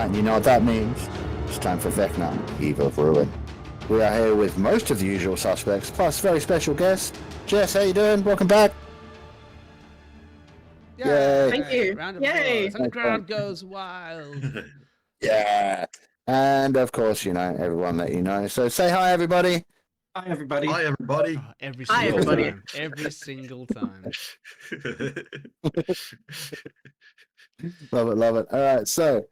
And you know what that means? It's time for Vecna, Eve of Ruin. We are here with most of the usual suspects, plus very special guest. Jess, how you doing? Welcome back. Yay! Thank you. Round of Yay! applause. And the crowd goes wild. Yeah. And of course, you know, everyone that you know. So say hi, everybody. Hi, everybody. Hi, everybody. Oh, every Hi, single everybody. time. Every single time. Love it, love it. All right, so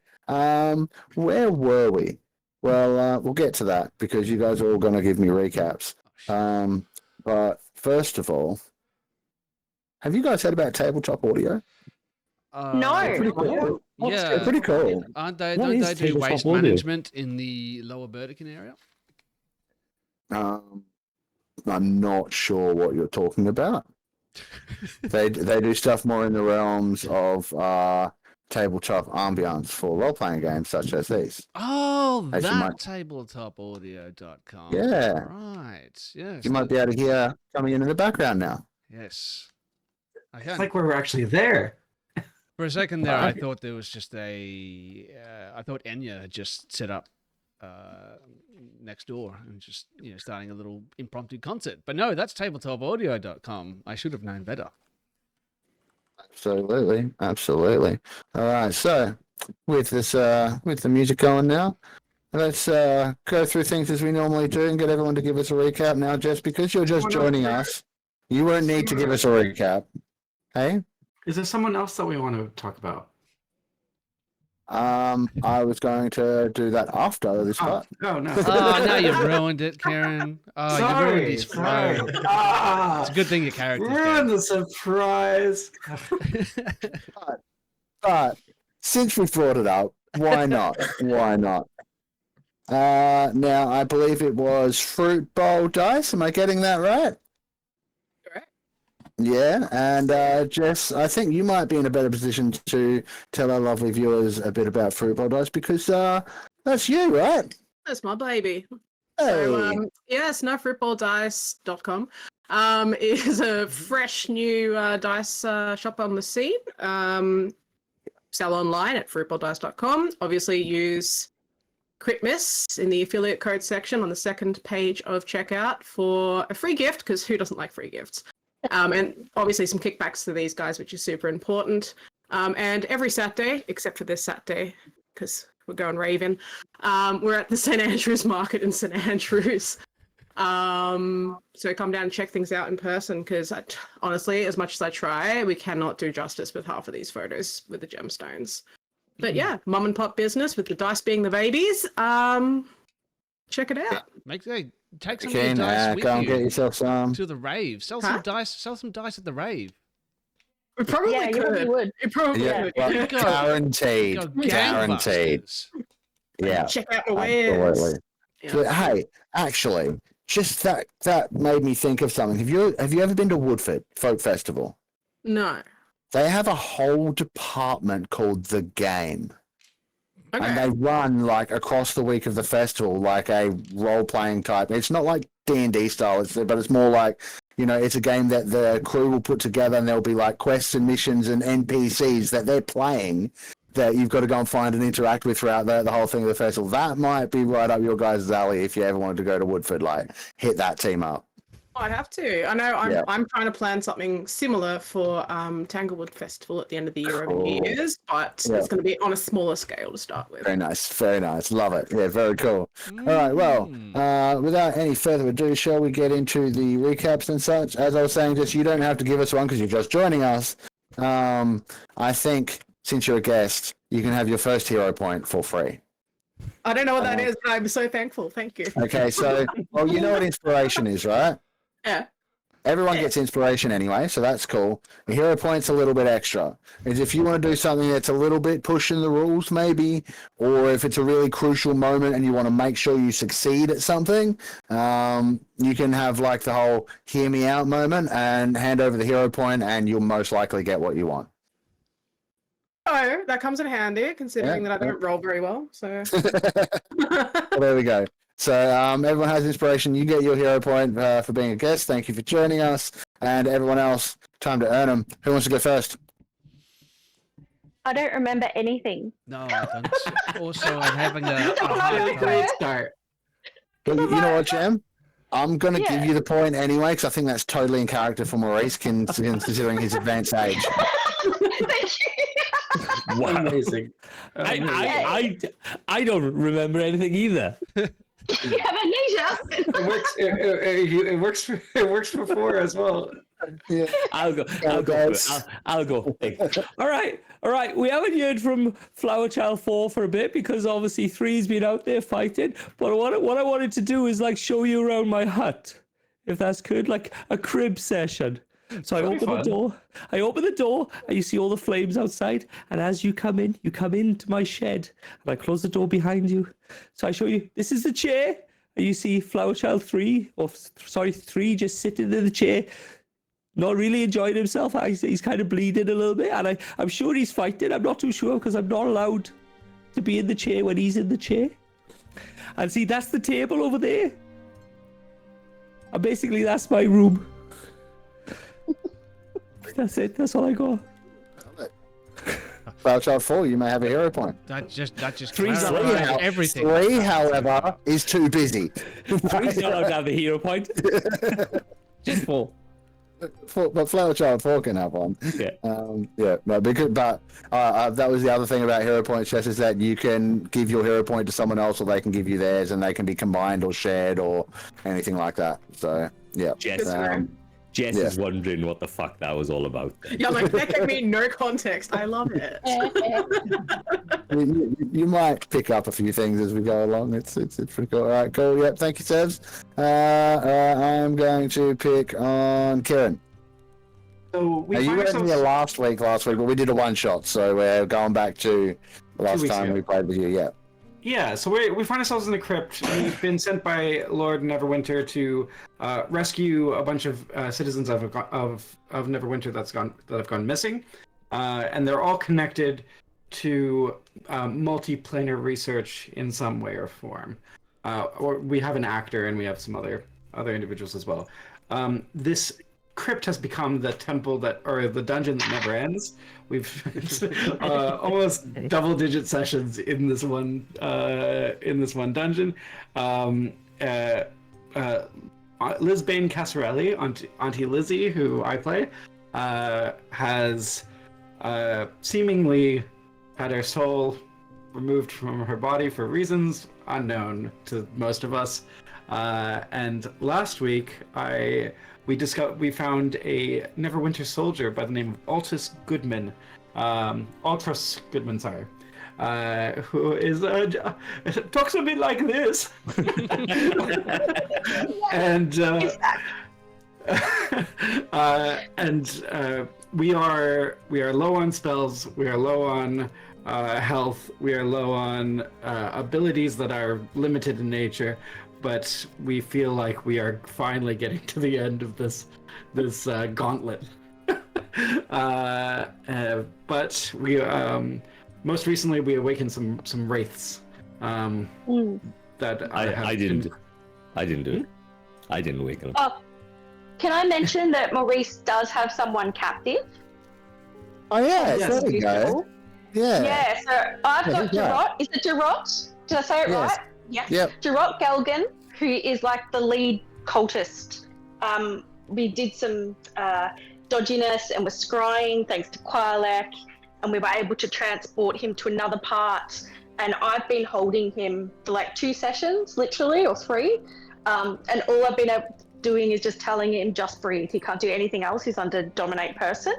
where were we? Well, we'll get to that because you guys are all going to give me recaps. But first of all, have you guys heard about tabletop audio? No. Pretty cool. Yeah. They're pretty cool. Aren't they? What Don't is they do tabletop waste audio? management in the lower Burdekin area? I'm not sure what you're talking about. They do stuff more in the realms of tabletop ambience for role-playing games such as these. Oh, As you that might- tabletopaudio.com. Yeah. Right. Yes. You might be able to hear coming in the background now. Yes. I It's can. like we're actually there. For a second there, I Right. thought there was just I thought Enya had just set up next door and just starting a little impromptu concert. But no, that's tabletopaudio.com. I should have known better. Absolutely, absolutely. All right, so with this, with the music going now, let's go through things as we normally do and get everyone to give us a recap now. Just because you're just joining us, you won't need to give us a recap. Hey, Is there someone else that we want to talk about? I was going to do that after this Oh, part. no. Oh, now you've ruined it, Kiran. Oh, you ruined his flow. sorry. Ah, It's a good thing your character's ruin dead. the surprise. But since we brought it up, why not? Why not? Now I believe it was fruit bowl dice. Am I getting that right? Correct. Yeah, and Jess, I think you might be in a better position to tell our lovely viewers a bit about fruit bowl dice because that's you, right? That's my baby. Hey. So, snuffootballdice.com is a fresh new dice shop on the scene. Sell online at fruitballdice.com. Obviously, use Critmiss in the affiliate code section on the second page of checkout for a free gift, because who doesn't like free gifts? And obviously some kickbacks to these guys, which is super important. And every Saturday, except for this Saturday, because we're going raving, we're at the St. Andrews Market in St. Andrews. So come down and check things out in person, because honestly, as much as I try, we cannot do justice with half of these photos with the gemstones. But yeah, mum and pop business with the dice being the babies. Check it out. Take some Okay, of the dice with go and get you yourself some. to the rave. Sell some dice. Sell some dice at the rave. We probably Yeah, you probably could. would. It probably Yeah, could. well, Yeah. Go. guaranteed, Go guaranteed. gangbusters. Yeah, Check out the wares. absolutely. Yeah. But, hey, actually, just that made me think of something. Have you ever been to Woodford Folk Festival? No. They have a whole department called The Game. Okay. And they run like across the week of the festival, like a role-playing type. It's not like D&D style, but it's more like, it's a game that the crew will put together, and there'll be like quests and missions and NPCs that they're playing that you've got to go and find and interact with throughout the whole thing of the festival. That might be right up your guys' alley if you ever wanted to go to Woodford. Like, hit that team up. I'd have to. I know Yeah. I'm trying to plan something similar for Tanglewood Festival at the end of the year over Cool. New Year's, but Yeah. it's going to be on a smaller scale to start with. Very nice, very nice. Love it. Yeah, very cool. All right, well, without any further ado, shall we get into the recaps and such? As I was saying, just you don't have to give us one because you're just joining us. I think since you're a guest, you can have your first hero point for free. I don't know what that is, but I'm so thankful. Thank you. Okay, so, well, you know what inspiration is, right? Yeah. Everyone gets inspiration anyway, so that's cool. The hero point's a little bit extra. Is if you want to do something that's a little bit pushing the rules, maybe, or if it's a really crucial moment and you want to make sure you succeed at something, you can have like the whole hear me out moment and hand over the hero point, and you'll most likely get what you want. Oh, that comes in handy, considering that I don't roll very well. So. Well, there we go. So everyone has inspiration. You get your hero point for being a guest. Thank you for joining us. And everyone else, time to earn them. Who wants to go first? I don't remember anything. No, I don't. Also, I'm having a Don't know hard the time. Great start. Well, you know what, Jam? I'm going to Yeah. give you the point anyway, because I think that's totally in character for Maurice, considering his advanced age. Thank you. Wow. Amazing. I don't remember anything either. You have amnesia. It works for 4 as well. Yeah. I'll go. guys. I'll go. All right. We haven't heard from Flower Child 4 for a bit because obviously 3's been out there fighting. But what I wanted to do is like show you around my hut, if that's good, like a crib session. So I open the door. And you see all the flames outside. And as you come into my shed, and I close the door behind you. So I show you. This is the chair. And you see Flower Child 3 just sitting in the chair. Not really enjoying himself. He's kind of bleeding a little bit, and I'm sure he's fighting. I'm not too sure because I'm not allowed to be in the chair when he's in the chair. And see, that's the table over there. And basically, that's my room. That's it. That's all I got. Flower Child 4, you may have a hero point. That just Three's not clarifies allowed. everything. 3, however, is too busy. 3's not allowed to have a hero point. Just 4. But Flower Child 4 can have one. Yeah. No, but that was the other thing about hero points, Jess, is that you can give your hero point to someone else, or they can give you theirs, and they can be combined or shared or anything like that. So yeah. Jess is wondering what the fuck that was all about. Yeah, like that gave me no context. I love it. You might pick up a few things as we go along. It's pretty cool. All right, cool. Yep, thank you, Sevs. I'm going to pick on Kiran. So we Now, you find weren't ourselves. here last week, but we did a one shot, so we're going back to the last weeks time ago. we played with you. Yeah. Yeah, so we find ourselves in the crypt. We've been sent by Lord Neverwinter to rescue a bunch of citizens of Neverwinter that have gone missing, and they're all connected to multiplanar research in some way or form. Or we have an actor, and we have some other individuals as well. This crypt has become the the dungeon that never ends. We've almost double-digit sessions in this one dungeon. Liz Bane Casarelli, Auntie Lizzie, who I play, has seemingly had her soul removed from her body for reasons unknown to most of us. And last week, we found a Neverwinter soldier by the name of Altras Goodman, sorry, who is talks a bit like this, and we are low on spells, we are low on health, we are low on abilities that are limited in nature. But we feel like we are finally getting to the end of this gauntlet. But we most recently we awakened some wraiths. That I didn't do it. I didn't awaken them. Oh, can I mention that Maurice does have someone captive? Oh yeah, Yes. there you go. Yeah. Yeah, so I've got Yeah. Jarot. Is it Jarot? Did I say it Yes. right? Yes. Yep. Jarot Galgan, who is like the lead cultist. We did some dodginess and were scrying thanks to Quirlek, and we were able to transport him to another part. And I've been holding him for like 2 sessions, literally, or 3. And all I've been doing is just telling him just breathe. He can't do anything else. He's under dominate person.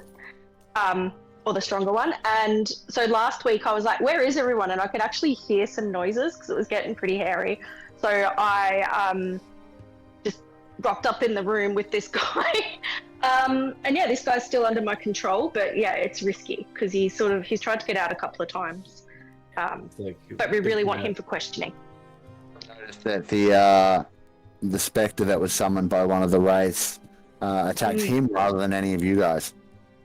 Or the stronger one. And so last week I was like, where is everyone? And I could actually hear some noises because it was getting pretty hairy. So I just rocked up in the room with this guy. And yeah, this guy's still under my control, but yeah, it's risky because he's tried to get out a couple of times. But we really want him for questioning. Noticed that the spectre that was summoned by one of the wraiths attacked him rather than any of you guys.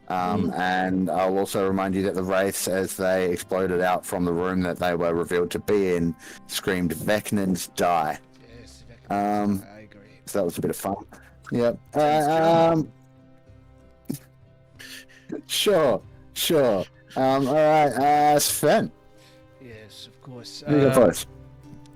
And I'll also remind you that the wraiths, as they exploded out from the room that they were revealed to be in, screamed "Vecnans die." Yes, I agree. So that was a bit of fun. Yep. Sure. All right, Sven. Yes, of course. You go first.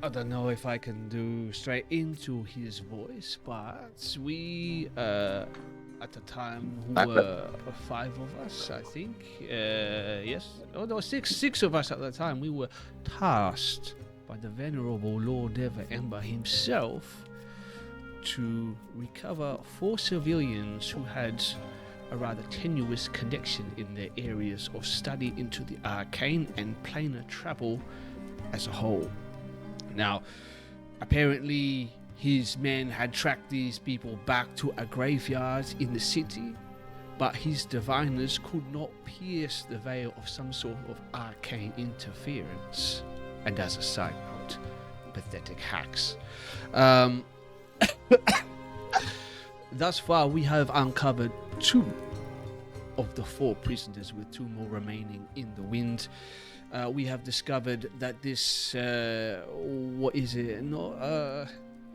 I don't know if I can do straight into his voice, but we, at the time, were 5 of us, I think. Yes. Oh, there were six of us at the time. We were tasked by the venerable Lord Ever Ember himself to recover 4 civilians who had a rather tenuous connection in their areas of study into the arcane and planar travel as a whole. Now, apparently his men had tracked these people back to a graveyard in the city, but his diviners could not pierce the veil of some sort of arcane interference. And as a side note, pathetic hacks. Thus far, we have uncovered 2 of the 4 prisoners, with 2 more remaining in the wind. We have discovered that this, what is it? No,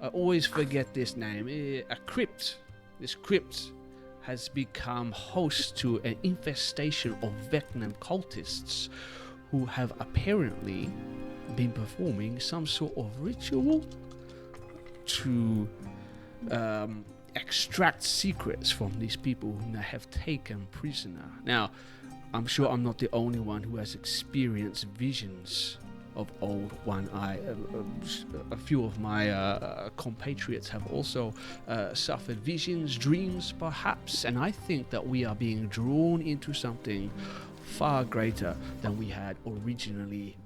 I always forget this name. A crypt. This crypt has become host to an infestation of Vecna cultists who have apparently been performing some sort of ritual to extract secrets from these people whom they have taken prisoner. Now, I'm sure I'm not the only one who has experienced visions of Old One Eye. A few of my compatriots have also suffered visions, dreams perhaps, and I think that we are being drawn into something far greater than we had originally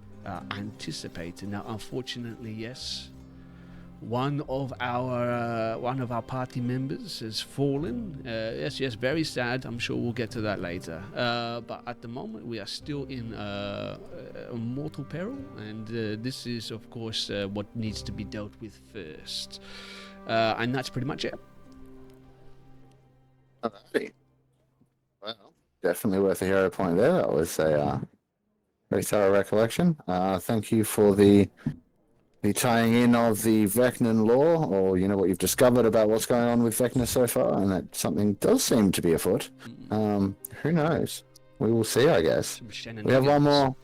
anticipated. Now, unfortunately, yes, one of our party members has fallen. Yes, very sad. I'm sure we'll get to that later. But at the moment, we are still in mortal peril, and this is, of course, what needs to be dealt with first. And that's pretty much it. Alrighty. Well, definitely worth a hero point there. That was a very thorough recollection. Thank you for the tying in of the Vecnan lore, or what you've discovered about what's going on with Vecna so far, and that something does seem to be afoot. Who knows? We will see, I guess. We have one more.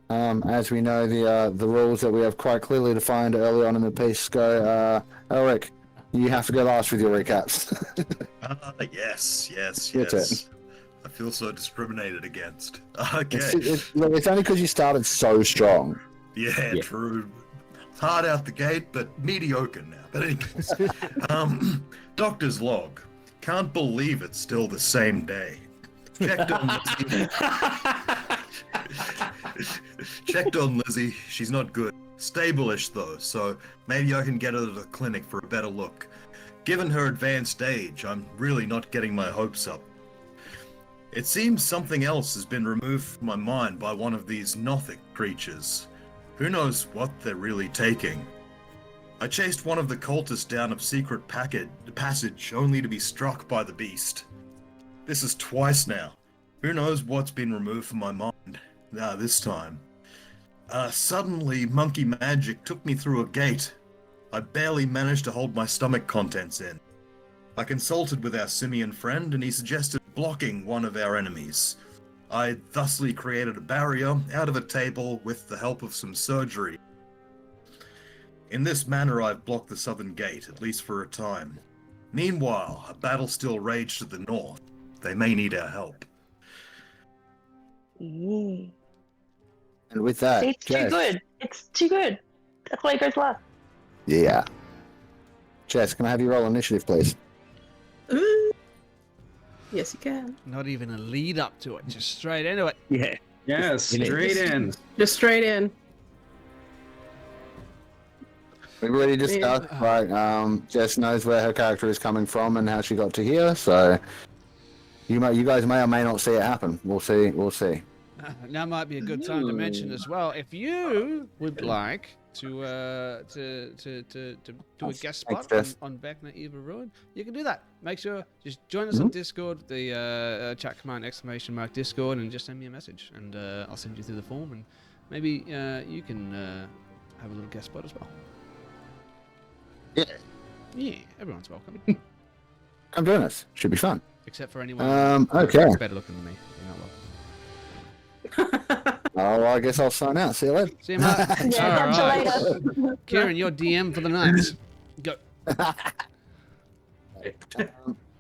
As we know, the rules that we have quite clearly defined early on in the piece go. Elric, you have to go last with your recaps. Yes. Your turn. I feel so discriminated against. Okay. It's only because you started so strong. Yeah, true. Hard out the gate, but mediocre now. But anyways, Doctor's log. Can't believe it's still the same day. Checked on Lizzie. Checked on Lizzie. She's not good. Stable-ish though, so maybe I can get her to the clinic for a better look. Given her advanced age, I'm really not getting my hopes up. It seems something else has been removed from my mind by one of these Nothic creatures. Who knows what they're really taking? I chased one of the cultists down a secret passage only to be struck by the beast. This is twice now. Who knows what's been removed from my mind? This time. Suddenly, monkey magic took me through a gate. I barely managed to hold my stomach contents in. I consulted with our simian friend and he suggested blocking one of our enemies. I thusly created a barrier out of a table with the help of some surgery. In this manner, I've blocked the southern gate, at least for a time. Meanwhile, a battle still raged to the north. They may need our help. Mm. And with that, It's too good. It's too good. That's why it goes last. Yeah. Jess, can I have you roll initiative, please? Ooh. Yes, you can. Not even a lead up to it, just straight into it. Yeah. Yes, straight in. Just straight in. We're ready to start. Right. Jess knows where her character is coming from and how she got to here, so you guys may or may not see it happen. We'll see. Now might be a good time to mention as well, if you would like to do a guest spot on Vecna Evil Ruin, you can do that. Make sure, just join us on Discord, the chat command !! Discord, and just send me a message, and I'll send you through the form, and maybe you can have a little guest spot as well. Yeah, everyone's welcome. I'm doing this. Should be fun. Except for anyone who's okay. better looking than me. You're not welcome. Oh, well, I guess I'll sign out. See you later. See you, Mark. Yeah, All catch right. you later. Kieran, you're DM for the night. Go.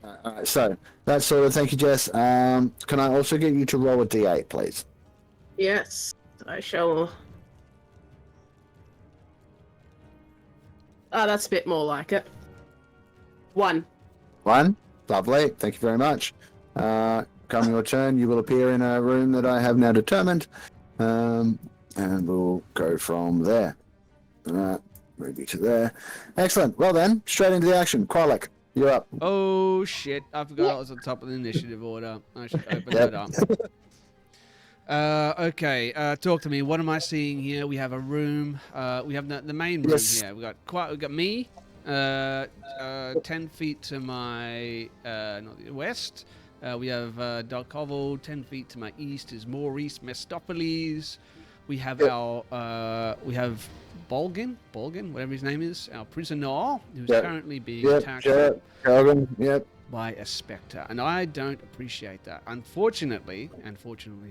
All right, so that's sort of. Thank you, Jess. Can I also get you to roll a d8, please? Yes, I shall. Oh, that's a bit more like it. 1. 1. Lovely. Thank you very much. Come your turn, you will appear in a room that I have now determined. And we'll go from there. Move you to there. Excellent. Well then, straight into the action. Qualek, you're up. Oh shit! I forgot I was on top of the initiative order. I should open that up. Okay. Talk to me. What am I seeing here? We have a room. We have the main room here. We got me. 10 feet to my west. We have Darkovel. 10 feet to my east is Maurice Mestopheles. We have we have Bolgin, whatever his name is, our prisoner, who's currently being attacked by a spectre, and I don't appreciate that. Unfortunately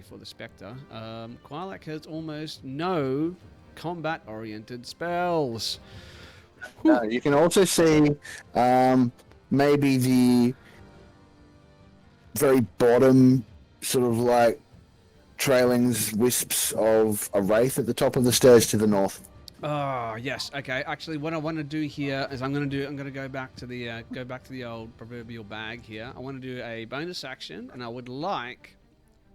for the spectre, Qualek has almost no combat-oriented spells. You can also see maybe the very bottom sort of like trailings, wisps of a wraith at the top of the stairs to the north. Oh yes, okay. Actually, what I want to do here is I'm going to go back to the old proverbial bag here. I want to do a bonus action, and I would like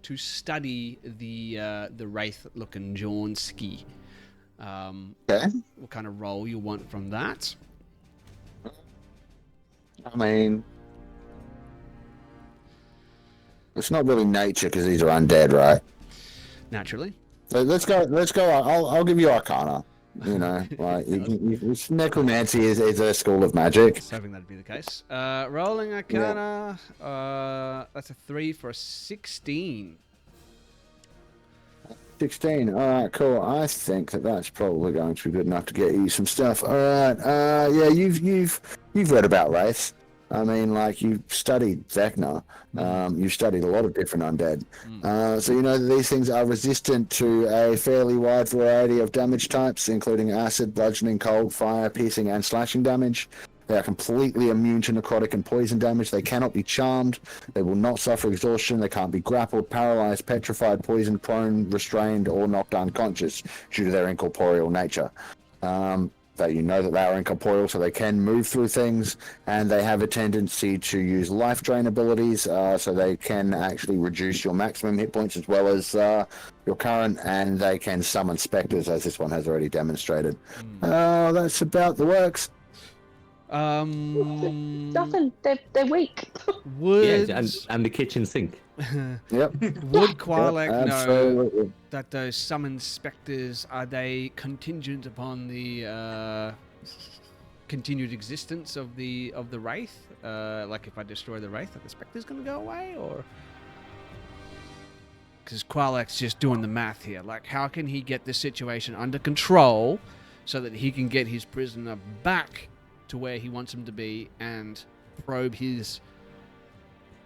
to study the wraith-looking Jawnski. Okay. What kind of roll you want from that? I mean, it's not really nature because these are undead, right? Naturally. So let's go. I'll give you Arcana. You know, like necromancy is a school of magic. I was hoping that'd be the case. Rolling Arcana. That's a 3 for a 16. 16. All right, cool. I think that's probably going to be good enough to get you some stuff. All right. Yeah, you've read about wraiths. I mean, like, you've studied Vecna. You've studied a lot of different undead. So you know that these things are resistant to a fairly wide variety of damage types, including acid, bludgeoning, cold, fire, piercing, and slashing damage. They are completely immune to necrotic and poison damage. They cannot be charmed. They will not suffer exhaustion. They can't be grappled, paralyzed, petrified, poisoned, prone, restrained, or knocked unconscious due to their incorporeal nature. That you know that they are incorporeal, so they can move through things, and they have a tendency to use life drain abilities, so they can actually reduce your maximum hit points as well as your current, and they can summon specters, as this one has already demonstrated. That's about the works. Nothing. They're weak. Would and the kitchen sink. Yep. Would Qualek know Absolutely. that those summoned specters, are they contingent upon the continued existence of the wraith? Like if I destroy the wraith, are the specters going to go away, or? Because Qualek's just doing the math here. Like, how can he get this situation under control so that he can get his prisoner back to where he wants him to be and probe his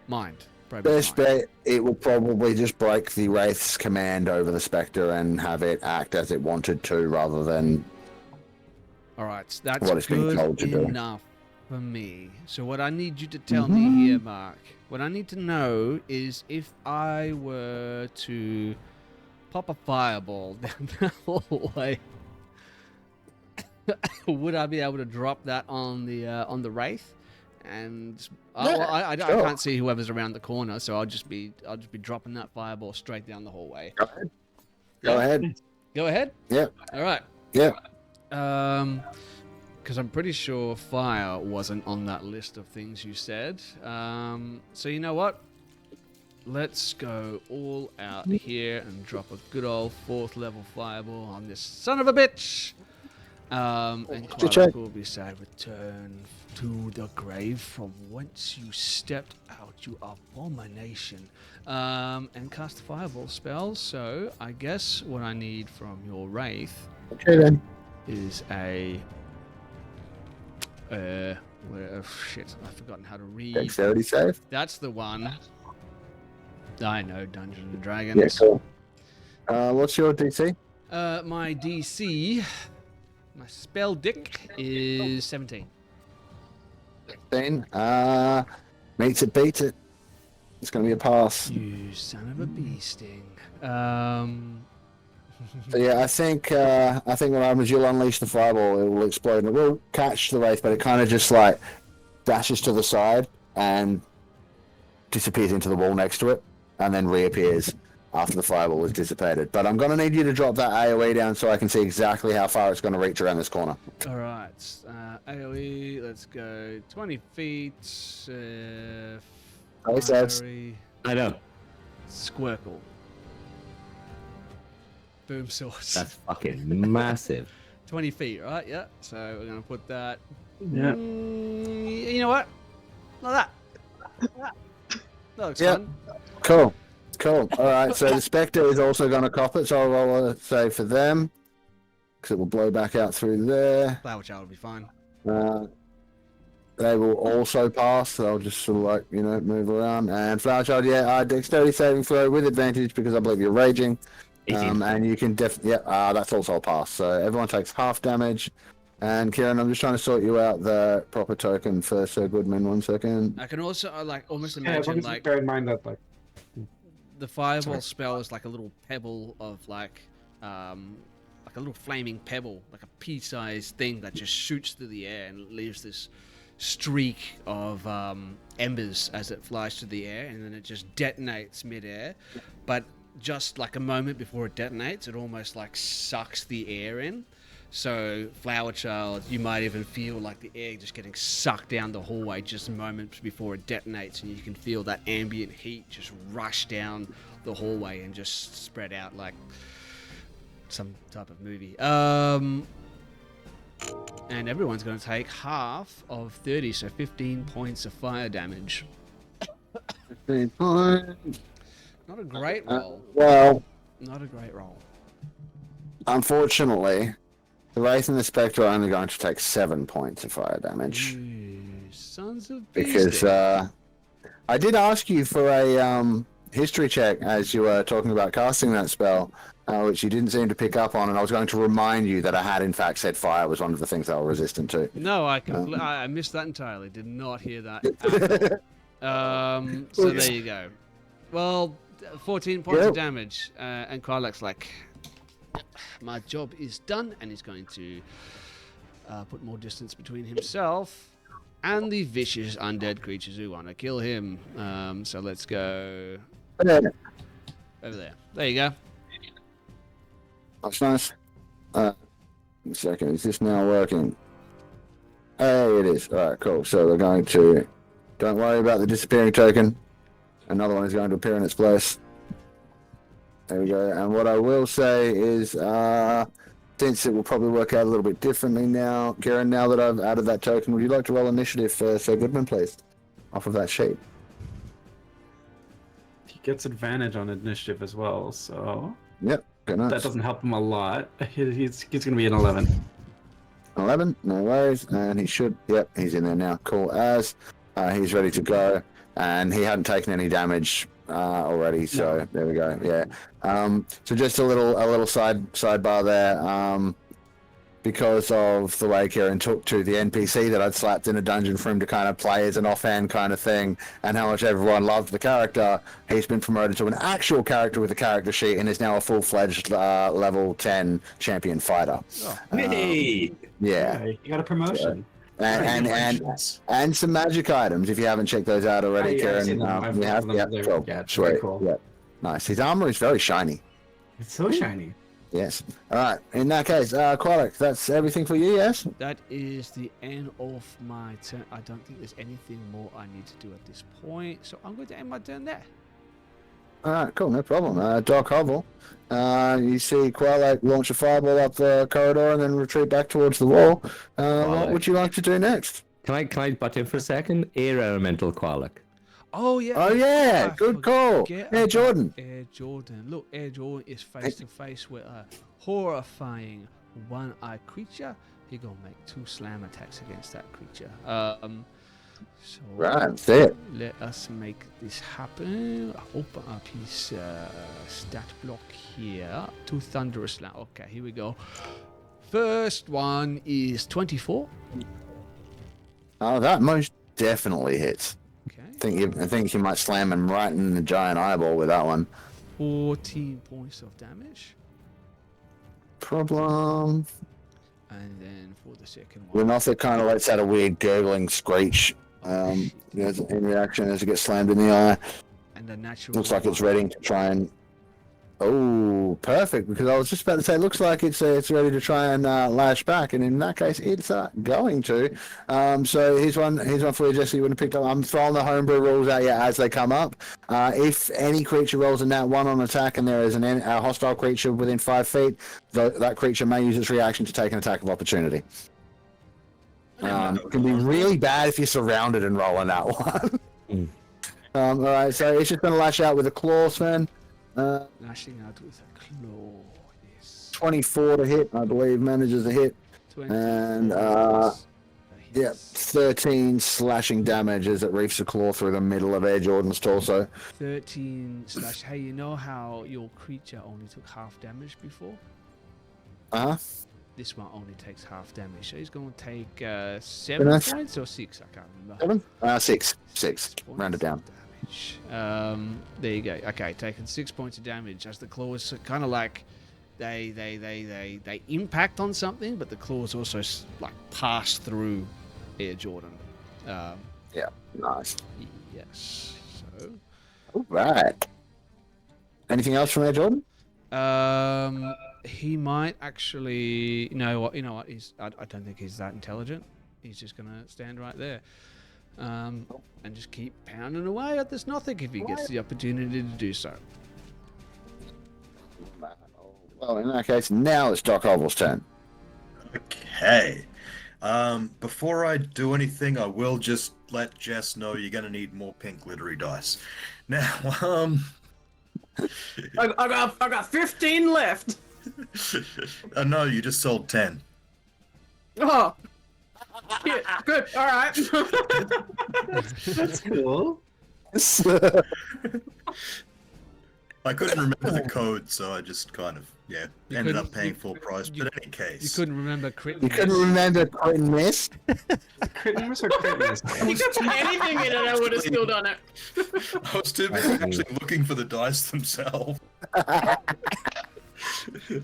mind? Best bet, it will probably just break the Wraith's command over the Spectre and have it act as it wanted to, rather than Alright, that's what it's being told to do. enough for me. So what I need you to tell me here, Mark, what I need to know is if I were to pop a fireball down the hallway, would I be able to drop that on the Wraith? And I can't see whoever's around the corner, so I'll just be dropping that fireball straight down the hallway. Go ahead. Go ahead. Yeah. All right. Yeah. Because I'm pretty sure fire wasn't on that list of things you said. So you know what? Let's go all out here and drop a good old 4th level fireball on this son of a bitch. And Qualek will be sad. Return to the grave from whence you stepped out, you abomination. And cast a fireball spell. So I guess what I need from your wraith is a shit, I've forgotten how to read. Dexterity save. That's the one. I know Dungeons and Dragons. Yeah, cool. What's your DC? My DC, my spell dick is 17. 15. Meets it, beats it. It's going to be a pass. You son of a bee sting. So yeah, I think what happens, you'll unleash the fireball, it will explode, and it will catch the wraith, but it kind of just like dashes to the side and disappears into the wall next to it, and then reappears after the fireball has dissipated. But I'm going to need you to drop that AoE down so I can see exactly how far it's going to reach around this corner. All right, AoE. Let's go 20 feet. Hey, Sevs. Fiery I know. Squircle. Boom source. That's fucking massive. 20 feet, right? Yeah. So we're gonna put that. Yeah. You know what? Like that. That looks Yep. fun. Cool. All right, so the Spectre is also going to cop it, so I'll roll a save for them, because it will blow back out through there. Flower Child will be fine. They will also pass, so I'll just sort of like, move around. And Flower Child, dexterity saving throw with advantage, because I believe you're raging. 18. And you can that's also a pass. So everyone takes half damage. And Kiran, I'm just trying to sort you out the proper token for Sir Goodman. 1 second. I can also almost Yeah, as long imagine as you like bear in mind that the fireball spell is like a little pebble of like a little flaming pebble, like a pea-sized thing that just shoots through the air and leaves this streak of embers as it flies through the air, and then it just detonates mid-air. But just like a moment before it detonates, it almost like sucks the air in. So Flower Child, you might even feel like the air just getting sucked down the hallway just moments before it detonates, and you can feel that ambient heat just rush down the hallway and just spread out like some type of movie. And everyone's going to take half of 30, so 15 points of fire damage. 15 points. Not a great roll. Well, Not a great roll. unfortunately, the Wraith and the Spectre are only going to take 7 points of fire damage. You sons of Because I did ask you for a history check as you were talking about casting that spell, which you didn't seem to pick up on, and I was going to remind you that I had in fact said fire was one of the things they were resistant to. No, I missed that entirely. Did not hear that at all. So there you go. Well, 14 points of damage, and Krylek's like, my job is done, and he's going to put more distance between himself and the vicious undead creatures who want to kill him. So let's go over there. There you go. That's nice. A second, is this now working? Hey, it is. Alright, cool. So we're going to... Don't worry about the disappearing token. Another one is going to appear in its place. There we go. And what I will say is, since it will probably work out a little bit differently now, Kiran, now that I've added that token, would you like to roll initiative for Sir Goodman, please? Off of that sheet. he gets advantage on initiative as well, so Yep. Okay, nice. that doesn't help him a lot. He's going to be an 11. 11, no worries. And he should, yep, he's in there now. Cool as. He's ready to go. And he hadn't taken any damage already, so there we go. Yeah. So just a little sidebar there. Because of the way Kiran took to the NPC that I'd slapped in a dungeon for him to kind of play as an offhand kind of thing, and how much everyone loved the character, he's been promoted to an actual character with a character sheet and is now a full-fledged level 10 champion fighter. Hey! Yeah. You got a promotion. And some magic items if you haven't checked those out already, I've seen Kiran. them. I've You have? them. Yep, They're- cool. yeah, it's very Sweet. cool. Yep. Nice. His armor is very shiny. It's so shiny. Yes. All right. In that case, Qualek, that's everything for you, yes? That is the end of my turn. I don't think there's anything more I need to do at this point, so I'm going to end my turn there. All right, cool, no problem. Doc Hovel, you see Qualek launch a fireball up the corridor and then retreat back towards the wall. What would you like to do next? Can I butt in for a second? Air elemental Qualek. Oh yeah. Oh yeah, I good call. forget Air about Jordan. Air Jordan. Look, Air Jordan is face to face with a horrifying one-eyed creature. He gonna make 2 slam attacks against that creature. So Right, that's it. let us make this happen. Open up his stat block here. 2 thunderous now. Okay, here we go. First one is 24. Oh, that most definitely hits. Okay. I think you might slam him right in the giant eyeball with that one. 14 points of damage. Problem. And then for the second The one. Nothic kind of lets out a weird gurgling screech in reaction as it gets slammed in the eye. And the natural. Looks like it's ready to try and. Oh, perfect! Because I was just about to say, it looks like it's ready to try and lash back, and in that case, it's going to. So here's one for you, Jesse. You would have picked up. I'm throwing the homebrew rules at you as they come up. If any creature rolls a nat 1 on attack, and there is a hostile creature within 5 feet, that creature may use its reaction to take an attack of opportunity. It can be really bad if you're surrounded and rolling that one. All right, so it's just going to lash out with a claw, Sven. Lashing out with a claw. Yes. 24 to hit, I believe, manages a hit. 20 And, points. A Yeah, hit. 13 slashing damage as it reefs a claw through the middle of Air Jordan's torso. 13 slash. Hey, you know how your creature only took half damage before? Uh-huh. This one only takes half damage. So he's going to take 7 Nice. points or 6? I can't remember. 7? 6. 6. Points Round it down. of damage. There you go. Okay, taking 6 points of damage as the claws kind of like they impact on something, but the claws also like pass through Air Jordan. Yeah, nice. Yes. So. All right. Anything else from Air Jordan? He might actually. You know what? I don't think he's that intelligent. He's just gonna stand right there, and just keep pounding away at this Nothic if he gets the opportunity to do so. Well, in that case, now it's Doc Oval's turn. Okay. Before I do anything, I will just let Jess know you're gonna need more pink glittery dice. Now, I got 15 left. no, you just sold 10. Oh. Yeah, good. All right. That's cool. I couldn't remember the code, so I just kind of, ended up paying full price. But in any You case, couldn't remember crit. You couldn't remember crit and miss? Crit miss or crit miss? You could put anything in it, I would have still done it. I was too busy actually looking for the dice themselves.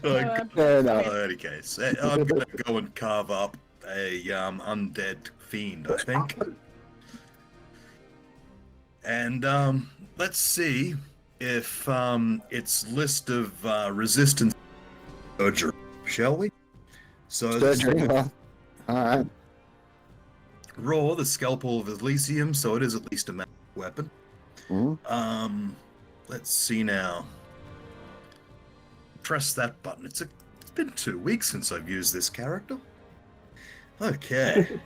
Fair enough. In any case, I'm gonna go and carve up a undead fiend, I think. And let's see if its list of resistance surgery, shall we? So Surgery, well, alright. Raw, the scalpel of Elysium, so it is at least a magic weapon. Mhm. Let's see now. Press that button. It's been 2 weeks since I've used this character. Okay.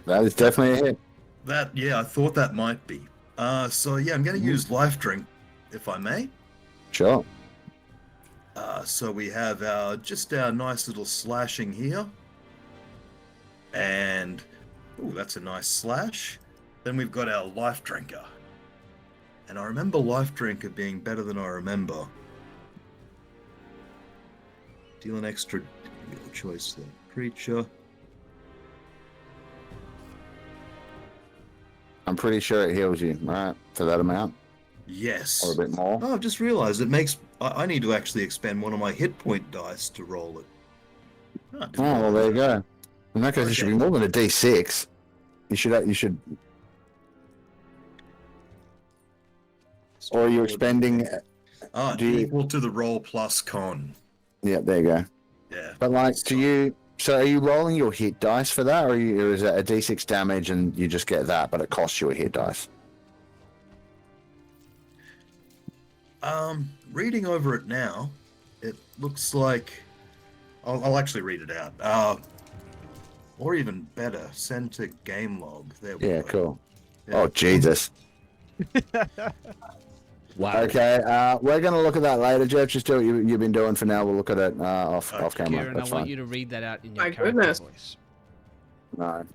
That is definitely a hit. I thought that might be. I'm gonna use life drink, if I may. Sure. So we have our nice little slashing here. And that's a nice slash. Then we've got our life drinker. And I remember life drinker being better than I remember. Deal an extra choice there. Creature. I'm pretty sure it heals you, right? For that amount? Yes. Or a bit more? Oh, I've just realized it makes. I need to actually expend one of my hit point dice to roll it. Oh, well, there you go. In that case, it should be more than a D6. You should. Or are you expending? Equal to the roll plus con. Yeah, there you go. Yeah. But like, so are you rolling your hit dice for that, or is it a D6 damage and you just get that, but it costs you a hit dice? Reading over it now, it looks like I'll actually read it out. Or even better, send to game log. There we Yeah, go. cool. Yeah. Oh, Jesus. Wow. Okay, we're going to look at that later, Geoff. Just do what you've been doing for now. We'll look at it off camera. Kieran, I That's want fine. you to read that out in your My character goodness. voice. No.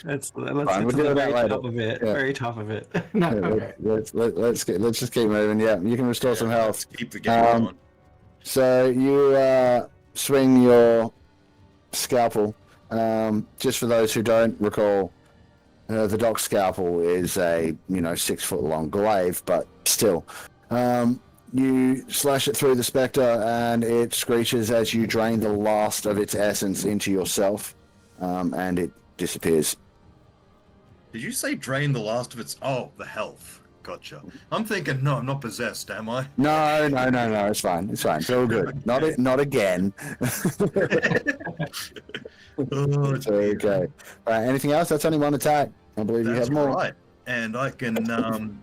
Let's Fine, get we'll to deal the with that very later. top of it. Yeah. Very top of it. No, Yeah, okay. let's just keep moving. Yeah, you can restore some health. Let's keep the game going. So you swing your scalpel. Just for those who don't recall, the dock scalpel is a 6 foot long glaive, but still, you slash it through the spectre, and it screeches as you drain the last of its essence into yourself, and it disappears. Did you say drain the last of its... Oh, the health. Gotcha. I'm thinking, no, I'm not possessed, am I? No, it's fine. It's fine. It's all good. Not again. Oh, It's okay. All right. Anything else? That's only one attack. I believe you that's have more. right. And I can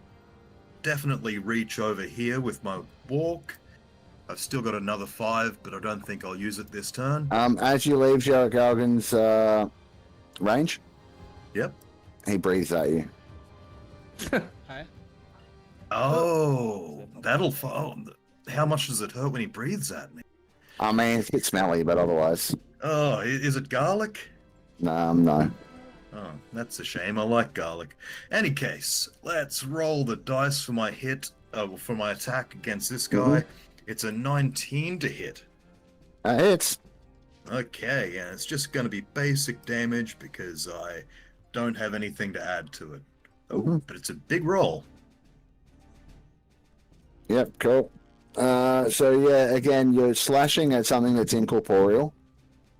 definitely reach over here with my walk. I've still got another 5, but I don't think I'll use it this turn. As you leave Jarek Galgan's range, Yep. he breathes at you. Hi. Oh, that'll... Oh, how much does it hurt when he breathes at me? I mean, it's a bit smelly, but otherwise, Oh, is it garlic? no. Oh, that's a shame. I like garlic. Any case, let's roll the dice for my hit, for my attack against this guy. It's a 19 to hit. It's Okay, and it's just going to be basic damage because I don't have anything to add to it. Oh, but it's a big roll. yep, cool. So yeah, again, you're slashing at something that's incorporeal.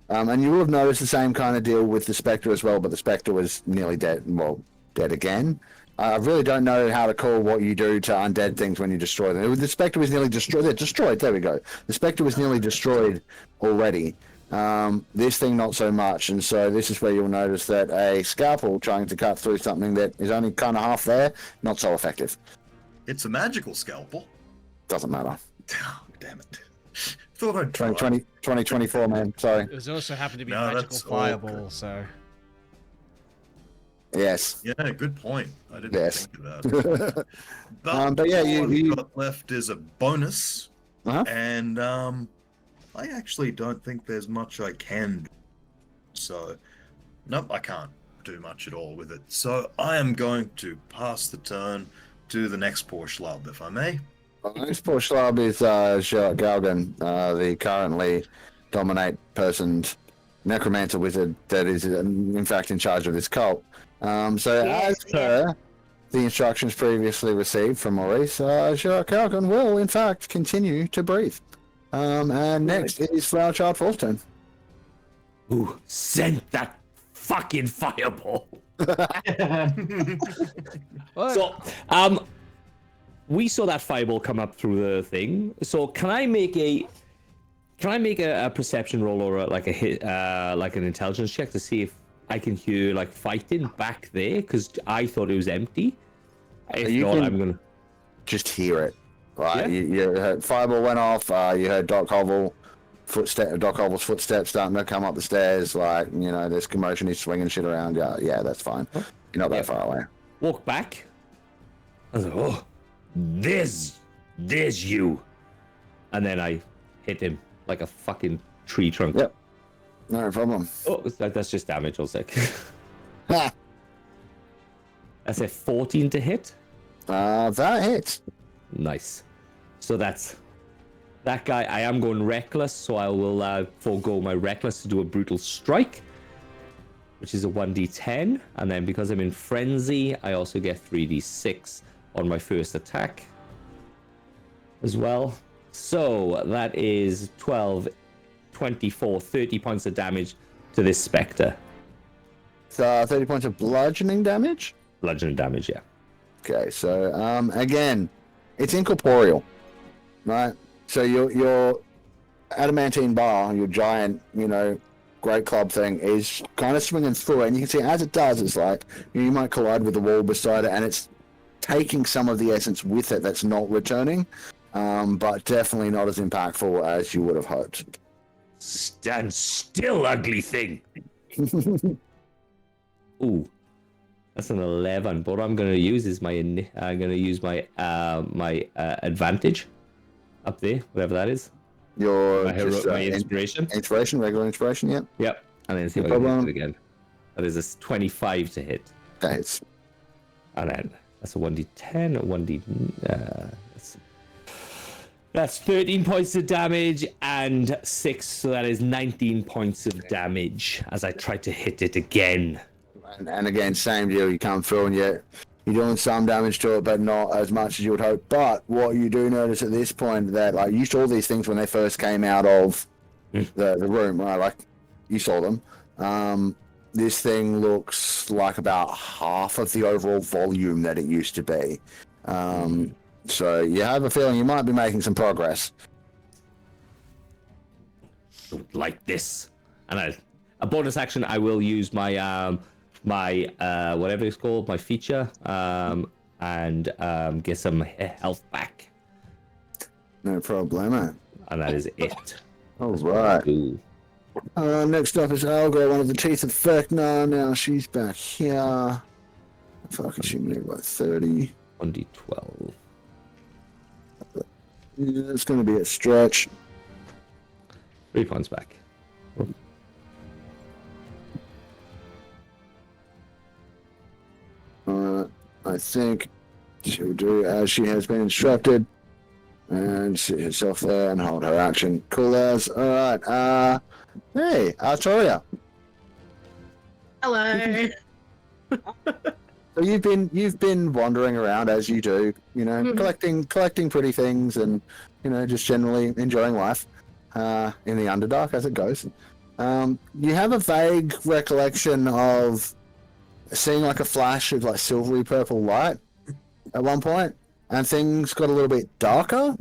And you will have noticed the same kind of deal with the Spectre as well, but the Spectre was nearly dead. Well, dead again. I really don't know how to call what you do to undead things when you destroy them. The Spectre was nearly destroyed. They're destroyed. There we go. The Spectre was nearly destroyed already. This thing, not so much. And so this is where you'll notice that a scalpel trying to cut through something that is only kind of half there, not so effective. It's a magical scalpel. Doesn't matter. Oh, damn it. Thought I'd try. 2024, man. Sorry. It was also happened to be No, magical that's all fireball, good. so Yes. Yeah, good point. I didn't Yes. think of that. But yeah, all you- I've got left is a bonus, Uh-huh. and I actually don't think there's much I can do. So, nope, I can't do much at all with it. So I am going to pass the turn to the next poor schlub, if I may. This poor schlub is Jarek Galgan, the currently dominate personed necromancer wizard that is in fact in charge of this cult. So as per the instructions previously received from Maurice, Jarek Galgan will in fact continue to breathe. And next is Flower Child Fall's turn. Who sent that fucking fireball? what? So, we saw that fireball come up through the thing. So can I make a perception roll or like a hit, like an intelligence check to see if I can hear like fighting back there? Because I thought it was empty. If You not, can- I'm gonna. Just hear it. Right? Yeah. You heard fireball went off. You heard Doc Hovel's footsteps starting to come up the stairs. Like, there's commotion. He's swinging shit around. Yeah, that's fine. You're not that far away. Walk back. I was like, oh, there's you. And then I hit him like a fucking tree trunk. Yep. No problem. Oh, that's just damage, I'll say. Ha! That's a 14 to hit. That hits. Nice. So that's that guy. I am going reckless, so I will forego my reckless to do a brutal strike, which is a 1d10. And then because I'm in frenzy, I also get 3d6 on my first attack as well. So that is 12, 24, 30 points of damage to this spectre. So 30 points of bludgeoning damage. Bludgeoning damage, yeah. Okay, so again, it's incorporeal, right? So your adamantine bar, your giant, great club thing, is kind of swinging through it, and you can see as it does, it's like you might collide with the wall beside it, and it's taking some of the essence with it that's not returning, but definitely not as impactful as you would have hoped. Stand still, ugly thing. Ooh, that's an 11. But what I'm gonna use is my advantage up there, whatever that is. Your My inspiration. Inspiration, regular inspiration, yeah. Yep. And then see if I No can hit problem. it again. That is a 25 to hit. That hits. And then that's a 1d10, a 1d. That's 13 points of damage and 6, so that is 19 points of damage as I try to hit it again. And again, same deal. You come through and you're doing some damage to it, but not as much as you would hope. But what you do notice at this point that like you saw these things when they first came out of the room, right? Like you saw them. This thing looks like about half of the overall volume that it used to be. So you have a feeling you might be making some progress. Like this. And a bonus action, I will use my whatever it's called, my feature, and get some health back. No problemo. And that is it. All right. Ooh. Next up is Alga, one of the teeth of Vecna. Now she's back here. Fuck, she moved by 30. 1d12. Yeah, it's going to be a stretch. 3 points back. I think she'll do as she has been instructed. And sit herself there and hold her action. Cool as. Alright, hey, Artoria. Hello. So you've been wandering around as you do, you know, collecting pretty things and, you know, just generally enjoying life in the Underdark as it goes. You have a vague recollection of seeing like a flash of like silvery purple light at one point, and things got a little bit darker.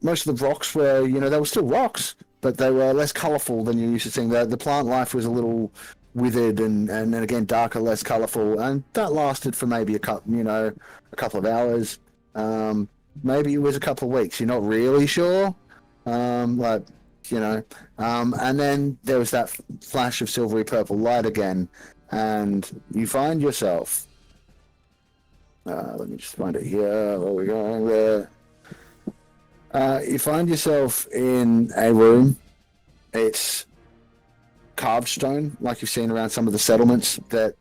Most of the rocks were, you know, they were still rocks, but they were less colourful than you used to seeing. The plant life was a little withered and then again darker, less colourful, and that lasted for maybe a couple of hours. Maybe it was a couple of weeks. You're not really sure. And then there was that flash of silvery purple light again, and you find yourself. Let me just find it here. Where are we going there? You find yourself in a room. It's carved stone, like you've seen around some of the settlements that,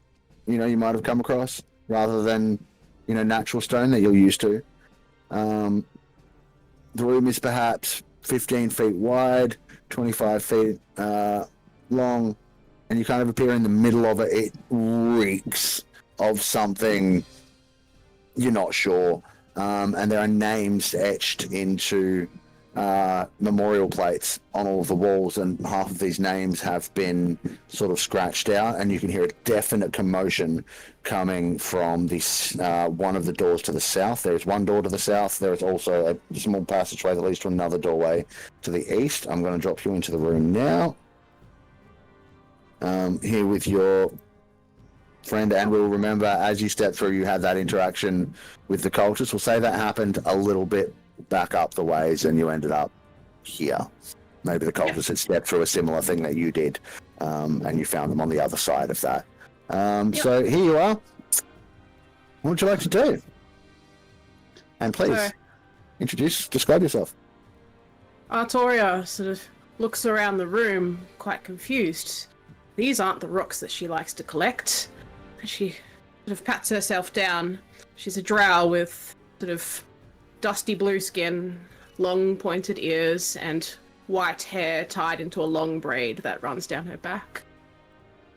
you know, you might have come across, rather than, you know, natural stone that you're used to. The room is perhaps 15 feet wide, 25 feet long, and you kind of appear in the middle of it. It reeks of something you're not sure. And there are names etched into memorial plates on all of the walls, and half of these names have been sort of scratched out, and you can hear a definite commotion coming from this one of the doors to the south. There's one door to the south. There's also a small passageway that leads to another doorway to the east. I'm going to drop you into the room now. Here with your friend, and we'll remember as you step through, you had that interaction with the cultists. We'll say that happened a little bit back up the ways, and you ended up here. Maybe the cultists had stepped through a similar thing that you did, and you found them on the other side of that. So here you are. What would you like to do? And please, describe yourself. Artoria sort of looks around the room, quite confused. These aren't the rocks that she likes to collect. She sort of pats herself down. She's a drow with sort of dusty blue skin, long pointed ears, and white hair tied into a long braid that runs down her back.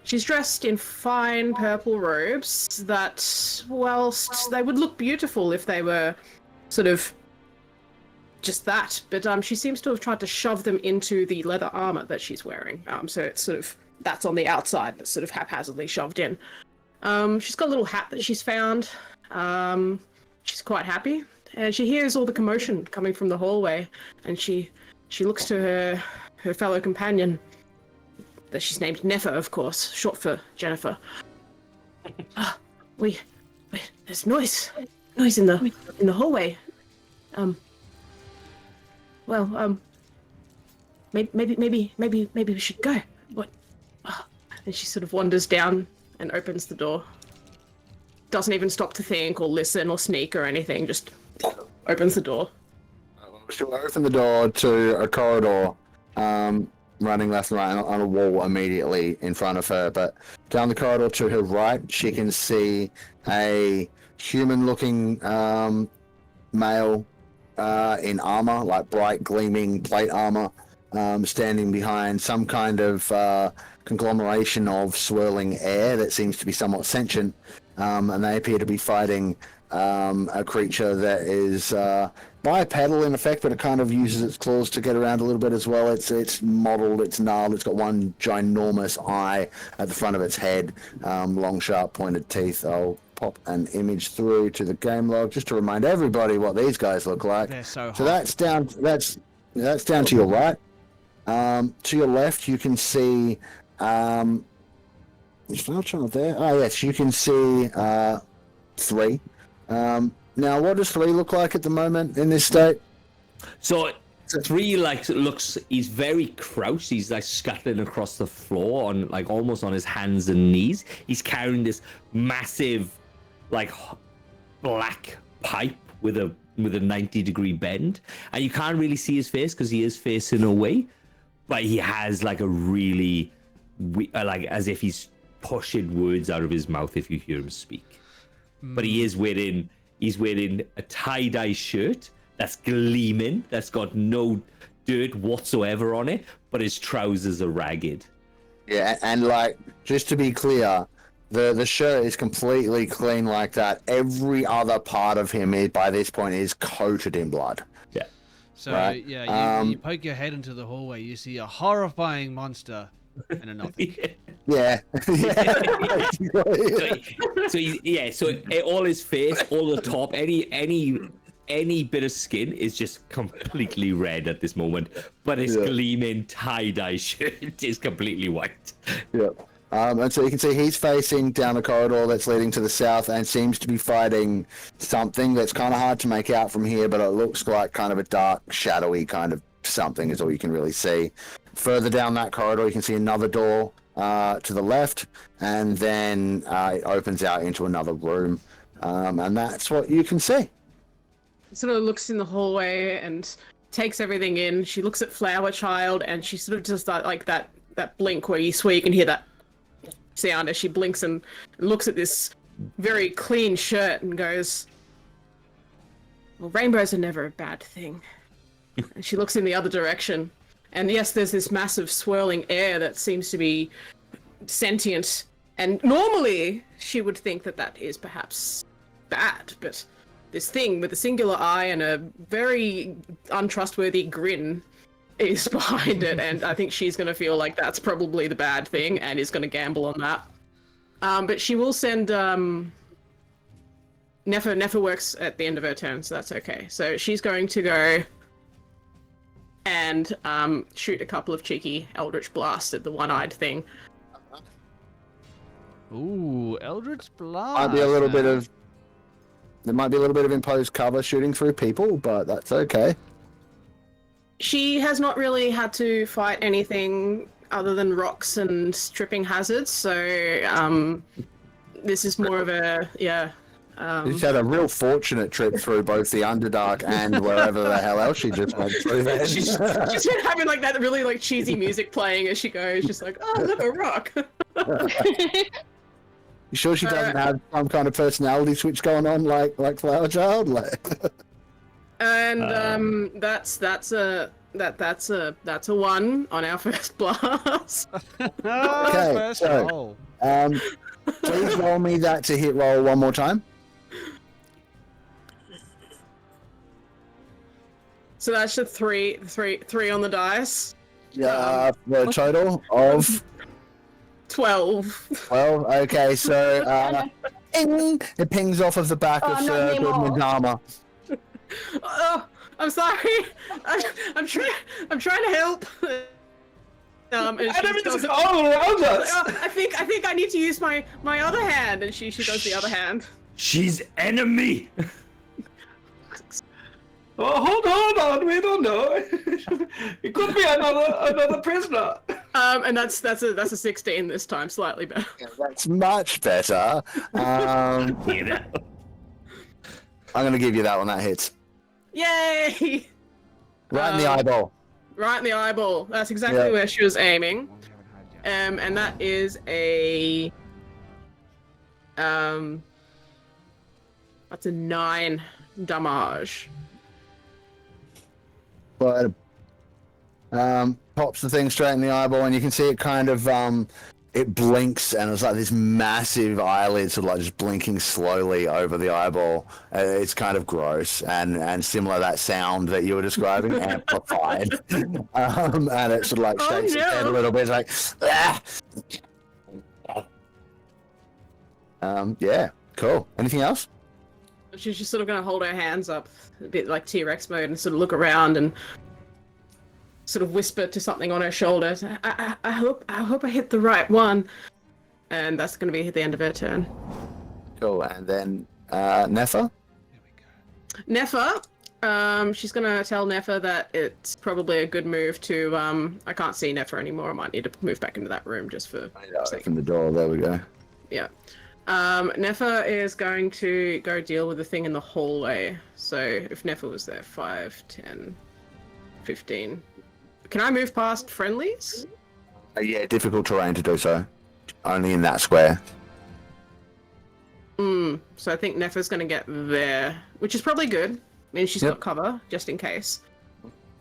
She's dressed in fine purple robes that, whilst they would look beautiful if they were sort of just that, but she seems to have tried to shove them into the leather armor that she's wearing. So it's sort of, that's on the outside, that's sort of haphazardly shoved in. She's got a little hat that she's found. She's quite happy, and she hears all the commotion coming from the hallway, and she looks to her fellow companion, that she's named Neffa, of course, short for Jennifer. There's noise in the hallway. Maybe we should go. What? And she sort of wanders down and opens the door. Doesn't even stop to think or listen or sneak or anything, just opens the door. she'll open the door to a corridor, running left and right on a wall immediately in front of her. But down the corridor to her right, she can see a human-looking male in armor, like bright, gleaming plate armor, standing behind some kind of conglomeration of swirling air that seems to be somewhat sentient, and they appear to be fighting a creature that is bipedal in effect, but it kind of uses its claws to get around a little bit as well. It's mottled, it's gnarled, it's got one ginormous eye at the front of its head, long, sharp, pointed teeth. I'll pop an image through to the game log just to remind everybody what these guys look like. They're so hot. So that's down to your right. To your left, you can see is Flowerchild there? Oh yes, you can see 3. Now, what does 3 look like at the moment in this state? So 3 looks, he's very crouched, he's like scuttling across the floor on like almost on his hands and knees. He's carrying this massive like black pipe with a 90-degree bend, and you can't really see his face because he is facing away, but he has like a really like as if he's pushing words out of his mouth if you hear him speak. But he's wearing a tie-dye shirt that's gleaming, that's got no dirt whatsoever on it, but his trousers are ragged. Yeah, and like, just to be clear, the shirt is completely clean like that. Every other part of him is, by this point, is coated in blood. Yeah. So Right. yeah, you poke your head into the hallway, you see a horrifying monster and a nothing. Yeah. So all his face, all the top, any bit of skin is just completely red at this moment, but his gleaming tie-dye shirt is completely white. Yep. And so you can see he's facing down a corridor that's leading to the south and seems to be fighting something that's kind of hard to make out from here, but it looks like kind of a dark, shadowy kind of something is all you can really see. Further down that corridor, you can see another door to the left, and then it opens out into another room, and that's what you can see. Sort of looks in the hallway and takes everything in. She looks at Flower Child, and she sort of just like that blink where you swear you can hear that sound as she blinks and looks at this very clean shirt and goes, well, rainbows are never a bad thing. And she looks in the other direction, and yes, there's this massive swirling air that seems to be sentient, and normally she would think that is perhaps bad, but this thing with a singular eye and a very untrustworthy grin is behind it, and I think she's going to feel like that's probably the bad thing and is going to gamble on that. But she will send Nefer works at the end of her turn, so that's okay. So she's going to go and shoot a couple of cheeky Eldritch Blast at the one-eyed thing. Ooh, Eldritch Blast. Might be a little bit of there might be a little bit of imposed cover shooting through people, but that's okay. She has not really had to fight anything other than rocks and tripping hazards, so this is more of a She's had a real fortunate trip through both the Underdark and wherever the hell else she just went through. Then. She's been having like that really like cheesy music playing as she goes, just like, oh look, a rock. You sure she doesn't have some kind of personality switch going on like Flower Child? And that's a 1 on our first blast. Okay, First so roll. please roll me that to hit roll one more time. So that's a three on the dice. Yeah, the total of 12. 12. Okay, so it pings off of the back of Sir Goodman's armor. Oh, I'm sorry. I'm trying to help. And she does it. all around us. I think I need to use my other hand, and she does the other hand. She's enemy. Oh, hold on, we don't know. It could be another prisoner. And that's a 16 this time, slightly better. Yeah, that's much better. I'm going to give you that one. That hits. Yay! Right in the eyeball. Right in the eyeball. That's exactly where she was aiming. And that is a that's a 9 damage. But pops the thing straight in the eyeball, and you can see it kind of it blinks, and it's like this massive eyelid sort of like just blinking slowly over the eyeball. It's kind of gross and similar to that sound that you were describing, amplified. And it sort of like shakes its head a little bit, like ah! Yeah, cool. Anything else? She's just sort of going to hold her hands up a bit like T-Rex mode and sort of look around and sort of whisper to something on her shoulder. I hope I hit the right one. And that's going to be the end of her turn. Cool. And then Nefa? Nefa, she's going to tell Nefa that it's probably a good move to... I can't see Nefa anymore. I might need to move back into that room just for a second. Open the door. There we go. Yeah. Nefa is going to go deal with the thing in the hallway. So if Nefa was there, 5, 10, 15... Can I move past friendlies? Yeah, difficult terrain to do so. Only in that square. So I think Nefa's going to get there, which is probably good. I mean, she's got cover, just in case.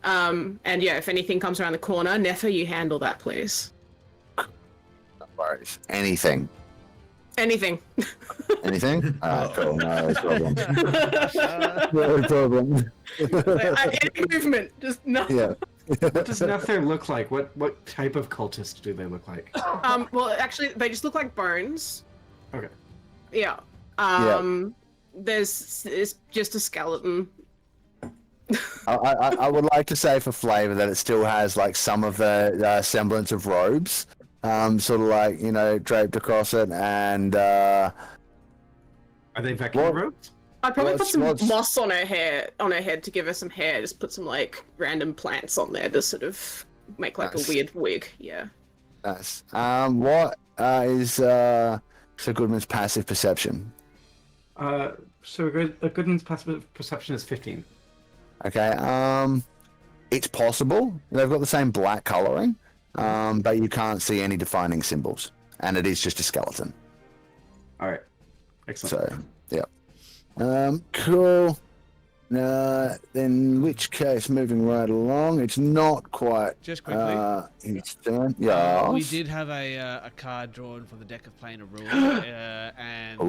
And yeah, if anything comes around the corner, Nefa, you handle that, please. No worries. Anything. Anything. Anything? Cool. No problem. No problem. Any movement, just no. Yeah. What does Nether look like? What type of cultist do they look like? Well, actually, they just look like bones. Okay. Yeah. There's it's just a skeleton. I would like to say for flavor that it still has like some of the semblance of robes, sort of like, you know, draped across it, and are they Vecna robes? I'd probably put some moss on her head to give her some hair. Just put some like random plants on there to sort of make like a weird wig. Yeah. Nice. What is Sir Goodman's passive perception? So Goodman's passive perception is 15. Okay. It's possible. They've got the same black coloring, but you can't see any defining symbols, and it is just a skeleton. All right. Excellent. So, yeah. Cool. Then, in which case, moving right along, it's not quite. Just quickly. It's turn. Yeah. We did have a card drawn for the deck of Planar Rules, and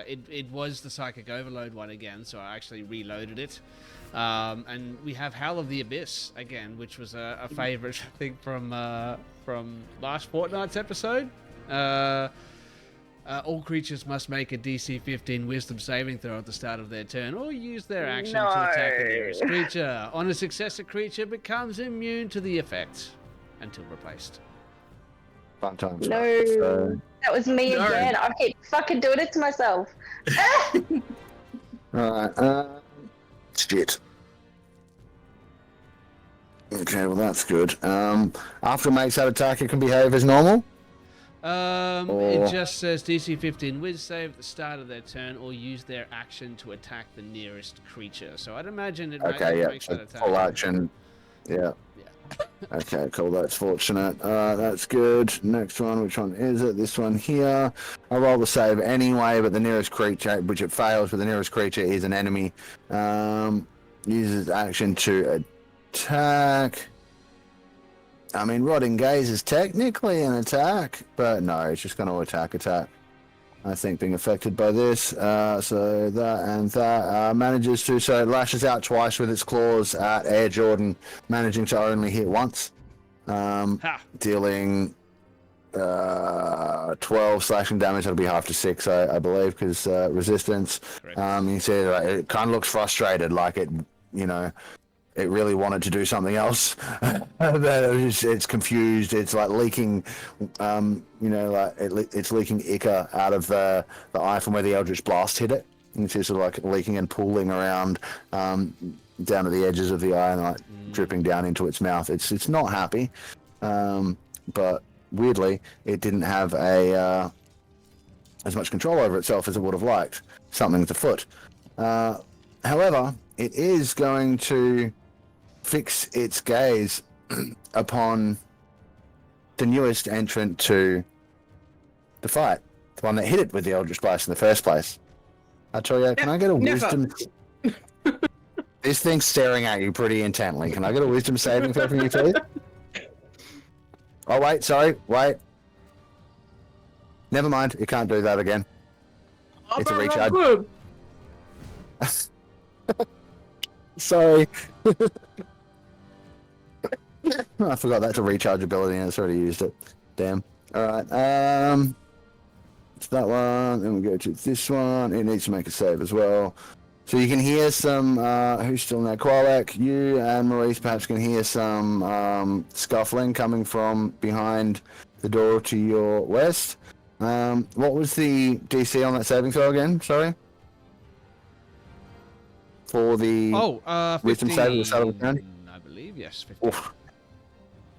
it was the Psychic Overload one again, so I actually reloaded it. And we have Howl of the Abyss again, which was a favorite, I think, from last fortnight's episode. All creatures must make a DC 15 Wisdom saving throw at the start of their turn, or use their action to attack the nearest creature. On a success, a creature becomes immune to the effect until replaced. Fun times. No, right? So, that was me again. I keep fucking doing it to myself. right. Shit. Okay, well that's good. After it makes that attack, it can behave as normal. It just says DC 15 Wiz save at the start of their turn, or use their action to attack the nearest creature. So I'd imagine it makes that attack. Full action. Yeah. Okay, cool. That's fortunate. That's good. Next one. Which one is it? This one here. I roll the save anyway, but the nearest creature, which it fails, but the nearest creature is an enemy. Uses action to attack. I mean, Rotting Gaze is technically an attack, but no, it's just going to attack. I think being affected by this. So that and that manages to, so it lashes out twice with its claws at Air Jordan, managing to only hit once, dealing 12 slashing damage. That'll be half to 6, I believe, because resistance. You see, it kind of looks frustrated, like it, you know. It really wanted to do something else. It's confused. It's like leaking, it's leaking ichor out of the eye from where the Eldritch Blast hit it. You can see sort of like leaking and pooling around down at the edges of the eye and like dripping down into its mouth. It's not happy, but weirdly, it didn't have as much control over itself as it would have liked. Something's afoot. However, it is going to fix its gaze upon the newest entrant to the fight, the one that hit it with the Eldritch Blast in the first place. Artoria, can I get a wisdom? This thing's staring at you pretty intently. Can I get a wisdom saving throw from you, please? Oh, wait, sorry, wait. Never mind, you can't do that again. It's a recharge. Sorry. I forgot that's a recharge ability and it's already used it. Damn. Alright, it's that one, then we go to this one. It needs to make a save as well. So you can hear some, who's still in there? Qualak, you and Maurice perhaps can hear some scuffling coming from behind the door to your west. What was the DC on that saving throw again? Sorry? For the wisdom save of the Saddle Ground? I believe, yes. 15. Oof.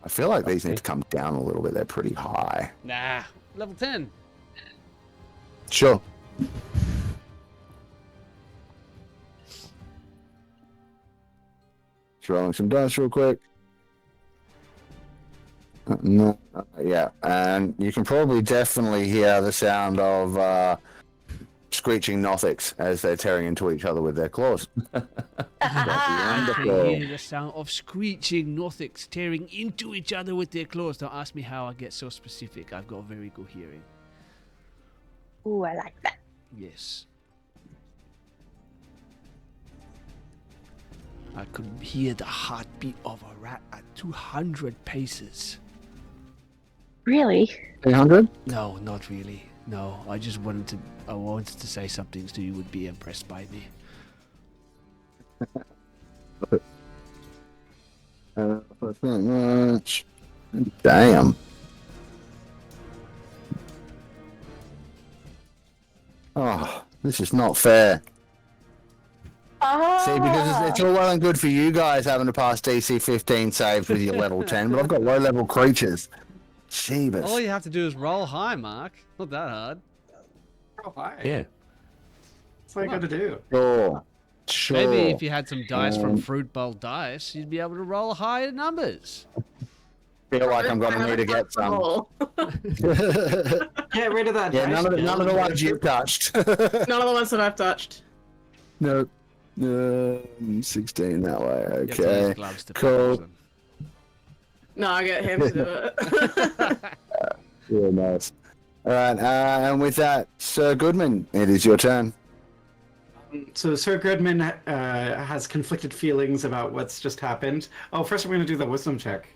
I feel like these need to come down a little bit. They're pretty high. Nah, level 10. Sure. Rolling some dice real quick. No, yeah, and you can probably definitely hear the sound of screeching Nothics as they're tearing into each other with their claws. I can hear the sound of screeching Nothics tearing into each other with their claws. Don't ask me how I get so specific. I've got very good hearing. Ooh, I like that. Yes. I could hear the heartbeat of a rat at 200 paces. Really? 300? No, not really. No, I just wanted to say something so you would be impressed by me. That's not much. Damn. Oh, this is not fair. See, because it's all well and good for you guys having to pass DC 15 saves with your level 10, but I've got low-level creatures. Jeebus. All you have to do is roll high, Mark. Not that hard. Oh, hi. Yeah. That's all you got to do. Sure. Maybe if you had some dice from Fruit Bowl Dice, you'd be able to roll higher numbers. Feel like I'm gonna need to get some. Get rid of that. Yeah, dice none of the ones you've touched. None of the ones that I've touched. No. 16 that way. You have to use Okay. gloves to Cool. put them. No, I get him to do it. Yeah, nice. All right, and with that, Sir Goodman, it is your turn. So Sir Goodman has conflicted feelings about what's just happened. Oh, first we're going to do the wisdom check.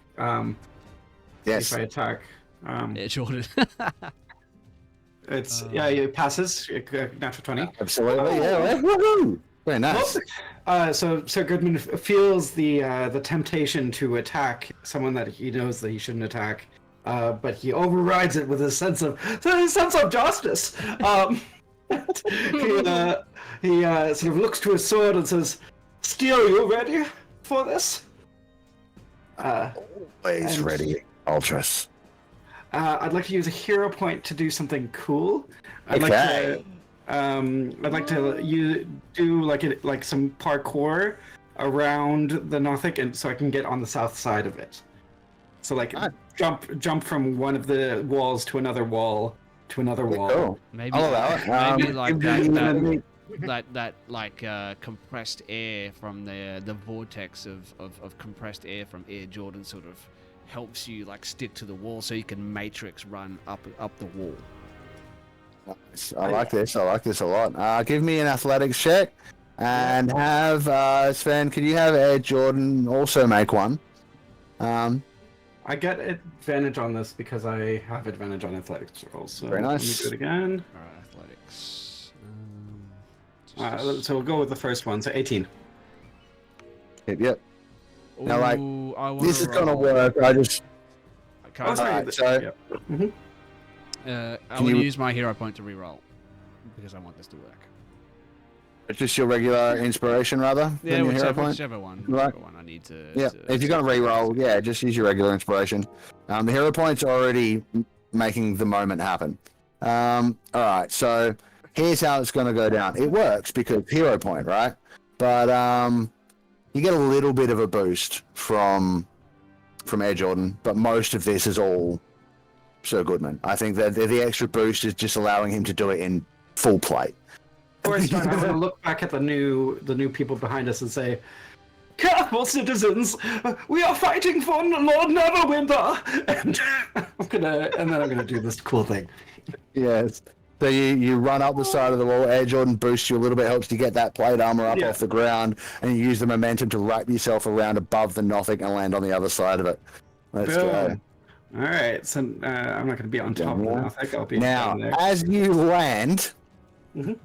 Yes. If I attack. Yeah, Jordan. It's yeah, it passes. Natural 20. Absolutely. Yeah. Woohoo! Very nice. So Sir Goodman feels the temptation to attack someone that he knows that he shouldn't attack, but he overrides it with a sense of justice. He sort of looks to his sword and says, "Steel, you ready for this?" Always ready, Ultras. I'd like to use a hero point to do something cool. I'd Okay. like to do like some parkour around the Nothic, and so I can get on the south side of it. So like jump from one of the walls to another wall to another wall. Cool. Maybe, I'll allow it. maybe like give that like compressed air from the vortex of compressed air from Air Jordan sort of helps you like stick to the wall so you can matrix run up the wall. Nice. I like this. I like this a lot. Give me an athletics check, and have Sven. Could you have Air Jordan also make one? I get advantage on this because I have advantage on athletics rolls. So Very nice. Let me do it again. All right, athletics. So we'll go with the first one. So 18. Yep. Now, like, Ooh, I wanna this is gonna roll- work. I just. I can't. sorry, Alright, so- yeah. Mhm. I Can will you- use my hero point to reroll because I want this to work. It's just your regular inspiration, rather. Yeah, than your hero whichever, point? whichever one. Right. Whichever one I need to. Yeah, to- if you're gonna re-roll, yeah, just use your regular inspiration. The hero point's already making the moment happen. All right, so here's how it's gonna go down. It works because hero point, right? But You get a little bit of a boost from Air Jordan, but most of this is all Sir Goodman. I think that the extra boost is just allowing him to do it in full play. Or it's trying to look back at the new people behind us and say, "Careful, citizens! We are fighting for Lord Neverwinter!" And then I'm gonna do this cool thing. Yes. So you run up the side of the wall. Air Jordan boosts you a little bit, helps you get that plate armor up off the ground, and you use the momentum to wrap yourself around above the Nothic and land on the other side of it. Let's go. All right, so I'm not going to be on top of the Nothic. I'll be Now, down there. as you land, you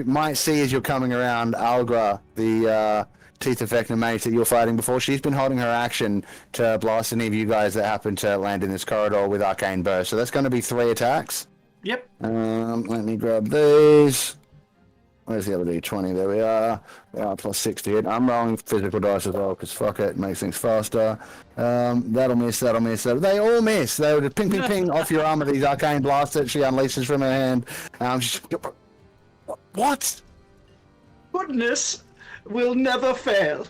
might see as you're coming around Algra, the Teeth of Vecna mage that you're fighting before. She's been holding her action to blast any of you guys that happen to land in this corridor with Arcane Burst. So that's going to be 3 attacks. Yep. Let me grab these. Where's the other D20? There we are. Plus 6 to hit. I'm rolling physical dice as well, because fuck it, makes things faster. That'll miss. They all miss. They would ping, ping, ping off your armor. These arcane blasts that she unleashes from her hand. What? Goodness will never fail.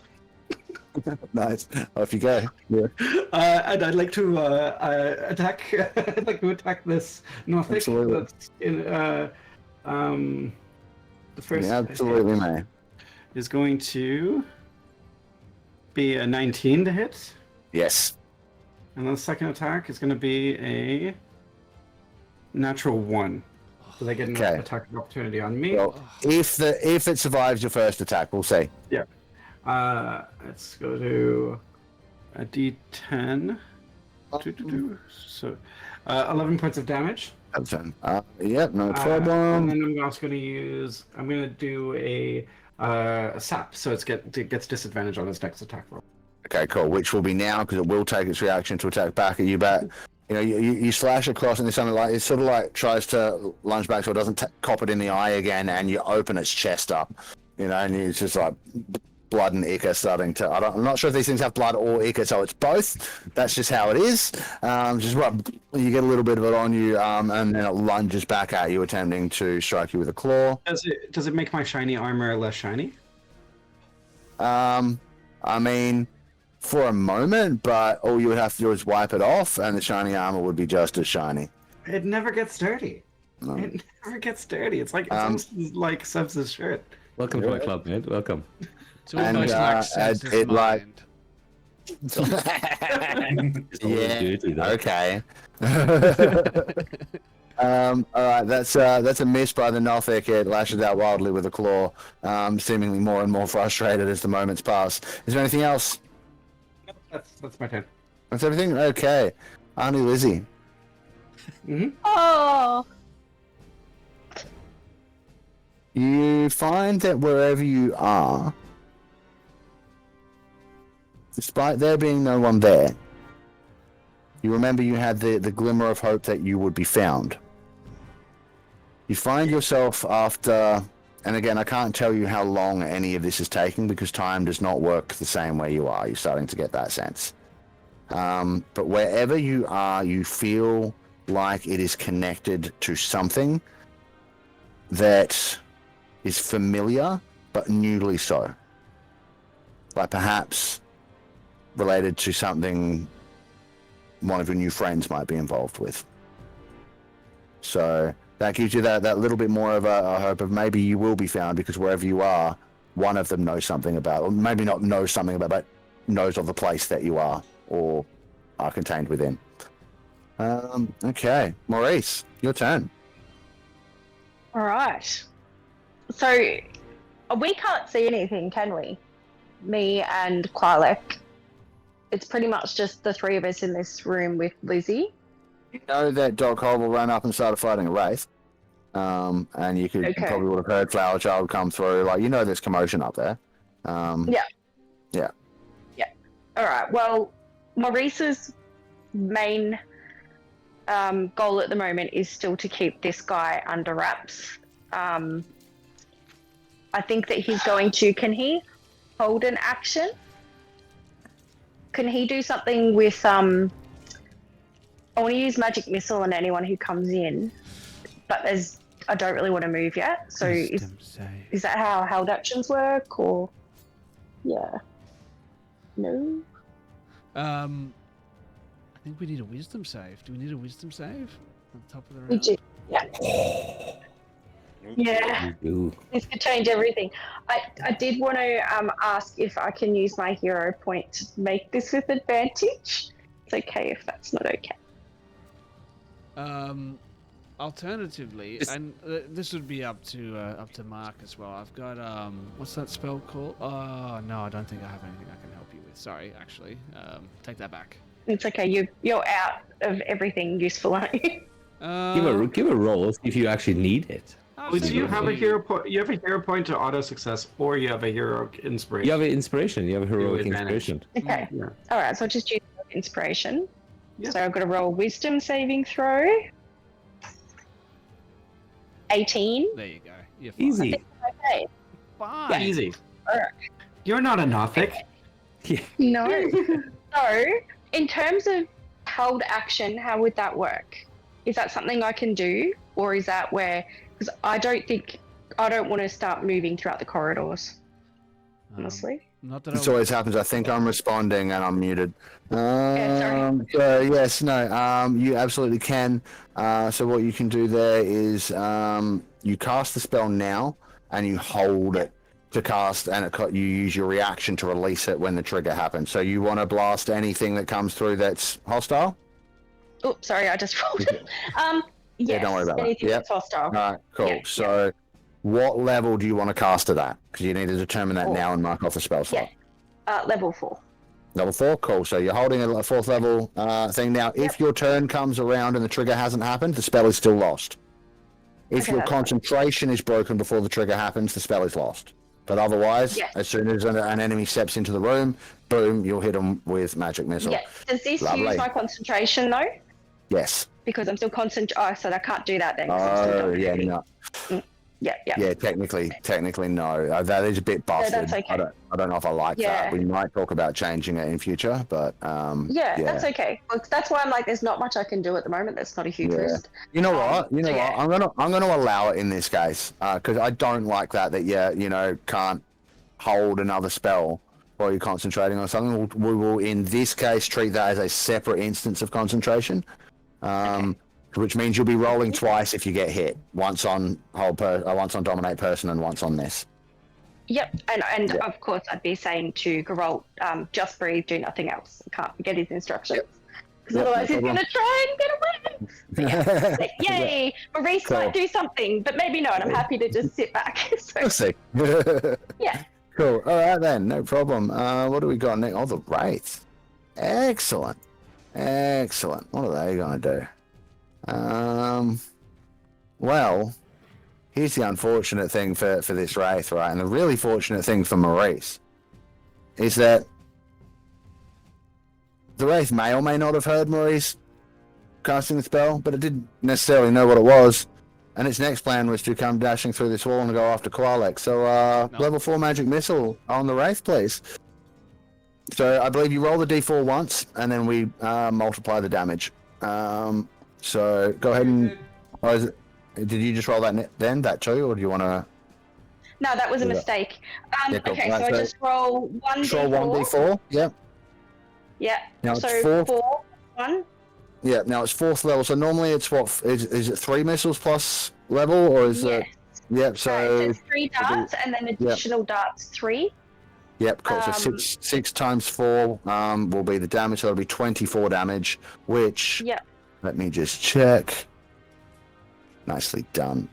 Nice. Off you go. Yeah. And I'd like to attack. I'd like to attack this Nothic. Absolutely. That's in, the first Absolutely, man. is going to be a 19 to hit, Yes. and the second attack is going to be a natural 1. So they get an Okay. attack of opportunity on me. Well, if it survives your first attack, we'll see. Yeah. Let's go to a D10. So, 11 points of damage. That's fine. Yep, no And problem. then I'm also going to use. I'm going to do a sap, so it gets disadvantage on its next attack roll. Okay, cool. Which will be now, because it will take its reaction to attack back at you. But you slash across, and there's something like it sort of like tries to lunge back, so it doesn't cop it in the eye again, and you open its chest up. And it's just like blood and ichor starting to. I'm not sure if these things have blood or ichor, so it's both. That's just how it is. You get a little bit of it on you, and then it lunges back at you, attempting to strike you with a claw. Does it make my shiny armor less shiny? I mean, for a moment, but all you would have to do is wipe it off, and the shiny armor would be just as shiny. It never gets dirty. No. It never gets dirty. It's almost like Sevs' shirt. Welcome to my club, mate. Welcome. So And, almost like sense it like- mind. It's a little dirty, though. Okay. All right, that's a miss by the Nothic. It lashes out wildly with a claw, seemingly more and more frustrated as the moments pass. Is there anything else? That's my turn. That's everything? Okay. Auntie Lizzie. Oh, You find that wherever you are, despite there being no one there, you remember you had the glimmer of hope that you would be found. You find yourself after, and again, I can't tell you how long any of this is taking because time does not work the same way you are. You're starting to get that sense. But wherever you are, you feel like it is connected to something that is familiar, but newly so. Like perhaps related to something one of your new friends might be involved with. So that gives you that little bit more of a hope of maybe you will be found because wherever you are, one of them knows something about, or maybe not knows something about, but knows of the place that you are or are contained within. Okay, Maurice, your turn. all right. So we can't see anything, can we? Me and Quilek. It's pretty much just the three of us in this room with Lizzie. You know that Doc Hobble ran up and started fighting a wraith. And you you probably would have heard Flower Child come through. Like, there's commotion up there. Yeah. All right. Well, Maurice's main goal at the moment is still to keep this guy under wraps. I think that he's going to. Can he hold an action? Can he do something with I want to use magic missile on anyone who comes in, but there's I don't really want to move yet. So Wisdom save. is that how held actions work, or yeah? No. I think we need a wisdom save. Do we need a wisdom save on top of the We round? do. Yeah. Yeah. Ooh. This could change everything. I did want to ask if I can use my hero point to make this with advantage. It's okay if that's not okay. Alternatively, and this would be up to Mark as well. I've got what's that spell called? Oh no, I don't think I have anything I can help you with. Sorry, actually, take that back. It's okay. You're out of everything useful, aren't you? Give a roll if you actually need it. So you have a hero point. You have a hero point to auto success, or you have a heroic inspiration. You have an inspiration. You have a heroic advantage. inspiration. Okay. Yeah. All right. So I'll just use inspiration. Yeah. So I've got to roll wisdom saving throw. 18. There you go. You're fine. Easy. Okay. Fine. Easy. Alright. You're not a Nothic. No. So, in terms of held action, how would that work? Is that something I can do, or is that where? Because I don't want to start moving throughout the corridors. Honestly. Not that This I. always happens. I think I'm responding and I'm muted. sorry. So yes, no, you absolutely can. So what you can do there is you cast the spell now and you hold it to cast, and you use your reaction to release it when the trigger happens. So you want to blast anything that comes through that's hostile? Oh, sorry, I just rolled it. Yes, don't worry about that. anything Yep. that's hostile. All right, cool. Yeah, So what level do you want to cast it at? Because you need to determine that now and mark off the spell slot. Yeah. Level 4. Level 4, cool. So you're holding a 4th level thing now. If your turn comes around and the trigger hasn't happened, the spell is still lost. If Okay, your that's fine. concentration is broken before the trigger happens, the spell is lost. But otherwise, Yes. as soon as an enemy steps into the room, boom, you'll hit them with magic missile. Yeah. Does this Lovely. use my concentration though? Yes. Because I'm still concentrating. Oh, so I can't do that then. 'cause I'm still Oh, yeah, dominating. no. Yeah. Yeah, technically, no. That is a bit busted. that's okay. I don't know if I like Yeah. that. We might talk about changing it in future, but Yeah, that's okay. Well, that's why I'm like, there's not much I can do at the moment. That's not a huge Yeah. risk. You know what? so yeah. I'm gonna allow it in this case because I don't like that can't hold another spell while you're concentrating on something. We will in this case treat that as a separate instance of concentration, which means you'll be rolling twice if you get hit. Once on once on dominate person, and once on this. Yep, and of course I'd be saying to Geralt, just breathe, do nothing else. I can't get his instructions. Because Yep, otherwise no he's going to try and get away. But yeah, like, yay, Maurice Cool. might do something, but maybe not. I'm happy to just sit back. So, We'll see. yeah. Cool. All right then, no problem. What do we got next? Oh, the wraiths. Excellent. What are they gonna do? Well, here's the unfortunate thing for this wraith, right? And the really fortunate thing for Maurice is that the wraith may or may not have heard Maurice casting the spell, but it didn't necessarily know what it was. And its next plan was to come dashing through this wall and go after Koalek. So, level 4 magic missile on the wraith, please. So I believe you roll the d4 once, and then we multiply the damage. So go ahead and... did you just roll that too, or do you want to... No, that was a Yeah. mistake. Yeah, cool. Okay, Right, so I so just roll 1d4. Just roll 1d4, yep. Yeah, Now it's so 4. 1. Yeah, now it's 4th level, so normally it's what... Is it 3 missiles plus level, or is it... Yep, So so... it's 3 darts, and then additional darts 3. Yep, cool. So 6 times 4 will be the damage, so it'll be 24 damage, which... Yep. Let me just check. Nicely done.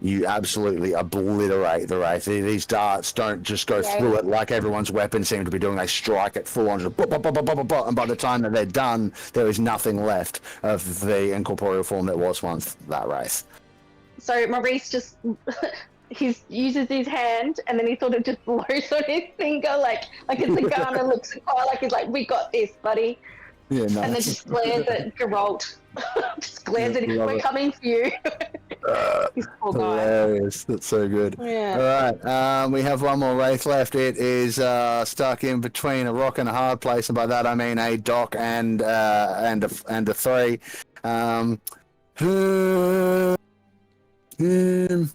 You absolutely obliterate the wraith. These darts don't just go through it like everyone's weapons seem to be doing. They strike it full on, just and by the time that they're done, there is nothing left of the incorporeal form that was once that wraith. So Maurice just he uses his hand, and then he sort of just blows on his finger like it's a gun, and looks at Kyle like he's like, "We got this, buddy." Yeah, nice. And then just glares at Geralt. Just glares at him. Love We're it. coming for you. He's a poor guy. Hilarious. That's so good. Yeah. All right. We have one more wraith left. It is stuck in between a rock and a hard place, and by that I mean a dock and a 3. It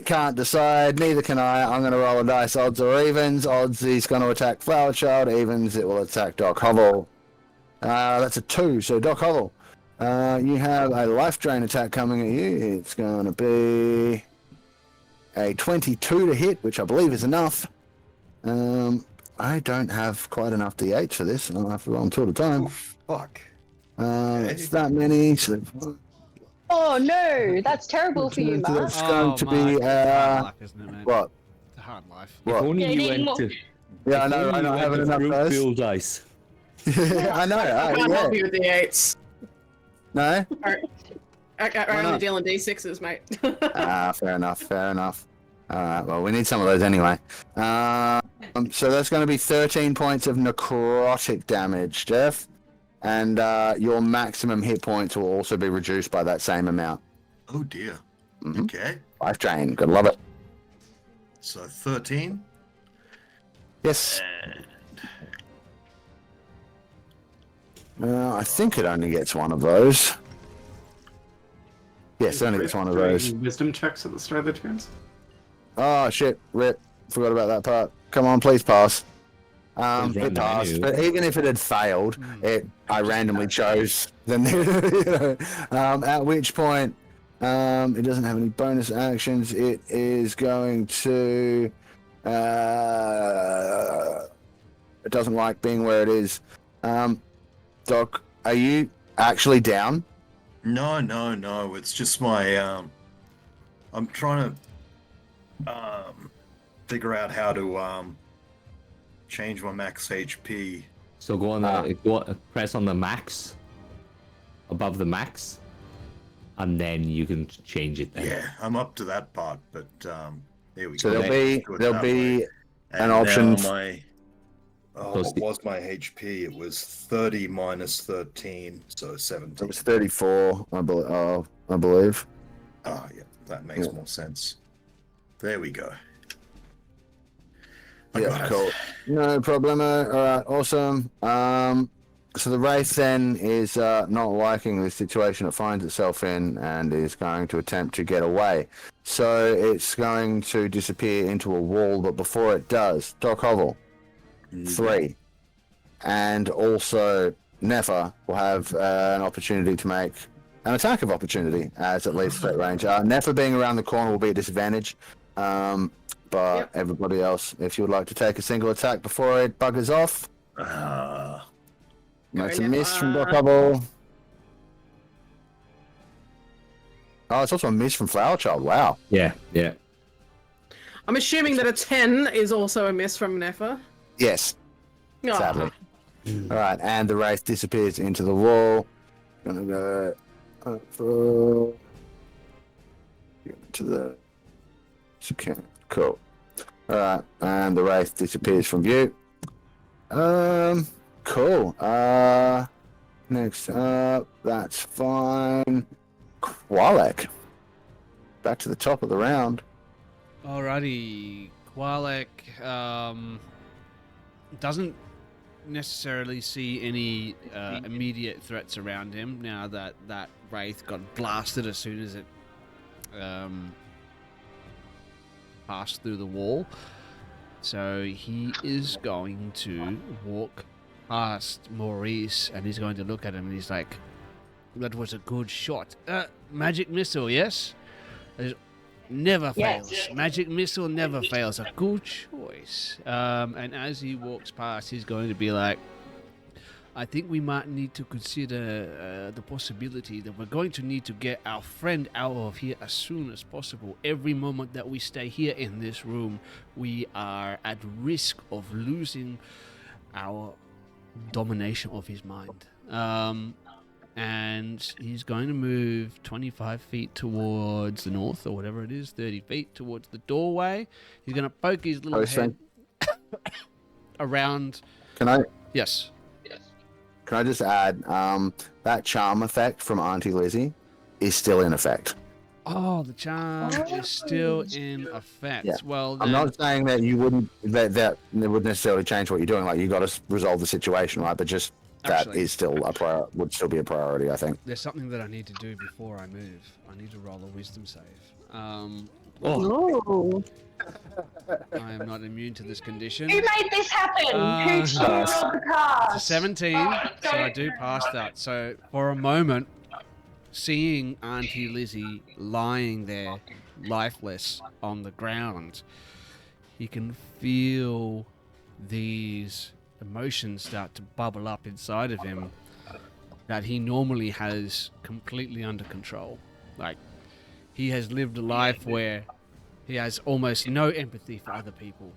can't decide, neither can I. I'm going to roll a dice, odds or evens. Odds, he's going to attack Flower Child. Evens, it will attack Doc Hovel. That's a 2, so Doc Hovel, you have a life drain attack coming at you. It's going to be a 22 to hit, which I believe is enough. I don't have quite enough D8s for this. I'll have to roll them two at a time. Oof, fuck. It's that many. So Oh no, that's terrible for you, Mark. it's going to Mark, be it's hard life, isn't it, mate? what? It's a hard life. If What? only Yeah, you you need went more. to. Yeah, I know. if I only don't you have went enough to dice. Fruit dice. I know. I can't Yeah. help you with the 8s. No. I only not? deal in D6s, mate. Fair enough. Fair enough. All right. Well, we need some of those anyway. So that's going to be 13 points of necrotic damage, Geoff, and your maximum hit points will also be reduced by that same amount. Oh dear. Mhm. Okay. Life drain. Gotta love it. So 13. Yes. And I think it only gets one of those. Yes, it only gets one of those. Wisdom checks at the start of the turns. Oh shit! Rip. Forgot about that part. Come on, please pass. Please run It the passed, menu. but even if it had failed, I randomly chose the at which point it doesn't have any bonus actions. It is going to it doesn't like being where it is. Doc, are you actually down? no. It's just my I'm trying to figure out how to change my max HP. So go on press on the max, above the max, and then you can change it. Then. Yeah, I'm up to that part, but there we So go. there'll be And an option. now my Those what the- was my HP? It was 30 minus 13, so It 17. was 34, I believe. Oh, yeah, that makes Yeah. more sense. There we go. I Yeah, got it. cool. No problemo. All right, awesome. So the Wraith then is not liking the situation it finds itself in and is going to attempt to get away. So it's going to disappear into a wall, but before it does, Doc Hovel, 3. And also Nefer will have an opportunity to make an attack of opportunity as it leaves threat range. Nefer being around the corner will be a disadvantage. But Yep. everybody else, if you would like to take a single attack before it buggers off, that's a Go, miss from Nefer. Doc Hovel. Oh, it's also a miss from Flower Child. Wow. Yeah. I'm assuming that a 10 is also a miss from Nefer. Yes, Ah, sadly. All right, and the Wraith disappears into the wall. Gonna go up for to the okay, cool. All right, and the Wraith disappears from view. Cool. Next up, that's fine. Kwalek. Back to the top of the round. Alrighty, Kwalek doesn't necessarily see any immediate threats around him now that that Wraith got blasted as soon as it passed through the wall. So he is going to walk past Maurice and he's going to look at him and he's like, that was a good shot. Magic missile, yes? Never Yes. fails. Magic missile never fails. A good choice. And as he walks past, he's going to be like, I think we might need to consider the possibility that we're going to need to get our friend out of here as soon as possible. Every moment that we stay here in this room, we are at risk of losing our domination of his mind. And he's going to move 25 feet towards the north, or whatever it is, 30 feet towards the doorway. He's going to poke his little head around. Can I Yes. just add that charm effect from Auntie Lizzie is still in effect. Oh, the charm is still in effect. Yeah. Well, I'm then, not saying that you wouldn't that it would necessarily change what you're doing. Like you got to resolve the situation, right? But just that Actually- is still would still be a priority, I think. There's something that I need to do before I move. I need to roll a wisdom save. Oh. I am not immune to this condition. Who made this happen? Who It's rolled the cards? a 17, so I do pass that. So for a moment, seeing Auntie Lizzie lying there, lifeless on the ground, he can feel these emotions start to bubble up inside of him that he normally has completely under control. Like, he has lived a life where he has almost no empathy for other people.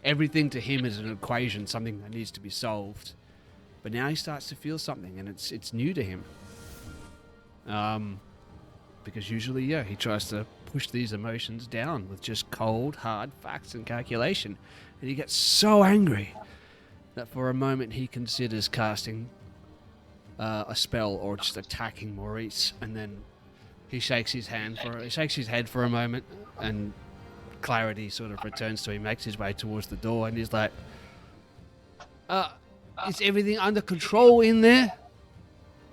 Everything to him is an equation, something that needs to be solved. But now he starts to feel something, and it's new to him. Because usually, he tries to push these emotions down with just cold, hard facts and calculation. And he gets so angry that for a moment he considers casting a spell or just attacking Maurice, and then he shakes his head for a moment, and clarity sort of returns to him. Makes his way towards the door, and he's like, "Is everything under control in there?"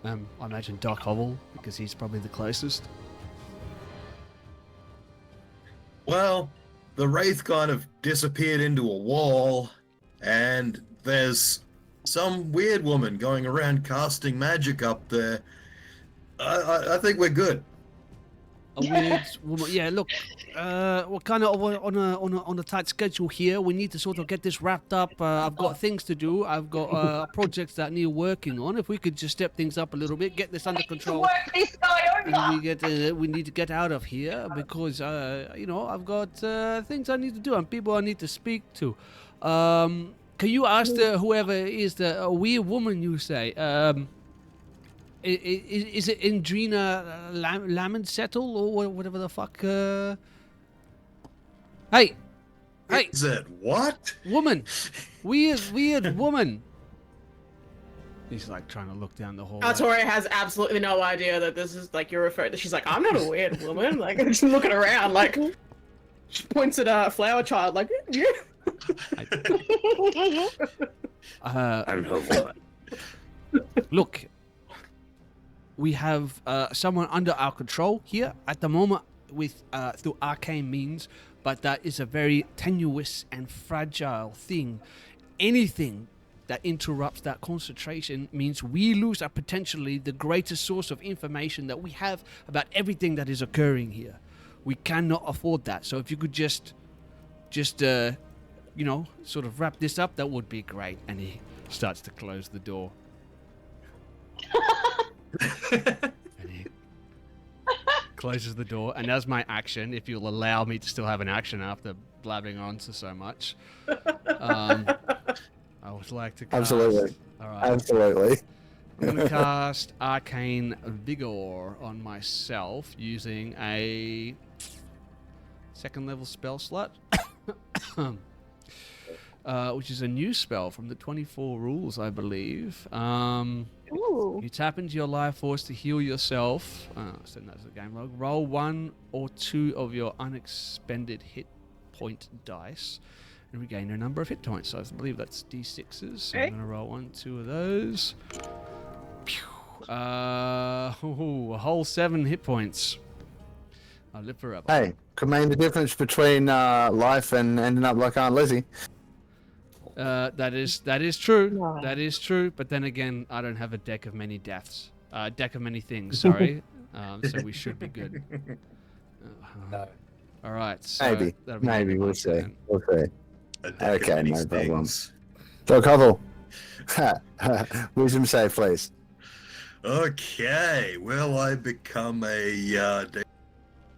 I imagine Doc Hobble, because he's probably the closest. Well, the wraith kind of disappeared into a wall, and there's some weird woman going around casting magic up there. I think we're good. A weird woman. Yeah, look, we're kind of on a tight schedule here. We need to sort of get this wrapped up. I've got things to do. I've got projects that need working on. If we could just step things up a little bit, get this under control. Work this guy over. And we need to get out of here because I've got things I need to do and people I need to speak to. Can you ask whoever is the weird woman you say? Is it Indrina Lamonsettle or whatever the fuck? Hey! Is it what? Woman! Weird woman! He's like trying to look down the hallway. Tori has absolutely no idea that this is like you're referring to. She's like, I'm not a weird woman. Like, just looking around, like, she points at Flower Child, like, yeah. I'm no woman. Look, we have someone under our control here at the moment with through arcane means, but that is a very tenuous and fragile thing. Anything that interrupts that concentration means we lose potentially the greatest source of information that we have about everything that is occurring here. We cannot afford that. So if you could just sort of wrap this up, that would be great. And he starts to close the door. And he closes the door. And as my action, if you'll allow me to still have an action after blabbing on so much, I would like to cast... Absolutely. All right. Absolutely. I'm going to cast Arcane Vigor on myself using a second level spell slot, which is a new spell from the 24 rules, I believe. You tap into your life force to heal yourself. Send that to the game log. Roll 1 or 2 of your unexpended hit point dice and regain a number of hit points. So I believe that's D6s. So I'm going to roll 1, 2 of those. A whole 7 hit points. I'll live forever. Hey, could mean the difference between life and ending up like Aunt Lizzie. That is true. Wow. That is true. But then again, I don't have a deck of many deaths. Deck of many things. Sorry. So we should be good. No. All right. So maybe we'll see. Then. We'll see. Okay, no problem. Things. So, Covel, wisdom save, please. Okay, will I become a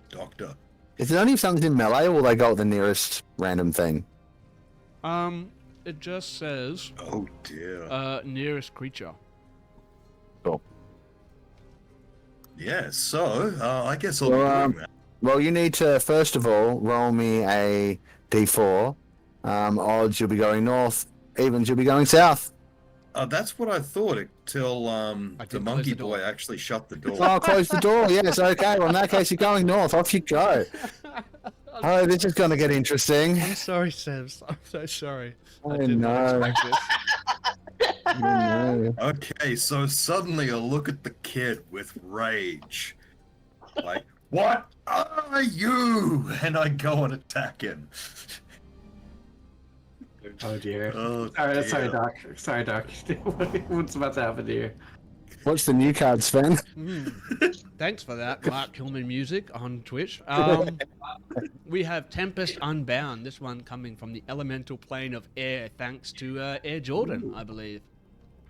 doctor? Is it only if something's in melee, or will they go with the nearest random thing? It just says. Oh dear. Nearest creature. Cool. Yeah. So I guess I'll be doing that. Well, you need to first of all roll me a d4. Odds you'll be going north. Evens you'll be going south. That's what I thought until the monkey boy actually shut the door. Oh, close the door. Yes, okay. Well, in that case, you're going north. Off you go. Oh, this is going to get interesting. I'm sorry, Sevs. I'm so sorry. I know. Didn't expect this. I know. Okay, so suddenly I look at the kid with rage. Like, what are you? And I go and attack him. Oh dear. Oh, Sorry, dear. Doc. Sorry, Doc. What's about to happen to you? What's the new card, Sven? Thanks for that, Mark Hillman music on Twitch. We have Tempest Unbound. This one coming from the elemental plane of air, thanks to Air Jordan, I believe.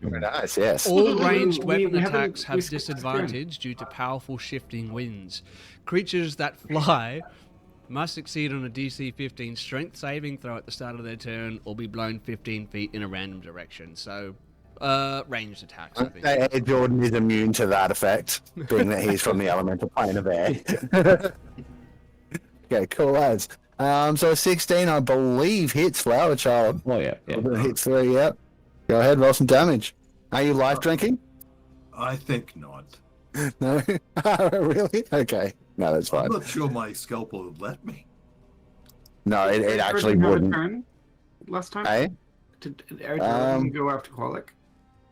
Very nice, yes. All ranged We weapon haven't- attacks have we skipped the disadvantage due to powerful shifting winds. Creatures that fly must succeed on a DC 15 strength saving throw at the start of their turn or be blown 15 feet in a random direction. So, ranged attacks, I think. Air Jordan is immune to that effect, being that he's from the elemental plane of air. Okay, cool lads. So 16, I believe, hits Flower Child. Oh yeah. Hits 3, yep. Go ahead, roll some damage. Are you life drinking? I think not. No? Really? Okay. No, that's I'm fine. not sure my scalpel would let me. No, it Did actually Jordan have a wouldn't. turn last time? Eh? Did Air Jordan Um, go after Qualic?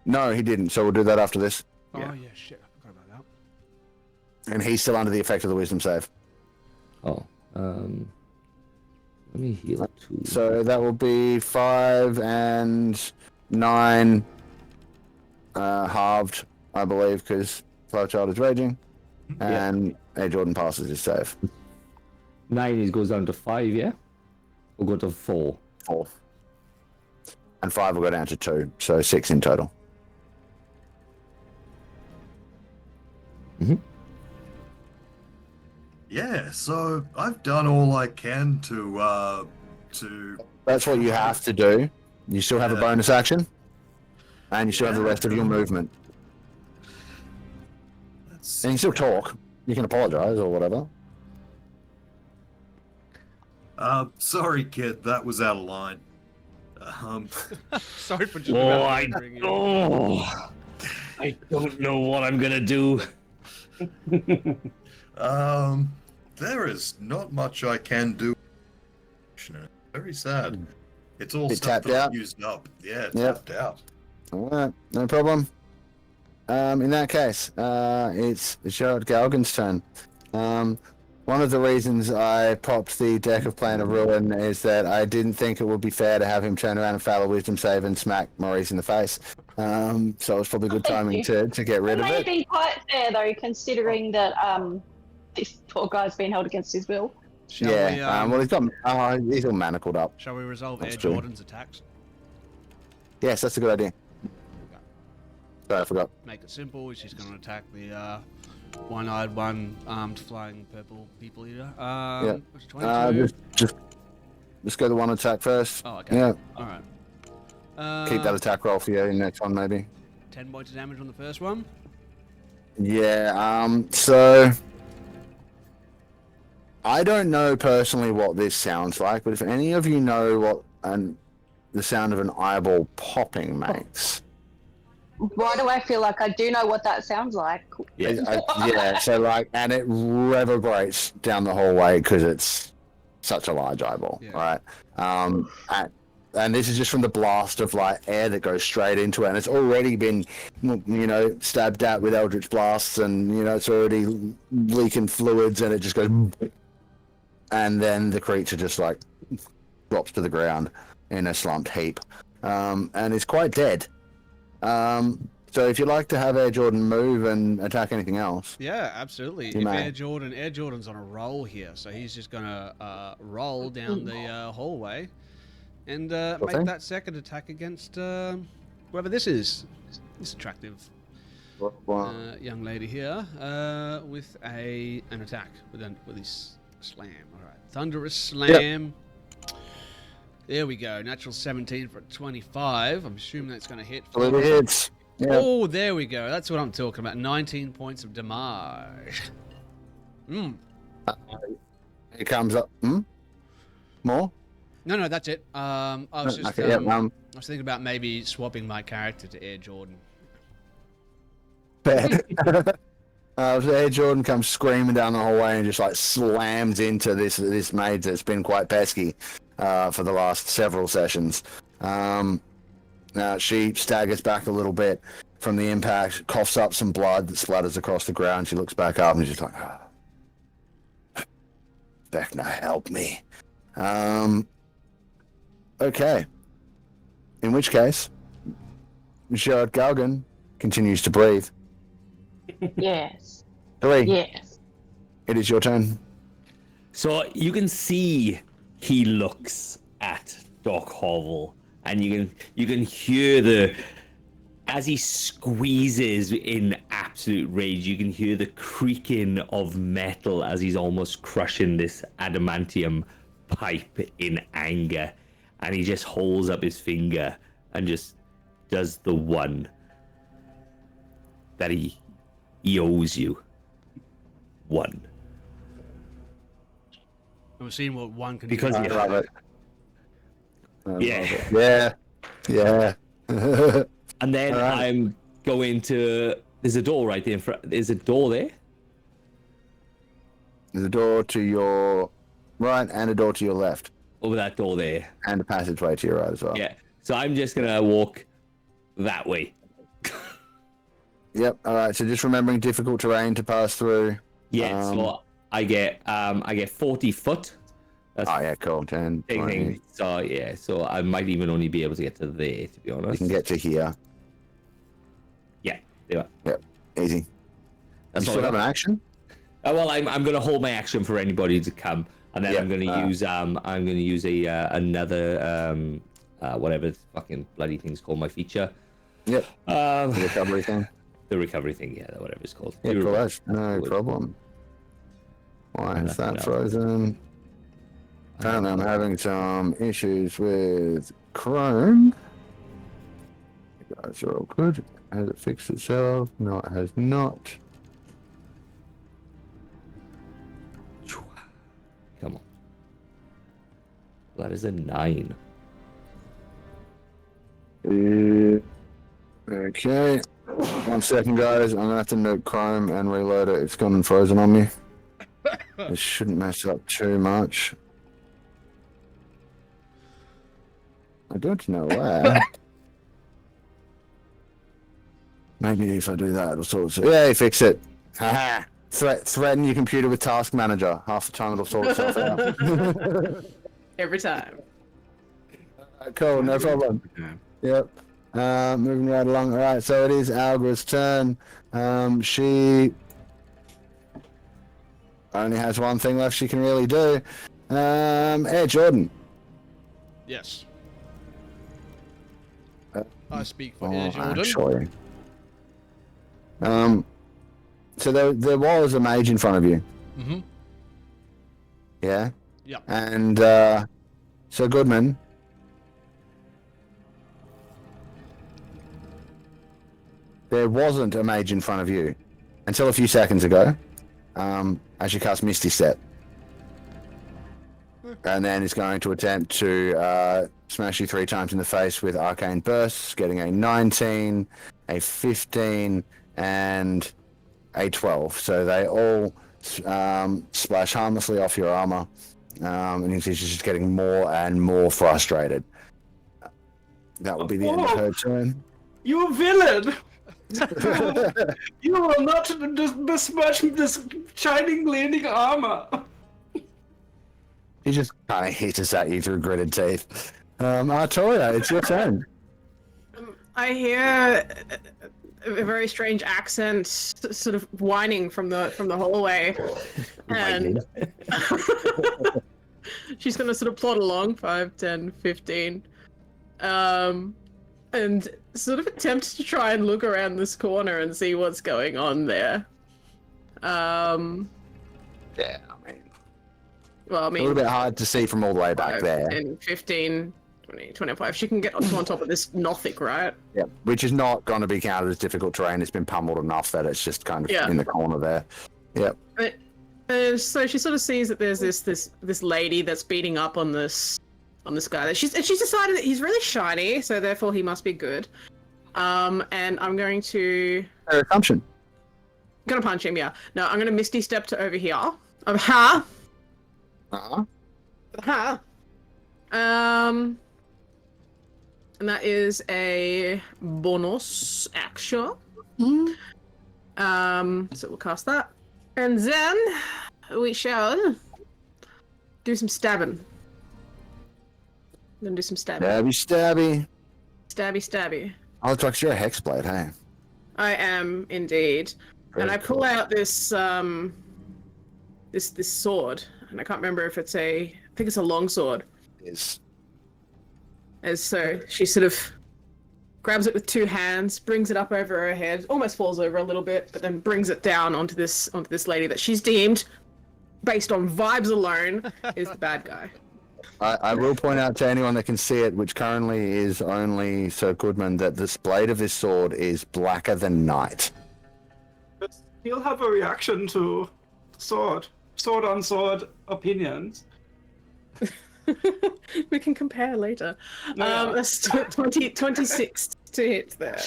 No, he didn't, so we'll do that after this. Oh, yeah, shit. I forgot about that. And he's still under the effect of the wisdom save. Oh. Let me heal too. So that will be 5 and 9 halved, I believe, because Flower Child is raging. And Air Jordan passes his save. 9 goes down to 5, yeah? We'll go to 4. 4. And 5 will go down to 2, so 6 in total. Yeah, so I've done all I can to That's what you have to do. You still have a bonus action. And you still have the rest of your movement. let's And you still talk. You can apologize or whatever. sorry kid, that was out of line. Sorry for just Oh, about I rendering it. I don't know what I'm gonna do. There is not much I can do. Very sad. It's all Bit stuff tapped that I've out? used up. Yeah, Yep. tapped out. Alright, no problem. In that case, it's Gerald Galgan's turn. One of the reasons I popped the deck of Plan of Ruin is that I didn't think it would be fair to have him turn around and fail a wisdom save and smack Maurice in the face. So it's probably good timing to get rid It of may it. be quite fair though, considering that this poor guy's been held against his will. Shall Yeah, we, well, he's all manacled up. shall we resolve That's Air true. Jordan's attacks? Yes, that's a good idea. Sorry, I forgot. Make it simple. She's going to attack the one-eyed, one-armed, flying purple people eater. Yeah. What's it, 22? Just go the one attack first. Oh, okay. Yeah, All right. keep that attack roll for you in next one, maybe. 10 points of damage on the first one. Yeah, so I don't know personally what this sounds like, but if any of you know what the sound of an eyeball popping makes. Why do I feel like I do know what that sounds like? Yeah, so like, and it reverberates down the hallway because it's such a large eyeball, Yeah. right? And this is just from the blast of like air that goes straight into it, and it's already been, stabbed out with eldritch blasts, and it's already leaking fluids, and it just goes, and then the creature just like drops to the ground in a slumped heap, and it's quite dead. So if you'd like to have Air Jordan move and attack anything else, Yeah, absolutely. You If may. Air Jordan's on a roll here, so he's just going to roll down the hallway and make Okay. that second attack against whoever this is. This attractive young lady here with an attack with his slam. All right, thunderous slam. There we go. Natural 17 for 25. I'm assuming that's going to hit. I believe it hits. Yeah. Oh, there we go. That's what I'm talking about. 19 points of damage. It comes up. More? No, that's it. I was just Okay, yeah, I was thinking about maybe swapping my character to Air Jordan. Bad. So Air Jordan comes screaming down the hallway and just like slams into this maid that's been quite pesky for the last several sessions. She staggers back a little bit from the impact, coughs up some blood that splatters across the ground. She looks back up and she's like, Vecna, help me. Okay. In which case, Jared Galgan continues to breathe. Yes. 3. Yes. It is your turn. So you can see he looks at Doc Hovel, and you can hear as he squeezes in absolute rage, you can hear the creaking of metal as he's almost crushing this adamantium pipe in anger, and he just holds up his finger and just does the one that he owes you. 1. We're seeing what one can Because do. you love it. Yeah. Yeah. And then All right. I'm going to. There's a door right there in front. There's a door there. There's a door to your right and a door to your left, Over that door there. and a passageway to your right as well. Yeah. So I'm just gonna walk that way. Yep. All right. So just remembering difficult terrain to pass through. Yeah. So I get 40 foot. That's Oh yeah, cool. 10, big 20. thing. So yeah. So I might even only be able to get to there, to be honest. You can get to here. Yeah. There. Easy. That's You all. still I have got. an action? Well, I'm gonna hold my action for anybody to come, and then Yeah, I'm gonna use a another whatever the fucking bloody thing's called, my feature. Yep. Um, The recovery thing. the recovery thing, yeah, whatever it's called. Yeah, Do cool. recover- That's no problem. Why is that No. frozen? Apparently I'm having some issues with Chrome. You guys are all good. Has it fixed itself? No, it has not. Come on. That is a 9. Okay. 1 second, guys. I'm gonna have to nuke Chrome and reload it. It's gone and frozen on me. It shouldn't mess up too much. I don't know where. Maybe if I do that, it'll sort of... Yeah, fix it. Haha. Threaten your computer with Task Manager. Half the time it'll sort itself out. Every time. Cool, no problem. Yep. Moving right along. All right, so it is Algra's turn. She only has one thing left she can really do. Air Jordan. Yes. I speak for Air Jordan. Actually. So there was a mage in front of you. Mm-hmm. Yeah? Yeah. And so Goodman. There wasn't a mage in front of you until a few seconds ago, as you cast Misty Step. And then it's going to attempt to smash you 3 times in the face with Arcane Bursts, getting a 19, a 15, and a 12. So they all splash harmlessly off your armor. And you see she's just getting more and more frustrated. That will be the end of her turn. You a villain! You will not besmirch this shining, gleaming armor. He just kind of hisses at you through gritted teeth. Artoria, it's your turn. I hear a very strange accent, sort of whining from the hallway, and she's gonna sort of plod along 5, 10, 15, and sort of attempt to try and look around this corner and see what's going on there. Yeah, I mean, Well, I a little mean, bit hard to see from all the way back 5, there. 10, 15, 20, 25. She can get up to on top of this Nothic, right? Yeah, which is not going to be counted as difficult terrain. It's been pummeled enough that it's just kind of Yeah. in the corner there. Yep. So she sort of sees that there's this lady that's beating up on this guy. She's decided that he's really shiny, so therefore he must be good. And I'm going to Fair assumption. punch him. Yeah. No, I'm gonna Misty Step to over here. Ha. Uh-huh. Ha. and that is a bonus action. So we'll cast that. And then we shall do some stabbing. Then do some stabbing. Stabby. Stabby. Oh, it's like you're a hexblade, hey? I am indeed. Very and I pull cool. out this this sword, and I can't remember if it's I think it's a long sword. Is As so she sort of grabs it with two hands, brings it up over her head, almost falls over a little bit, but then brings it down onto this lady that she's deemed, based on vibes alone, is the bad guy. I will point out to anyone that can see it, which currently is only Sir Goodman, that the blade of this sword is blacker than night. He'll have a reaction to sword on sword opinions. We can compare later. Yeah. That's 26 to hit there.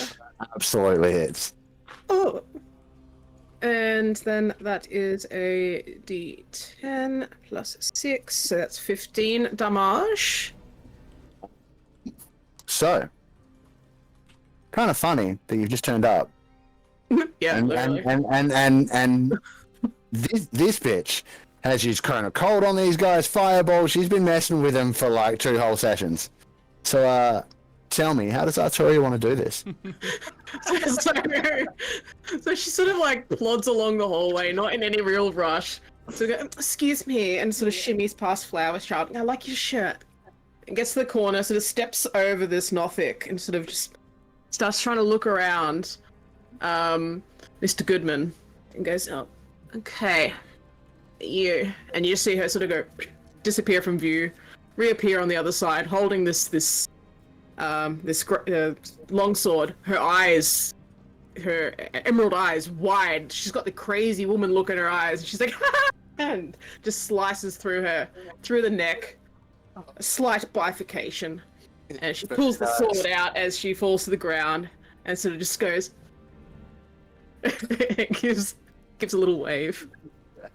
Absolutely hits. Oh. And then that is a d10 plus 6, so that's 15 damage. So, kind of funny that you've just turned up. Yeah, and literally. and this bitch has used Chrono Cold on these guys, Fireball. She's been messing with them for like 2 whole sessions. So, tell me, how does Artoria want to do this? So she sort of like plods along the hallway, not in any real rush. So go, excuse me, and sort of shimmies past Flower Child. I like your shirt. And gets to the corner, sort of steps over this Nothic and sort of just starts trying to look around Mr. Goodman and goes, oh, okay, you. And you just see her sort of go disappear from view, reappear on the other side, holding this long sword. Her eyes, her emerald eyes, wide. She's got the crazy woman look in her eyes. And she's like, and just slices through her, through the neck. A slight bifurcation, and she pulls the sword out as she falls to the ground, and sort of just goes, gives a little wave.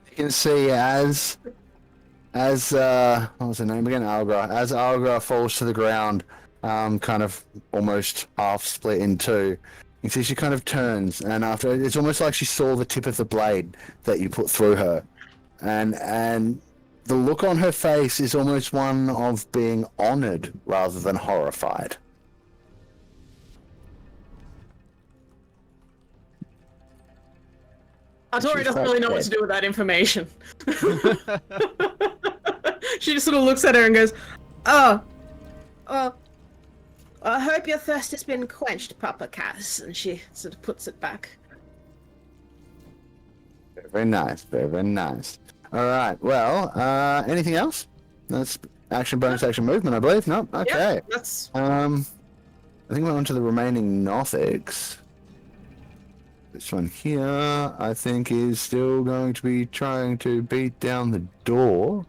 You can see as what was her name again? Algra. As Algra falls to the ground, kind of almost half split in two. You see she kind of turns, and after it's almost like she saw the tip of the blade that you put through her, and the look on her face is almost one of being honored rather than horrified. Artoria doesn't really know what to do with that information. She just sort of looks at her and goes, oh, I hope your thirst has been quenched, Papa Cass. And she sort of puts it back. Very nice, very nice. All right, well, anything else? That's action, bonus, action, movement, I believe. No, okay. Yeah, that's... I think we're on to the remaining Nothics. This one here, I think, is still going to be trying to beat down the door.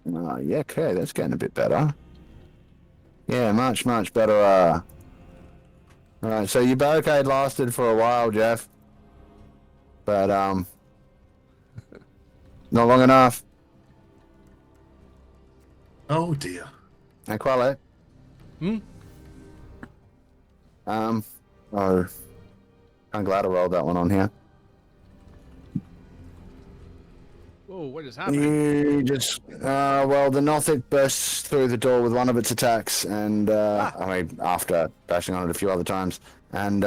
Yeah, okay, that's getting a bit better. Yeah, much better. Alright, so your barricade lasted for a while, Geoff. But, not long enough. Oh dear. And Qualle. Oh. I'm glad I rolled that one on here. Whoa, what is happening? You just, well, the Nothic bursts through the door with one of its attacks, and, I mean, after bashing on it a few other times, and,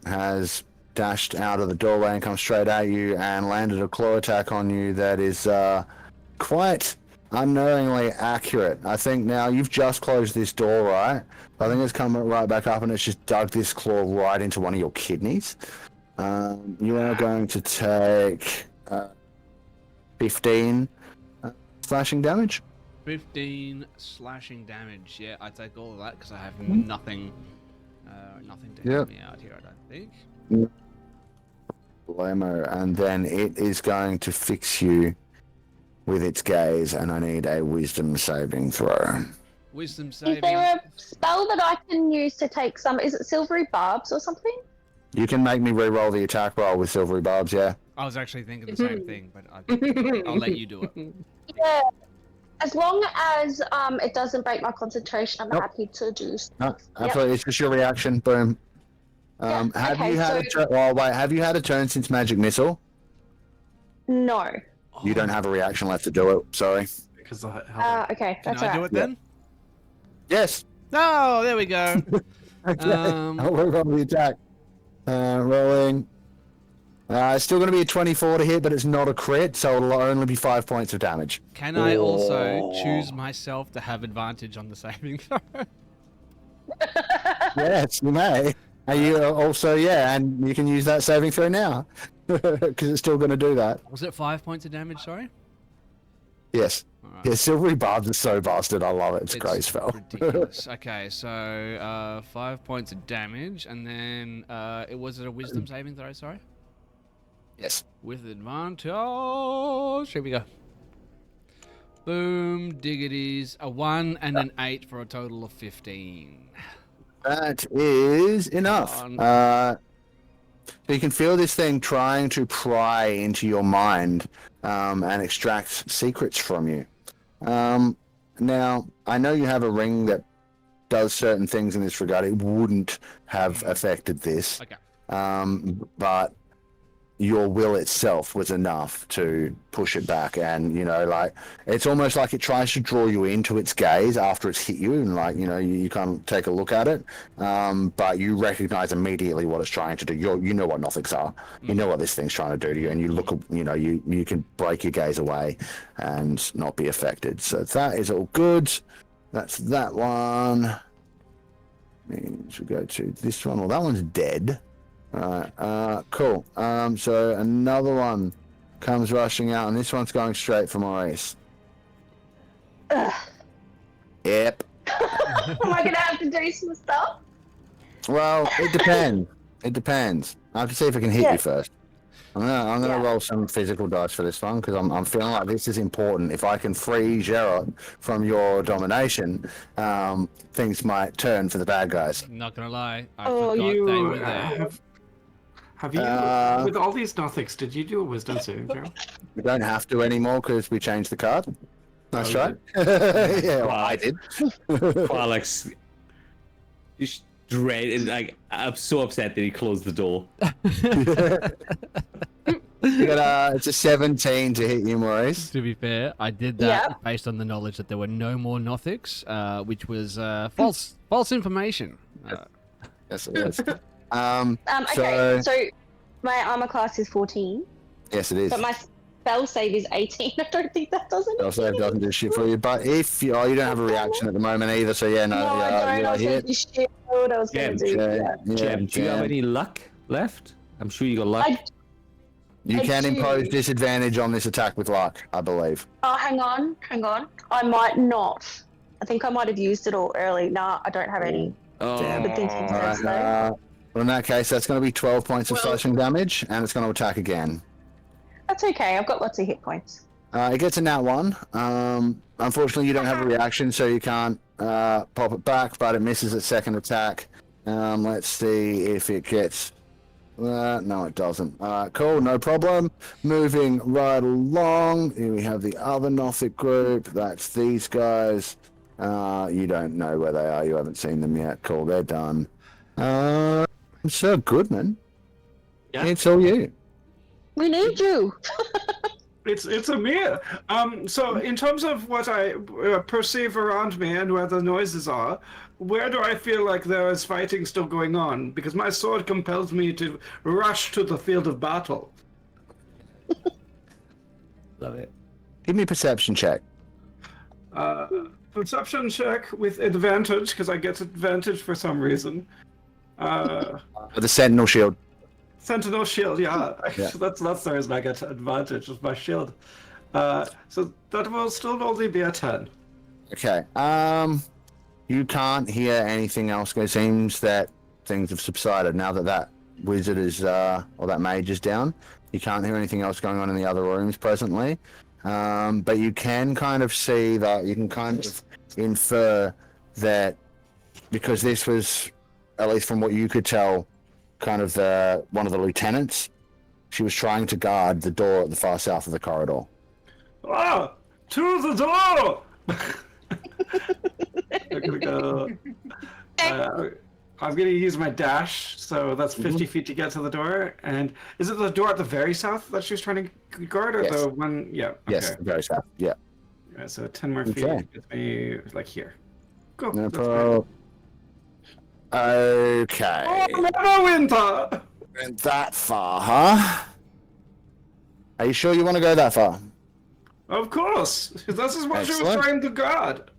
has dashed out of the doorway and come straight at you and landed a claw attack on you that is, quite unknowingly accurate. I think now you've just closed this door, right? I think it's come right back up and it's just dug this claw right into one of your kidneys. You are going to take, 15 slashing damage. 15 slashing damage. Yeah, I take all of that because I have nothing to help me out here, I don't think. Blamo, and then it is going to fix you with its gaze, and I need a wisdom saving throw. Wisdom Is saving. there a spell that I can use to take some? Is it silvery barbs or something? You can make me re-roll the attack roll with silvery barbs, yeah. I was actually thinking the same thing, but I'll let you do it. Yeah. As long as it doesn't break my concentration, I'm Nope. happy to do. No, absolutely. It's just your reaction. Boom. Yeah, Have okay, you had a turn? Well, wait. Have you had a turn since Magic Missile? No. You don't have a reaction left to do it. Sorry. Because of Okay, Can that's I all do right. it then? Yes. Oh, there we go. Okay. Um, I'll work on the attack. Rolling. It's still going to be a 24 to hit, but it's not a crit, so it'll only be 5 points of damage. Can I also choose myself to have advantage on the saving throw? Yes, you may. And you also, and you can use that saving throw now because it's still going to do that. Was it 5 points of damage? Sorry. Yes. Alright. Yeah, Silvery Barbs is so bastard. I love it. It's a great spell. Ridiculous. Okay, so 5 points of damage, and then was it a Wisdom saving throw? Sorry. Yes. With advantage. Here we go. Boom, diggities. A 1 and an 8 for a total of 15. That is enough. Come So you can feel this thing trying to pry into your mind and extract secrets from you. Now, I know you have a ring that does certain things in this regard. It wouldn't have affected this. Okay. But your will itself was enough to push it back, and it's almost like it tries to draw you into its gaze after it's hit you, and you can't take a look at it, but you recognize immediately what it's trying to do. You know what Nothics are. You know what this thing's trying to do to you, and you look, you can break your gaze away and not be affected. So that is all good. That's that one. Means we go to this one. Well, that one's dead. Alright, cool. So another one comes rushing out, and this one's going straight for Maurice. Ugh. Yep. Am I gonna have to do some stuff? Well, it depends. It depends. I have to see if I can hit you first. I'm gonna roll some physical dice for this one because I'm feeling like this is important. If I can free Gerard from your domination, things might turn for the bad guys. Not gonna lie. I Oh, forgot you they were there. have you with all these Nothics? Did you do a Wisdom saving throw? We don't have to anymore because we changed the card. That's Oh, right. Yeah, well, I did. Alex, just dread and I'm so upset that he closed the door. You got it's a 17 to hit you, Maurice. To be fair, I did that Yeah. based on the knowledge that there were no more Nothics, which was false information. Yes, it is. Okay, so my armor class is 14, Yes, it is. but my spell save is 18. I don't think that does anything. Also, it doesn't do shit for you. But if you don't have a reaction at the moment either, so yeah, no, No, I don't. I was going to do shield. I was going to do. Yeah. Jem, do you have any luck left? I'm sure you got luck. You I can do. impose disadvantage on this attack with luck, I believe. Oh, hang on. I might not. I think I might have used it all early. Nah, I don't have any. Oh, Good things to Alright, say, though. well, in that case, that's going to be 12 points of Well- slashing damage, and it's going to attack again. That's okay. I've got lots of hit points. It gets a nat 1. Unfortunately, you don't have a reaction, so you can't pop it back, but it misses its second attack. Let's see if it gets... no, it doesn't. Cool, no problem. Moving right along, here we have the other Nothic group. That's these guys. You don't know where they are. You haven't seen them yet. Cool, they're done. Sir Goodman, Yeah? it's all you. We need you. It's a mirror. So in terms of what I perceive around me and where the noises are, where do I feel like there is fighting still going on? Because my sword compels me to rush to the field of battle. love it. Give me a perception check. Perception check with advantage, because I get advantage for some reason. With the Sentinel Shield. Sentinel shield, yeah. Yeah. That's the reason I get advantage with my shield. So that will still only be a 10. Okay. You can't hear anything else. It seems that things have subsided now that that wizard is, or that mage is down. You can't hear anything else going on in the other rooms presently. But you can kind of see that, you can kind of infer that because this was, at least from what you could tell, kind of one of the lieutenants, she was trying to guard the door at the far south of the corridor. Ah! To the door! I'm gonna go. I'm gonna use my dash, so that's 50 feet to get to the door. And is it the door at the very south that she was trying to guard, or Yes. the one? Yeah. Okay. Yes, very south. Yeah. Yeah, so 10 more feet Okay. gets me like here. Go. No that's problem. Okay. fine. Oh, Winter! Went that far, huh? Are you sure you want to go that far? Of course. This is what she was Excellent. trying to guard.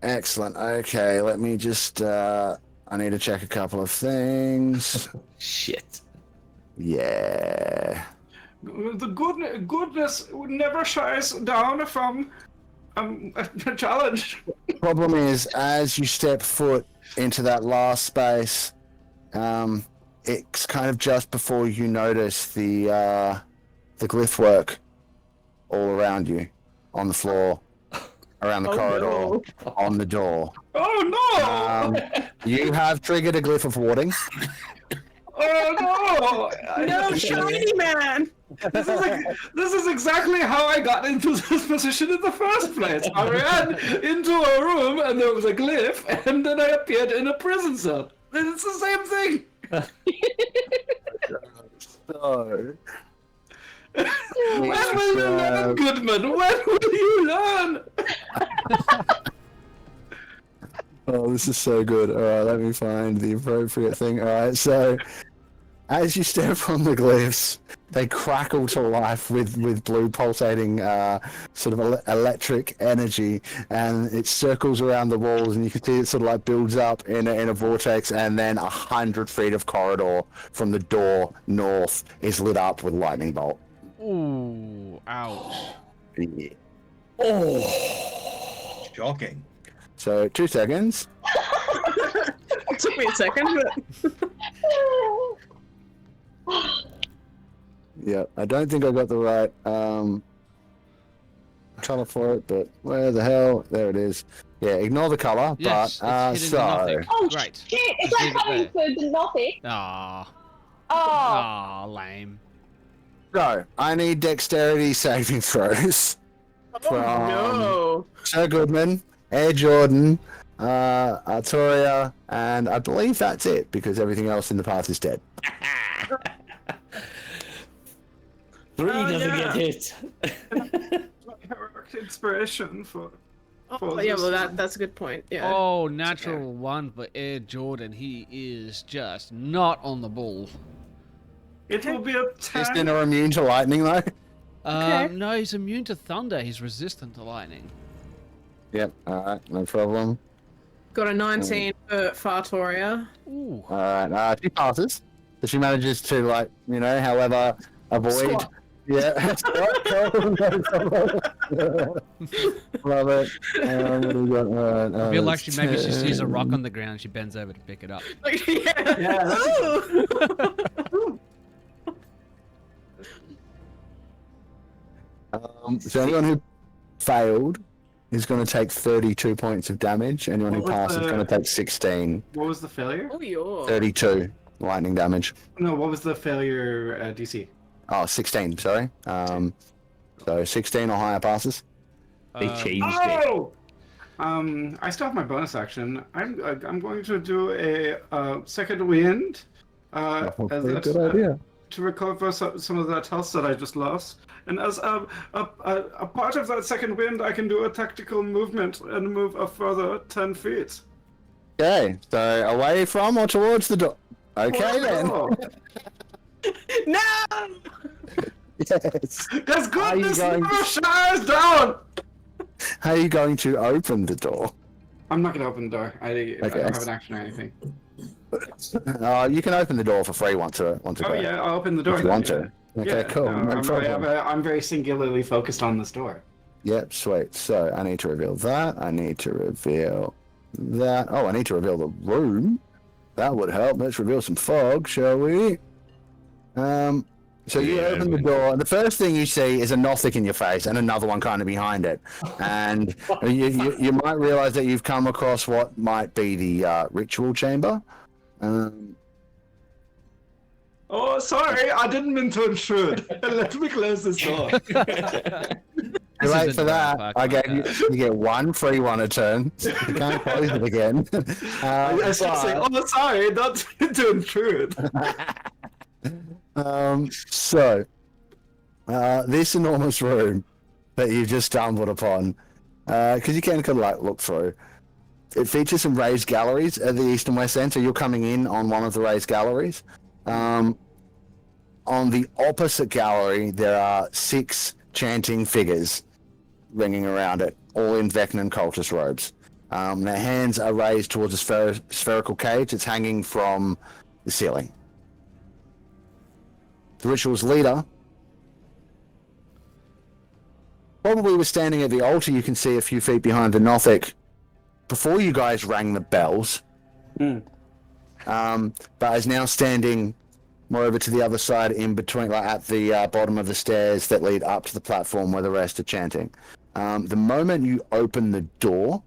Excellent. Okay, let me just. I need to check a couple of things. Shit. Yeah. The goodness never shies down from a challenge. Problem is, as you step foot into that last space, it's kind of just before you notice the glyph work all around you, on the floor, around the corridor, on the door. Oh no! You have triggered a glyph of warding. Oh no! No, shiny man. This is exactly how I got into this position in the first place. I ran into a room and there was a glyph, and then I appeared in a prison cell. It's the same thing. So, When will you learn, Goodman? When will you learn? oh, this is so good. All right, let me find the appropriate thing. All right, so as you step on the glyphs, they crackle to life with blue pulsating sort of electric energy, and it circles around the walls, and you can see it sort of like builds up in a vortex, and then 100 feet of corridor from the door north is lit up with lightning bolt. Ooh, ouch. Yeah. Oh, shocking. So 2 seconds. It took me a second, but Yeah, I don't think I got the right color for it, but where the hell? There it is. Yeah, ignore the color. Yes, but it's hidden in nothing. Oh Great. shit! It's Just like leave it coming there. through the nothing. Ah, Oh, ah, lame. so I need dexterity saving throws from no. Sir Goodman, Air Jordan, Artoria, and I believe that's it because everything else in the path is dead. 3 Oh, doesn't yeah. get hit. Heroic inspiration for. Oh, yeah, well, that's a good point. Yeah. Oh, natural one for Air Jordan. He is just not on the ball. It will be a Just 10. are immune to lightning though. No, he's immune to thunder. He's resistant to lightning. Yep. All right, no problem. Got a 19 for Fartoria. Ooh. All right, she passes. So she manages to, like, you know, however, avoid. Squat. Yeah, squat, cool, no problem. Love it. What do we got? All right, I feel like she maybe she 10. sees a rock on the ground. She bends over to pick it up. Like, yeah. Yeah, that's Ooh. So anyone who failed is going to take 32 points of damage. Anyone who What was passes is the- going to take 16. What was the failure? Oh, you're. 32 lightning damage. No, what was the failure DC? Oh, 16, sorry. So 16 or higher passes. They Um, changed it. Oh! I still have my bonus action. I'm going to do a second wind. Good idea. To recover some of that health that I just lost. And as a part of that second wind, I can do a tactical movement and move a further 10 feet. Okay, so away from or towards the door. Okay then. Oh, No! Yes. because Are you goodness going- never shies down! How are you going to open the door? I'm not going to open the door. I don't have an action or anything. You can open the door for free once a Oh go. yeah, I'll open the door. If you then, want yeah. to. Okay, Yeah, cool. No problem. I'm very singularly focused on this door. Yep, sweet. So I need to reveal that. I need to reveal that. Oh, I need to reveal the room. That would help. Let's reveal some fog, shall we? So you Yeah, open the door, and the first thing you see is a Nothic in your face, and another one kind of behind it. And you might realize that you've come across what might be the ritual chamber. Oh, sorry, I didn't mean to intrude. Let me close this door. Too This late isn't for that. Jurassic I Park gave like you get one free one a turn. You can't close it again. I still say, oh, sorry, not to intrude. So, this enormous room that you've just stumbled upon, because you can kind of like look through, it features some raised galleries at the east and west end. So you're coming in on one of the raised galleries. On the opposite gallery, there are 6 chanting figures ringing around it, all in Vecna cultist robes. Their hands are raised towards a spherical cage. It's hanging from the ceiling. The ritual's leader probably was standing at the altar. You can see a few feet behind the Nothic before you guys rang the bells. But is now standing more over to the other side, in between, like at the bottom of the stairs that lead up to the platform where the rest are chanting. The moment you open the door,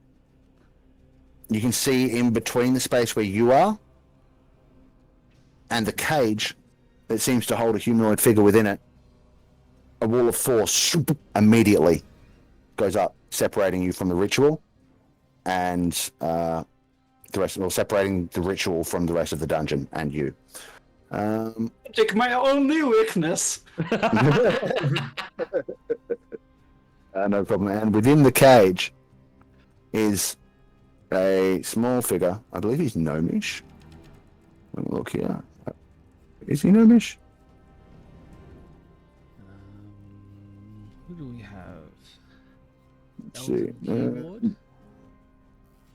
you can see in between the space where you are and the cage that seems to hold a humanoid figure within it, a wall of force immediately goes up, separating you from the ritual and the rest, or separating the ritual from the rest of the dungeon and you. Take my only weakness. No problem. And within the cage is a small figure. I believe he's gnomish. Let me look here. Is he gnomish? Who do we have? Let's see. Keyboard?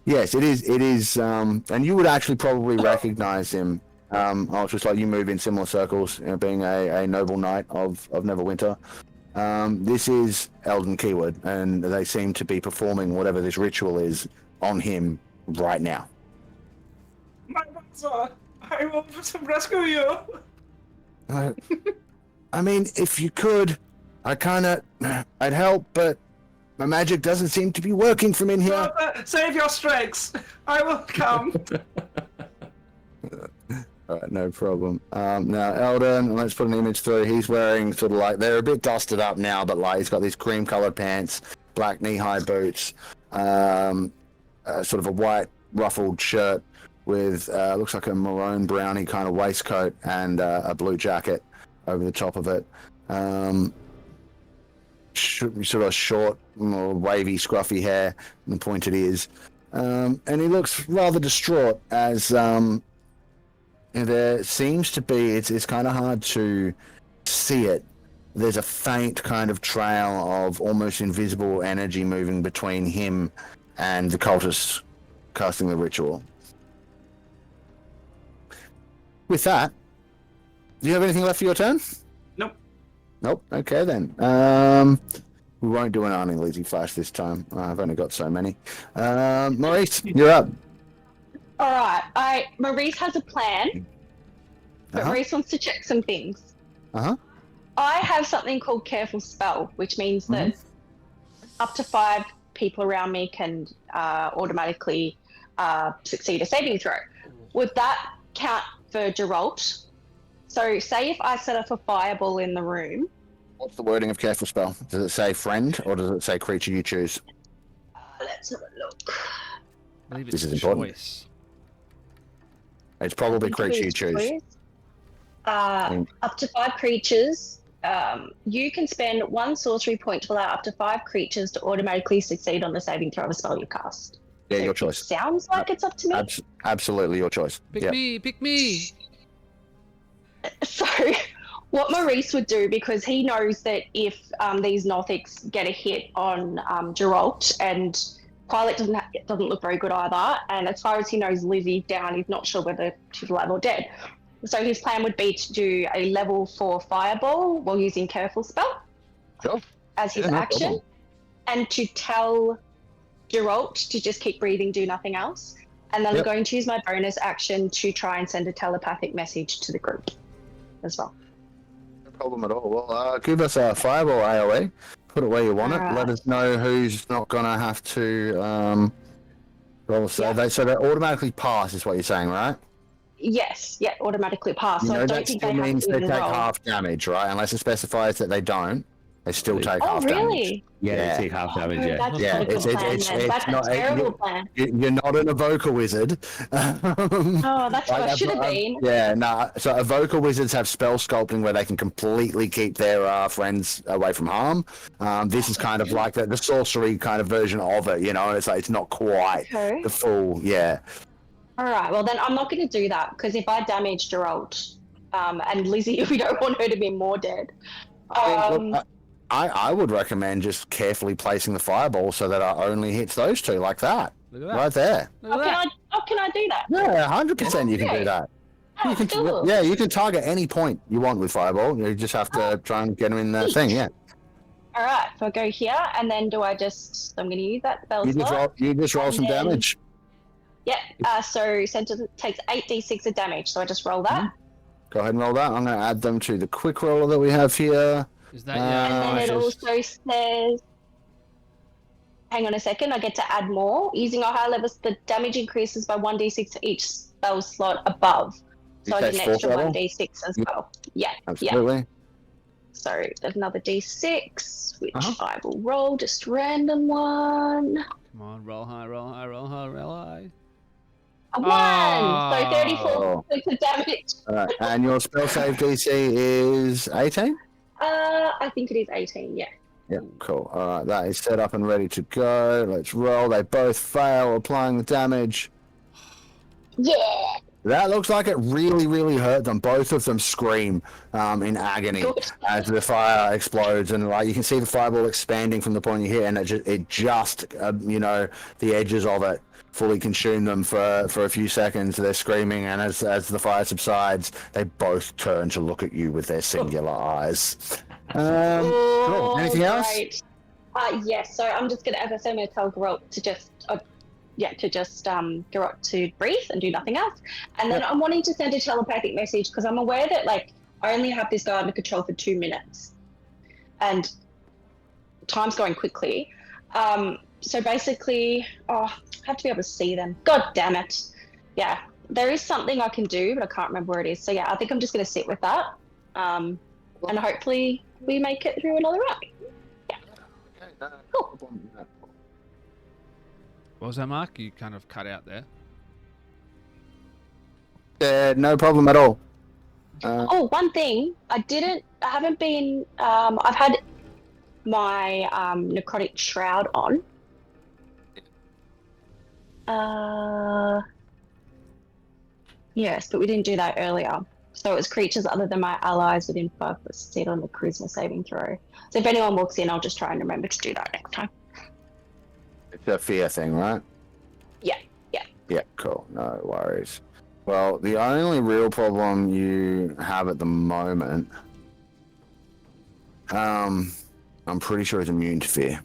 Yes, it is. It is. And you would actually probably recognize him. Just like you move in similar circles, you know, being a noble knight of Neverwinter. This is Eldon Keywood, and they seem to be performing whatever this ritual is on him right now. My master, I will rescue you. I mean, if you could, I'd help, but my magic doesn't seem to be working from in here. Save your strengths. I will come. All right, no problem. Now, Eldon, let's put an image through. He's wearing sort of like, they're a bit dusted up now, but like he's got these cream-colored pants, black knee-high boots, sort of a white ruffled shirt with looks like a maroon brownie kind of waistcoat and a blue jacket over the top of it. Sort of short, more wavy, scruffy hair and pointed ears. And he looks rather distraught as there seems to be, it's kind of hard to see it. There's a faint kind of trail of almost invisible energy moving between him and the cultists casting the ritual. With that, do you have anything left for your turn? Nope. Nope. Okay then. We won't do an Arning Lazy Flash this time. I've only got so many. Maurice, you're up. All right. Maurice has a plan, but Maurice wants to check some things. I have something called Careful Spell, which means that up to 5 people around me can automatically succeed a saving throw. Would that count for Geralt? So say if I set off a fireball in the room. What's the wording of Careful Spell? Does it say friend or does it say creature you choose? Let's have a look. I believe This it's is important. choice. It's probably creature you choose. Up to 5 creatures. You can spend 1 sorcery point to allow up to 5 creatures to automatically succeed on the saving throw of a spell you cast. Yeah, So your it choice. sounds like it's up to me. Absolutely your choice. Pick Yeah. me, pick me. So, what Maurice would do, because he knows that if these Nothics get a hit on Geralt, and Pilot doesn't look very good either, and as far as he knows, Lizzie down, he's not sure whether she's alive or dead. So his plan would be to do a level 4 fireball while using Careful Spell as his action, problem. and to tell Geralt to just keep breathing, do nothing else. And then I'm going to use my bonus action to try and send a telepathic message to the group as well. No problem at all. Well, give us a fireball AoE. Put it where you want it. Alright. Let us know who's not going to have to roll a save. So they automatically pass is what you're saying, right? Yes, automatically pass. You So know, I don't that think still they have means to they even take roll. half damage, right? Unless it specifies that they don't. They still take Oh, half damage. really? Yeah, Yeah. they take half damage. Oh, Yeah. that's Yeah, not a good it's- plan, it's- then. it's That's not- a terrible plan. You're not an evoker wizard. Oh, that's what I should have been. Yeah, nah. So evoker wizards have spell sculpting where they can completely keep their friends away from harm. This is kind of like the sorcery kind of version of it. You know, it's like it's not quite Okay. the full. Yeah. All right. Well, then I'm not going to do that because if I damage Geralt, and Lizzie, we don't want her to be more dead. Look, I would recommend just carefully placing the fireball so that it only hits those two like that. Look at that. Right there. Look at that. Can I do that? Yeah, 100% you can do that. Oh, You can, cool. yeah, you can target any point you want with fireball. You just have to try and get them in the thing. Yeah. All right. So I go here, and then do I just? I'm going to use that spell You just slot. roll And some then- damage. Yeah. So center takes 8d6 of damage. So I just roll that. Go ahead and roll that. I'm going to add them to the quick roller that we have here. Is that And then it your also says, hang on a second, I get to add more. Using our high levels, the damage increases by 1d6 for each spell slot above. So I You get take an extra fourth level? 1d6 as well. Yeah, yeah. Absolutely. So there's another d6, which Uh-huh. I will roll, just random one. Come on, roll high, roll high, roll high, roll high. A 1! So 34 Oh. points of damage. All right. And your spell save DC is 18? I think it is 18, yeah. Yeah, cool. All right, that is set up and ready to go. Let's roll. They both fail, applying the damage. Yeah! That looks like it really, really hurt them. Both of them scream in agony Good. as the fire explodes, and like you can see the fireball expanding from the point you hit, and it just the edges of it fully consume them for a few seconds. They're screaming, and as the fire subsides, they both turn to look at you with their singular eyes. Cool. Anything else? Right. Yes. So I'm just gonna, as I said, I'm gonna tell Geralt to just, Geralt to breathe and do nothing else. And then I'm wanting to send a telepathic message because I'm aware that I only have this guy under control for 2 minutes, and time's going quickly. So basically, I have to be able to see them. God damn it! Yeah, there is something I can do, but I can't remember where it is. So yeah, I think I'm just gonna sit with that, and hopefully we make it through another round. Cool. What was that, Mark? You kind of cut out there. No problem at all. Oh, one thing. I've had my necrotic shroud on. Yes, but we didn't do that earlier. So it was creatures other than my allies within 5 foot succeed on the charisma saving throw. So if anyone walks in, I'll just try and remember to do that next time. It's a fear thing, right? Yeah. Yeah, cool. No worries. Well, the only real problem you have at the moment, I'm pretty sure it's immune to fear.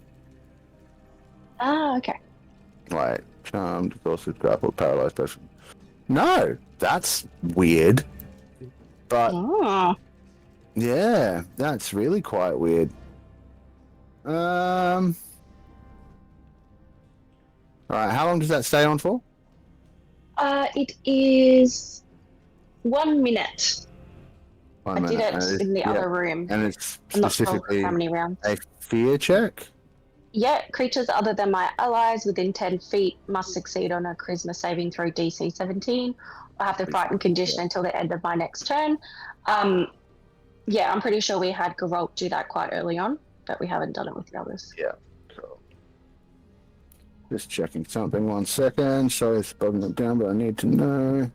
Ah, okay. Like, charmed, exhausted, grappled, paralyzed person. No, that's weird. But, Oh. yeah, that's really quite weird. Alright, how long does that stay on for? It is 1 minute. 1 I did minute. it in the other room. And it's I'm not sure specifically how many rounds. a fear check? Yeah, creatures other than my allies within 10 feet must succeed on a charisma saving throw DC 17. I have the frightened condition until the end of my next turn. Yeah, I'm pretty sure we had Geralt do that quite early on, but we haven't done it with the others. Yeah, cool. Just checking something 1 second. Sorry it's bugging it down, but I need to know.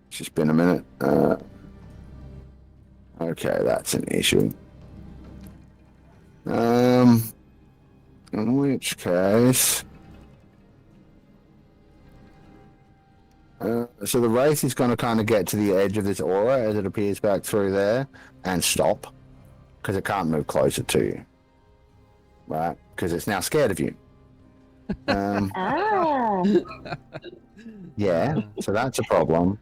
It's just been a minute. Okay, that's an issue. In which case... so the wraith is going to kind of get to the edge of this aura as it appears back through there and stop, because it can't move closer to you, right? Because it's now scared of you. Ah, Yeah, so that's a problem.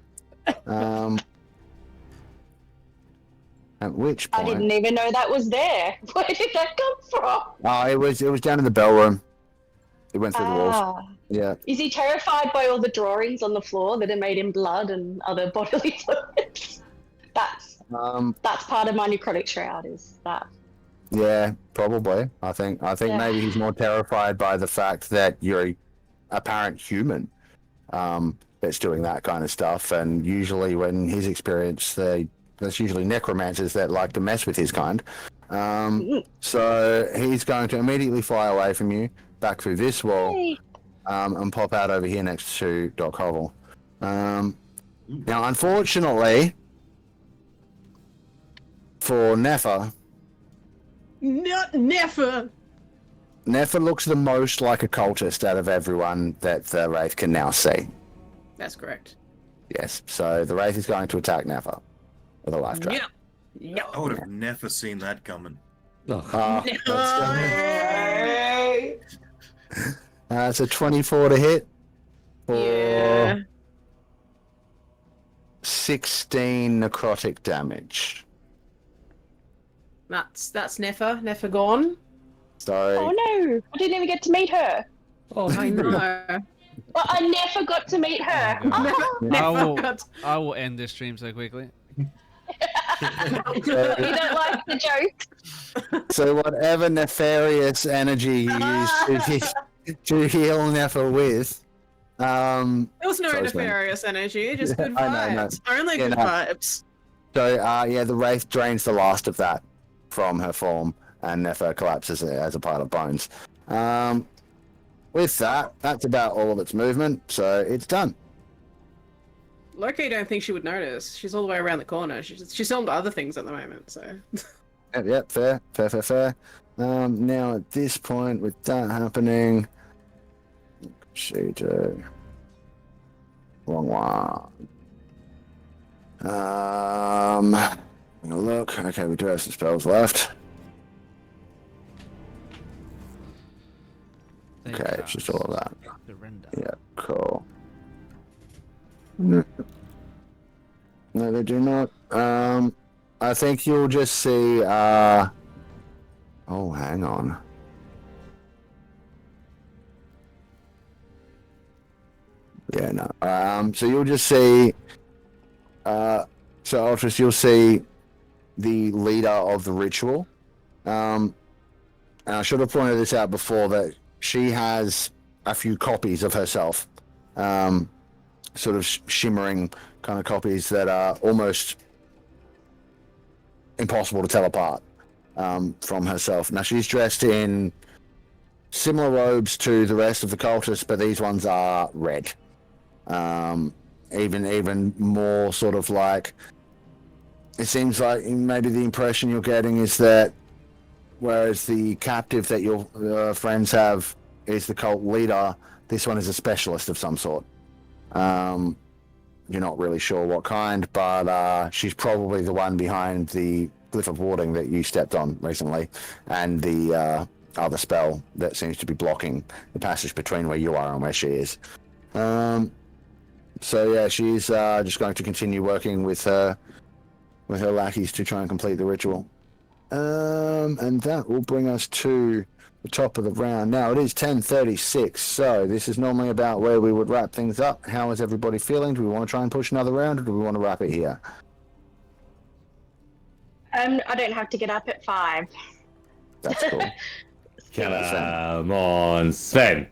At which I point, didn't even know that was there. Where did that come from? oh, it was down in the bell room. It He went through the walls. Ah. Yeah. Is he terrified by all the drawings on the floor that are made in blood and other bodily fluids? That's part of my necrotic shroud. Is that? Yeah, probably. I think Yeah. maybe he's more terrified by the fact that you're a apparent human that's doing that kind of stuff. And usually, when he's experienced, there's usually necromancers that like to mess with his kind. So he's going to immediately fly away from you, back through this wall, Yay. and pop out over here next to Doc Hovel. Now, unfortunately, for Nefa, Not never. Nefa looks the most like a cultist out of everyone that the Wraith can now see. That's correct. Yes, so the Wraith is going to attack Nefa with a life trap. Yeah. I would have never seen that coming. It's a 24 to hit for Yeah. 16 necrotic damage. That's Nefa. Nefa gone. So Oh no! I didn't even get to meet her. Oh, I know. Well, I never got to meet her. Oh, Oh, I will end this stream so quickly. you don't like the jokes? So whatever nefarious energy you use to heal Nefa with, There was no Sorry, Sven. nefarious energy, just good I know, vibes. Only Yeah, good no. vibes. so the Wraith drains the last of that from her form, and Nefa collapses as a pile of bones. With that, that's about all of its movement, so it's done. Loki don't think she would notice. She's all the way around the corner. She's on to other things at the moment, so. Yep, fair. Now at this point, with that happening, she do wrong one. Having a look. Okay, we do have some spells left. Okay, it's just all of that. Surrender. Yeah, cool. No, they do not. I think you'll just see. Oh, hang on. Yeah, no. So you'll just see. So Ultras, you'll see the leader of the ritual. And I should have pointed this out before that she has a few copies of herself. Sort of shimmering kind of copies that are almost impossible to tell apart from herself. Now she's dressed in similar robes to the rest of the cultists, but these ones are red. Even more sort of like, it seems like maybe the impression you're getting is that whereas the captive that your friends have is the cult leader, this one is a specialist of some sort. You're not really sure what kind, but she's probably the one behind the glyph of warding that you stepped on recently, and the other spell that seems to be blocking the passage between where you are and where she is. So yeah, she's just going to continue working with her lackeys to try and complete the ritual. And that will bring us to the top of the round. Now it is 10:36, so this is normally about where we would wrap things up. How is everybody feeling? Do we want to try and push another round, or do we want to wrap it here? I don't have to get up at 5. That's cool. Come on, Sven.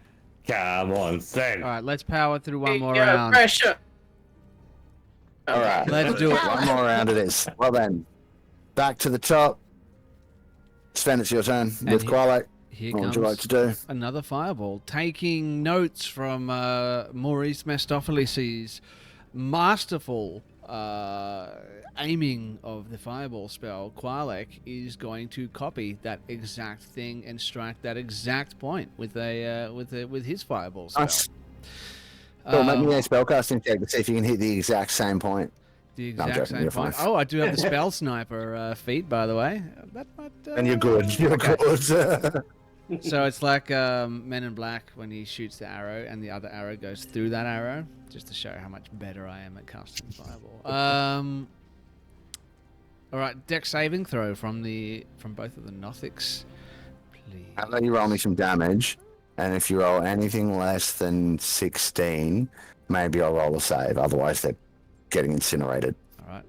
Come on, Sven. All right, let's power through one more Yeah, round. pressure. All right, Let's do it. one more round it is. Well then, back to the top. Sven, it's your turn And with he- Quilek. Here What would comes you like to do? another fireball. Taking notes from Maurice Mestopheles' masterful aiming of the fireball spell, Quilek is going to copy that exact thing and strike that exact point with his fireball spell. Nice. Cool, make me a spellcasting check to see if you can hit the exact same point. The No, I'm exact joking, same you're point. fine. Oh, I do have the spell sniper feat, by the way. That might, And you're good. You're okay. good. So it's like Men in Black when he shoots the arrow and the other arrow goes through that arrow, just to show how much better I am at casting fireball. All right, dex saving throw from both of the Nothics, please. I'll let you roll me some damage. And if you roll anything less than 16, maybe I'll roll a save. Otherwise, they're getting incinerated. All right.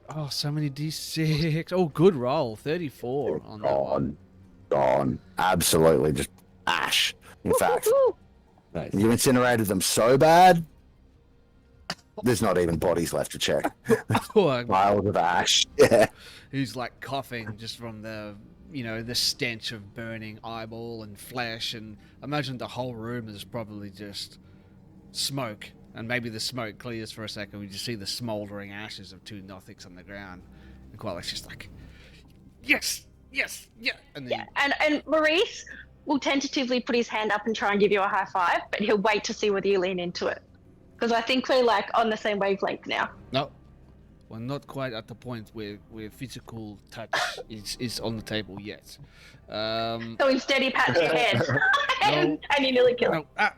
Oh, so many D6. Oh, good roll. 34 on that one. Gone. Absolutely, just ash. In fact, Nice. you incinerated them so bad, there's not even bodies left to check. Oh, Piles of ash. Yeah. he's like coughing just from the, the stench of burning eyeball and flesh. And imagine the whole room is probably just smoke. And maybe the smoke clears for a second. We just see the smouldering ashes of two Nothics on the ground. And Qualic's just like, yes, yes, yeah. And then and Maurice will tentatively put his hand up and try and give you a high five, but he'll wait to see whether you lean into it. Because I think we're like on the same wavelength now. no, we're not quite at the point where physical touch is on the table yet. So instead he pats your head and you nearly kill him. No,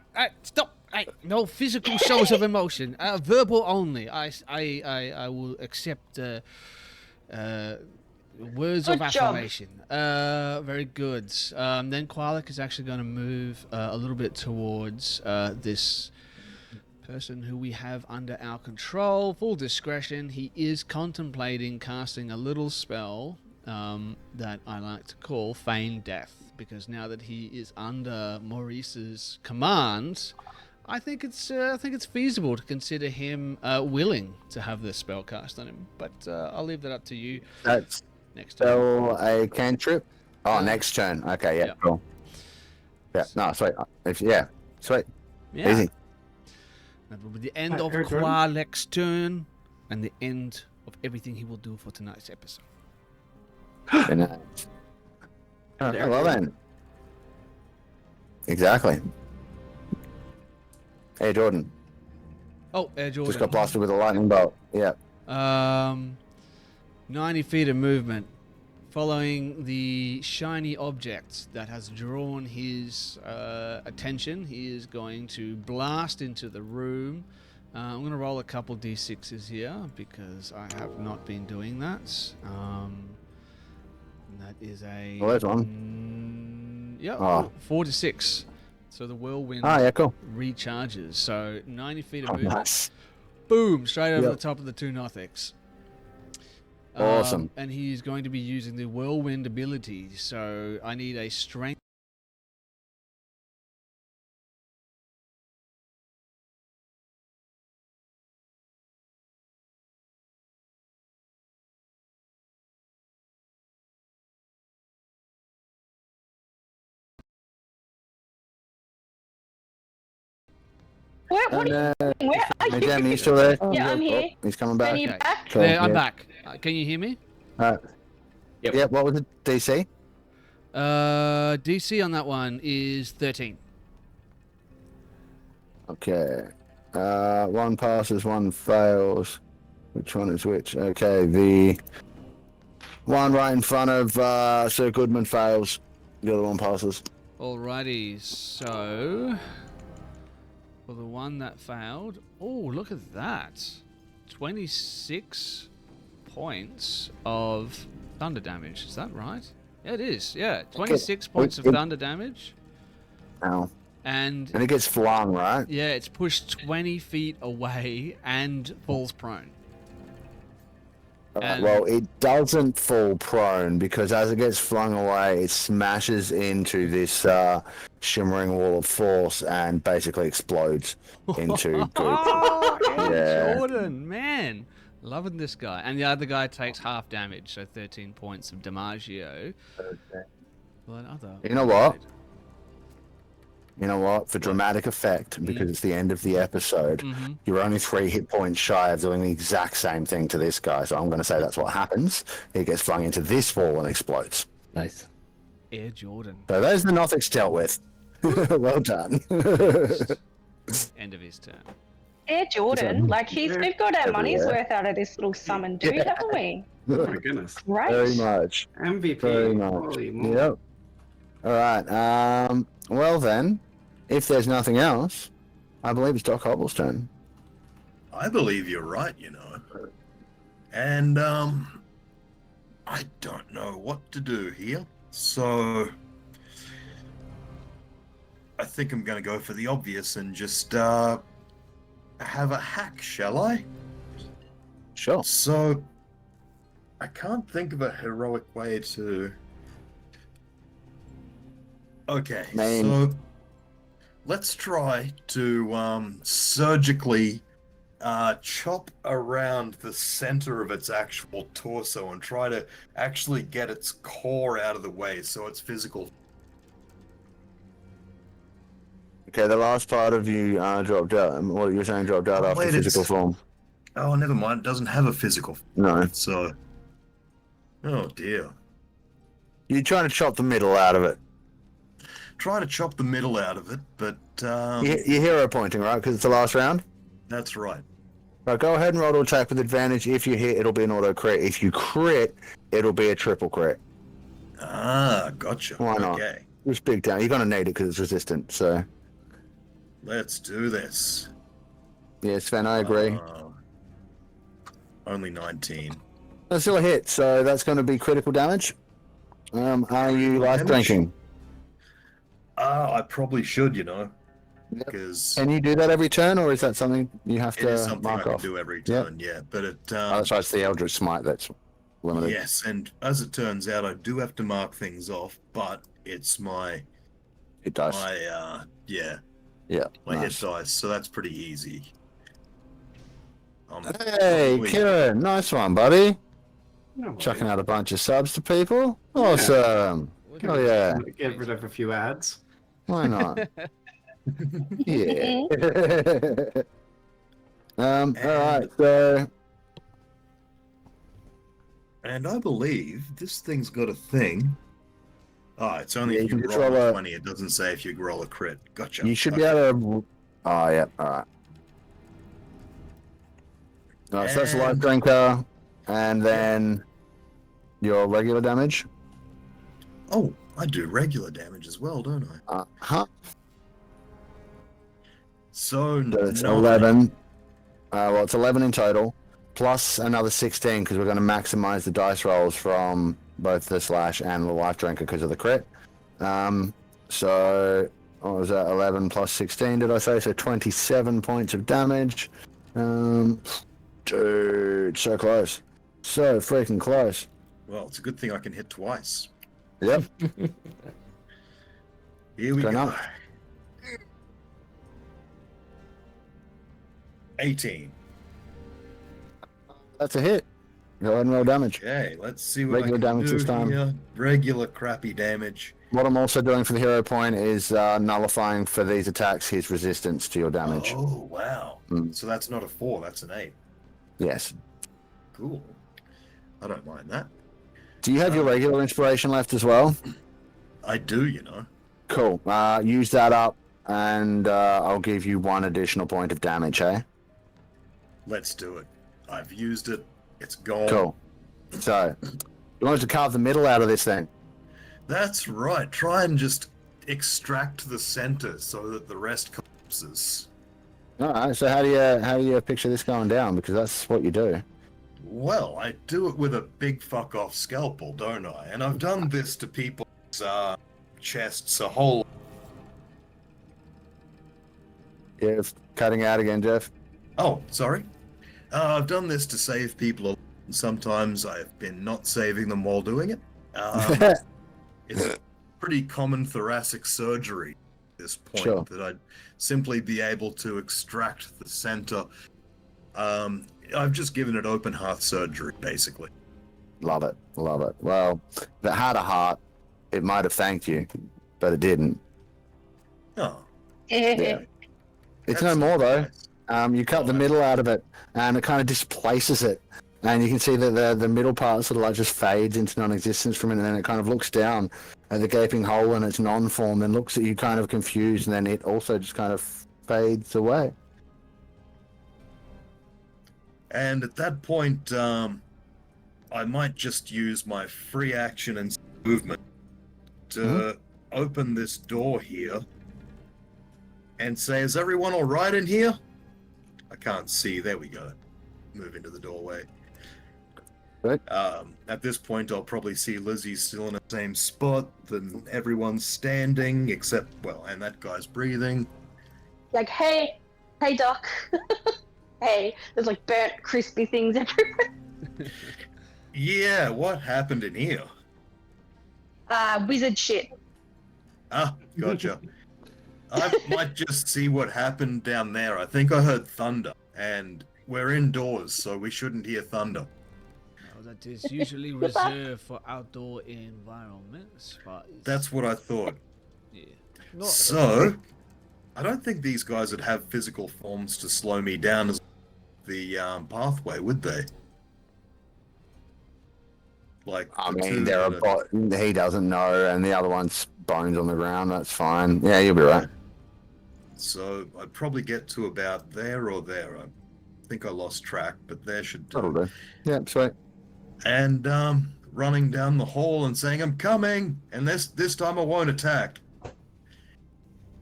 stop! No physical shows of emotion. Verbal only. I will accept words of Good job. affirmation. Very good. Then Qualic is actually going to move a little bit towards this person who we have under our control. Full discretion. He is contemplating casting a little spell that I like to call Feign Death, because now that he is under Maurice's command, I think it's feasible to consider him willing to have this spell cast on him. But I'll leave that up to you. That's Next turn. spell a cantrip. Oh, next turn. Okay, yeah, cool. Yeah, no, sweet. Sweet. Yeah. Easy. That will be the end of Eric, Jordan? Qualec's turn and the end of everything he will do for tonight's episode. Very nice. Well then. Exactly. Hey, Jordan. Oh, Jordan. Just got blasted with a lightning bolt. Yeah. 90 feet of movement. Following the shiny object that has drawn his attention, he is going to blast into the room. I'm going to roll a couple d6s here because I have not been doing that. And that is a... Well, there's one. Yeah, 4 to 6. So the whirlwind Yeah, cool. recharges. So 90 feet of Oh, movement. nice. Boom! Straight over Yep. the top of the two Nothics. Awesome. And he's going to be using the whirlwind ability. So I need a strength. What are And, you Where are hey, you? Jamie, you still there? Yeah, I'm Oh, here. he's coming Are back. you Okay. back? Cool, There, I'm yeah. back. Can you hear me? Yep. Yeah, what was it? DC? DC on that one is 13. Okay. One passes, one fails. Which one is which? Okay, the one right in front of Sir Goodman fails. The other one passes. Alrighty, so for the one that failed, oh, look at that. 26 points of thunder damage. Is that right? Yeah, it is. Yeah, 26 points of thunder damage. Ow. And And it gets flung, right? yeah, it's pushed 20 feet away and falls prone. And- Well, it doesn't fall prone because as it gets flung away, it smashes into this shimmering wall of force and basically explodes into goop. Oh, Yeah. Jordan, man. Loving this guy. And the other guy takes half damage, so 13 points of Damaggio. Well, other You know what? You know what? For dramatic effect, because it's the end of the episode, Mm-hmm. you're only 3 hit points shy of doing the exact same thing to this guy. So I'm going to say that's what happens. He gets flung into this wall and explodes. Nice. Air Jordan. So those are the Nothics dealt with. Well done. End of his turn. Yeah, Jordan. Like we've got our money's Everywhere. worth out of this little summon dude, haven't we? Oh my goodness. Right. Very much. MVP. Very much. Holy moly. Yep. All right. Well then, if there's nothing else, I believe it's Doc Hobble's turn. I believe you're right, you know. And, I don't know what to do here. So, I think I'm going to go for the obvious and just have a hack, shall I? Sure. So, I can't think of a heroic way to... Okay, Man. so let's try to surgically chop around the center of its actual torso and try to actually get its core out of the way so it's physical. Okay, the last part of you dropped out. What you're saying dropped out Oh, after wait, physical it's- form. Oh, never mind. It doesn't have a physical. No. So, oh dear. You're trying to chop the middle out of it. Try to chop the middle out of it, but You're hero pointing, right? Because it's the last round? that's right. Right, go ahead and roll to attack with advantage. If you hit, it'll be an auto crit. If you crit, it'll be a triple crit. Ah, gotcha. Why not? Okay, It's big down. You're going to need it because it's resistant. So, let's do this. yeah, Sven, I agree. Only 19. That's still a hit, so that's going to be critical damage. Are you life Damage? drinking? I probably should, you know, Yep. because Can you do that every turn, or is that something you have it is to something I mark can off? do every Yep. turn, yeah. But it, Oh, that's right, it's the Eldritch Smite that's limited. yes, and as it turns out, I do have to mark things off, but it's my, It does. yeah, Yeah. my Nice. hit dice, so that's pretty easy. Hey, Wait. Kiran, nice one, buddy. No Chucking worries. out a bunch of subs to people. Awesome. Oh, yeah. Get rid of a few ads. Why not? Yeah. All right, so And I believe this thing's got a thing. Ah, it's only Yeah, if you you can just roll roll a a- 20. It doesn't say if you roll a crit. Gotcha. you should be Okay. able to. Oh, yeah. All right. All right, so that's Life And- Drinker, and then your regular damage. Oh, I do regular damage as well, don't I? Uh-huh. So, So it's 9. 11. Well, it's 11 in total, plus another 16 because we're going to maximize the dice rolls from both the slash and the life drinker because of the crit. So, what was that? 11 plus 16, did I say? So 27 points of damage. Dude, so close. So freaking close. Well, it's a good thing I can hit twice. Yep. Here we Going go. up. 18. That's a hit. Go ahead and roll damage. Okay, let's see what Regular I can damage do this time. here. Regular crappy damage. What I'm also doing for the hero point is nullifying for these attacks his resistance to your damage. Oh, wow. Mm. So that's not a 4, that's an 8. Yes. Cool. I don't mind that. Do you have your regular inspiration left as well? I do, you know. Cool. Use that up, and I'll give you 1 additional point of damage, eh? Let's do it. I've used it. It's gone. Cool. So, you want us to carve the middle out of this thing? That's right. Try and just extract the center so that the rest collapses. All right. So how do you picture this going down? Because that's what you do. Well, I do it with a big fuck off scalpel, don't I? And I've done this to people's chests a whole. Yeah, it's cutting out again, Geoff. Oh, sorry. I've done this to save people. Sometimes I've been not saving them while doing it. It's pretty common thoracic surgery at this point Sure. that I'd simply be able to extract the center. I've just given it open heart surgery, basically. Love it. Love it. Well, if it had a heart, it might have thanked you, but it didn't. Oh, Yeah. It's that's no more, though. nice. You cut the middle out of it, and it kind of displaces it. And you can see that the middle part sort of like just fades into non-existence for a minute, and then it kind of looks down at the gaping hole in its non-form, and looks at you kind of confused, and then it also just kind of fades away. And at that point, I might just use my free action and movement to open this door here and say, is everyone all right in here? I can't see. There we go. Move into the doorway. Right. At this point, I'll probably see Lizzie still in the same spot. Then everyone's standing, except, well, and that guy's breathing. Like, hey, Doc. Hey, there's like burnt, crispy things everywhere. Yeah, what happened in here? Wizard shit. Ah, gotcha. I might just see what happened down there. I think I heard thunder, and we're indoors, so we shouldn't hear thunder. Well, that is usually reserved for outdoor environments, but That's what I thought. yeah. Not So, I don't think these guys would have physical forms to slow me down as the pathway, would they? Like, I the mean, two there are that he doesn't know, and the other one's bones on the ground. That's fine. Yeah, you'll be right. So I'd probably get to about there or there. I think I lost track, but there should That'll do. do. Yeah, sweet. And running down the hall and saying, "I'm coming," and this time I won't attack.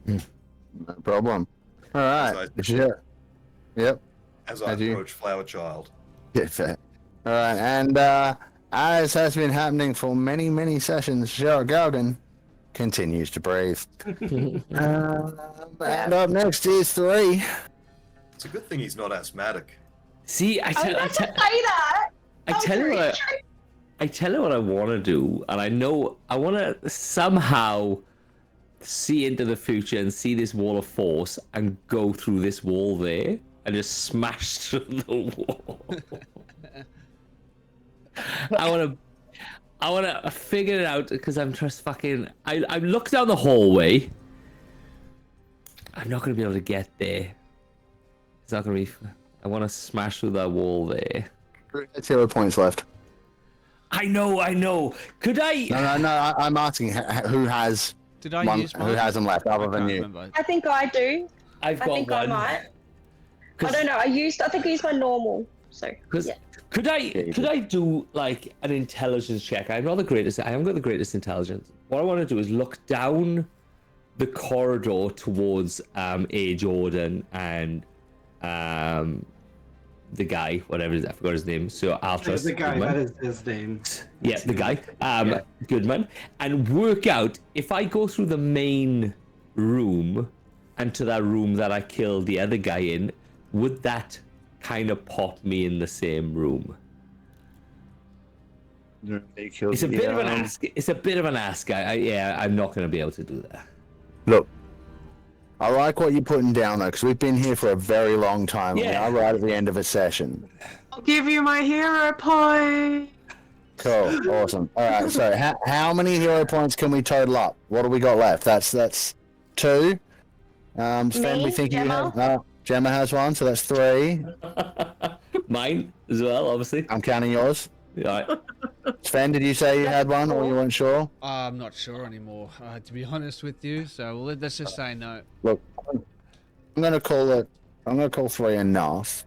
No problem. All right. Yeah. Yep. As I As you- approach Flower Child. Yeah, fair. All right, and as has been happening for many, many sessions, Gargan continues to breathe. And up next is 3. It's a good thing he's not asthmatic. See, I was about to say that. I tell you what I tell you what I want to do, and I know I want to somehow see into the future and see this wall of force and go through this wall there and just smash through the wall. I want to figure it out because I'm just fucking. I look down the hallway. I'm not gonna be able to get there. It's not gonna be. I want to smash through that wall there. 0 points left. I know. Could I? No. I'm asking who has Did I one, use who mine? has them left other I than can't you. remember. I think I do. I've I got think one. I might. I 'Cause- don't know. I think I used my normal. So Because yeah. could I do like an intelligence check? I'm not the greatest. I haven't got the greatest intelligence. What I want to do is look down the corridor towards A. Jordan and the guy, whatever it is, I forgot his name. So Alphas. The guy, Goodman. that is his name. Yeah, the guy. Yeah. Goodman. And work out if I go through the main room and to that room that I killed the other guy in, would that kind of pop me in the same room? It's a bit of an ask. It's a bit of an ask. I'm not going to be able to do that. Look, I like what you're putting down though, because we've been here for a very long time. We Yeah. are right at the end of a session. I'll give you my hero point. Cool, awesome. All right, so how many hero points can we total up? What do we got left? That's 2. Sven, we Me, think Gemma? you have. Gemma has 1, so that's 3. Mine as well, obviously. I'm counting yours. Right. Sven, did you say you had 1 or you weren't sure? I'm not sure anymore, to be honest with you. So let's just say no. Look, I'm gonna call 3 enough.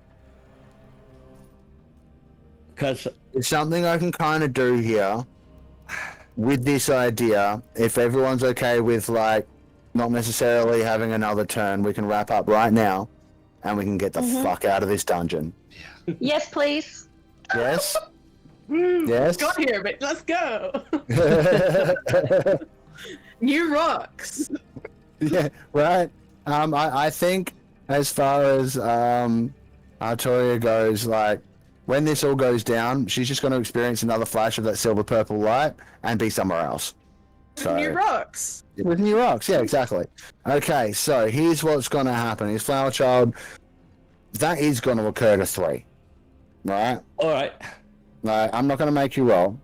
Because It's something I can kind of do here with this idea. If everyone's okay with like not necessarily having another turn, we can wrap up right now, and we can get the fuck out of this dungeon. Yes, please. Yes. Yes. Got here, but let's go. New rocks. Yeah. Right. I think as far as Artoria goes, like when this all goes down, she's just going to experience another flash of that silver purple light and be somewhere else. So, New rocks. with new rocks, yeah, exactly. Okay, so here's what's going to happen: is Flower Child, that is going to occur to 3, right? all right. Like, I'm not going to make you roll,